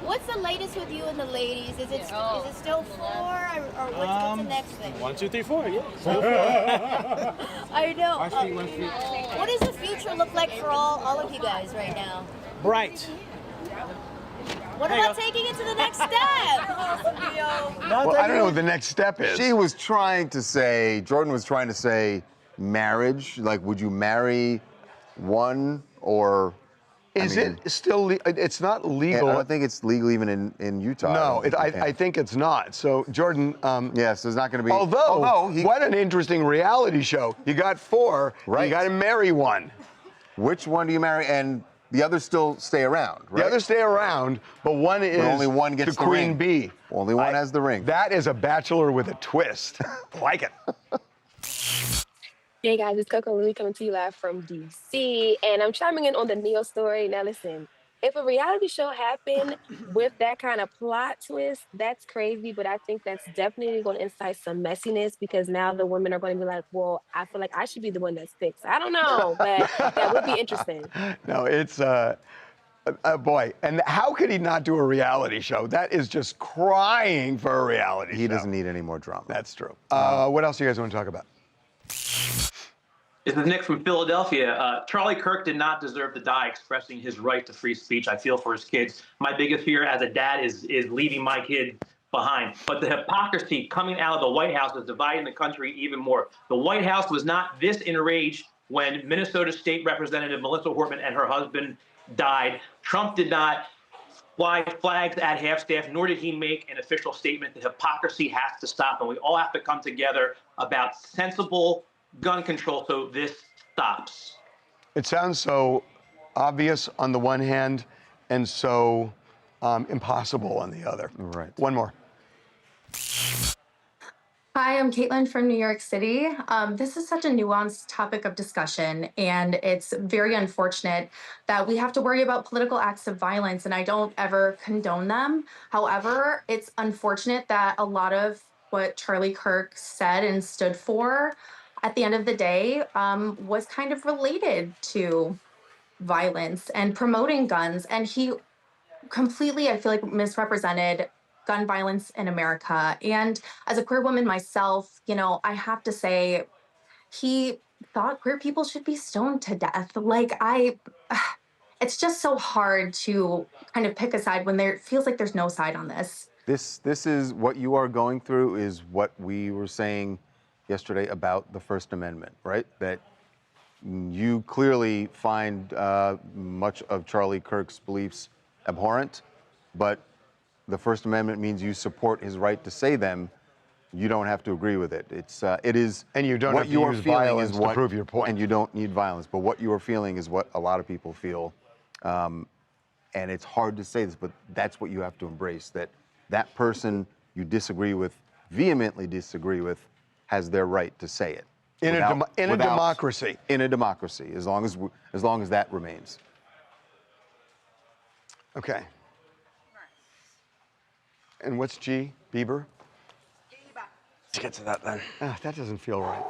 What's the latest with you and the ladies? Is it still 4 or what's the next thing? 1, 2, 3, 4. Yeah. Still 4. I know. I see 1 feet. What does the future look like for all of you guys right now? Bright. What about taking it to the next step? Well, I don't know what the next step is. She was trying to say, Jordan was trying to say marriage. Like, would you marry one or... Is it still, it's not legal. I don't think it's legal even in Utah. No, I think it's not. So, Jordan. Yeah, so there's not going to be. Although what an interesting reality show. You got 4, Right. You got to marry one. Which one do you marry? And the others still stay around, right? The others stay around, but one is only one gets the the queen ring. bee. Only one has the ring. That is a bachelor with a twist. Like it. Hey guys, it's Coco Louie coming to you live from DC, and I'm chiming in on the Neo story. Now listen, if a reality show happened with that kind of plot twist, that's crazy, but I think that's definitely going to incite some messiness because now the women are going to be like, well, I feel like I should be the one that's fixed. I don't know, but that would be interesting. No, it's boy, and how could he not do a reality show? That is just crying for a reality show. He doesn't need any more drama. That's true. What else do you guys want to talk about? This is Nick from Philadelphia. Charlie Kirk did not deserve to die expressing his right to free speech. I feel for his kids. My biggest fear as a dad is leaving my kid behind. But the hypocrisy coming out of the White House is dividing the country even more. The White House was not this enraged when Minnesota State Representative Melissa Hortman and her husband died. Trump did not fly flags at half-staff, nor did he make an official statement. The hypocrisy has to stop, and we all have to come together about sensible gun control so this stops. It sounds so obvious on the one hand and so impossible on the other. Right. One more. Hi, I'm Caitlin from New York City. This is such a nuanced topic of discussion, and it's very unfortunate that we have to worry about political acts of violence, and I don't ever condone them. However, it's unfortunate that a lot of what Charlie Kirk said and stood for at the end of the day was kind of related to violence and promoting guns. And he completely, I feel like, misrepresented gun violence in America. And as a queer woman myself, you know, I have to say, he thought queer people should be stoned to death. Like, it's just so hard to kind of pick a side when there feels like there's no side on this. This is what you are going through is what we were saying yesterday about the First Amendment, right? That you clearly find much of Charlie Kirk's beliefs abhorrent, but the First Amendment means you support his right to say them. You don't have to agree with it. It is, and you don't what have to you are use feeling violence is to what, prove your point. And you don't need violence, but what you are feeling is what a lot of people feel, and it's hard to say this, but that's what you have to embrace. That person you disagree with, vehemently disagree with, has their right to say it. In a democracy. In a democracy, as long as that remains. Okay. And what's G? Bieber? Let's get to that then. That doesn't feel right.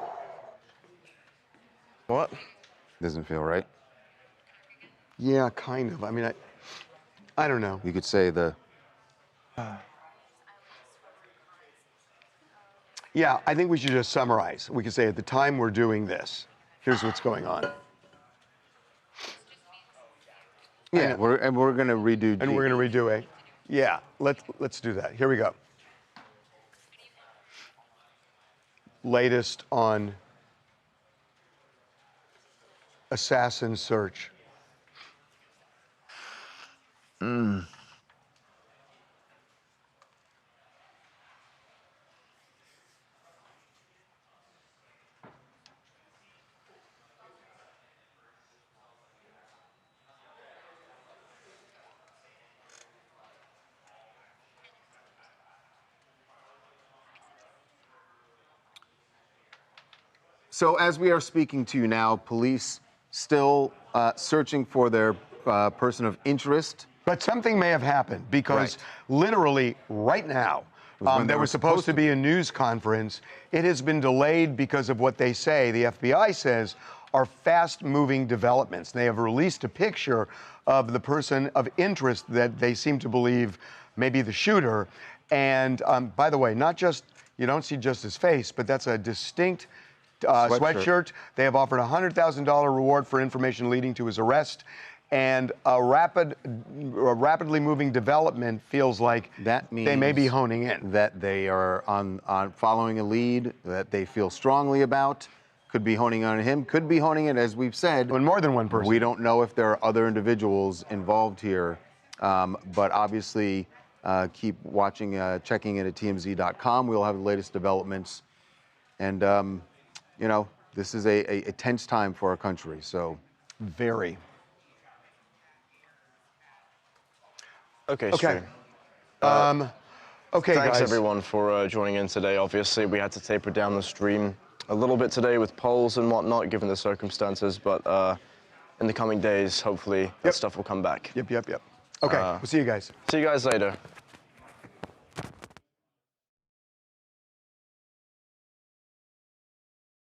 What? Doesn't feel right. Yeah, kind of. I mean, I don't know. You could say the. Yeah, I think we should just summarize. We could say at the time we're doing this, here's what's going on. Yeah, we're going to redo G. And we're going to redo A. Yeah, let's do that. Here we go. Latest on assassin search. So as we are speaking to you now, police still searching for their person of interest. But something may have happened because literally right now, there was supposed to be a news conference. It has been delayed because of what they say, the FBI says, are fast-moving developments. They have released a picture of the person of interest that they seem to believe may be the shooter. And by the way, you don't see just his face, but that's a distinct sweatshirt. They have offered a $100,000 reward for information leading to his arrest. And a rapidly moving development feels like that means they may be honing in. That they are on following a lead that they feel strongly about. Could be honing on him. Could be honing it, as we've said. When more than one person. We don't know if there are other individuals involved here. But obviously, keep watching, checking in at TMZ.com. We'll have the latest developments. And, you know, this is a tense time for our country. So, very. Okay. Okay, Thanks guys. everyone for joining in today. Obviously, we had to taper down the stream a little bit today with polls and whatnot, given the circumstances. But in the coming days, hopefully, that stuff will come back. Yep. Okay, we'll see you guys. See you guys later.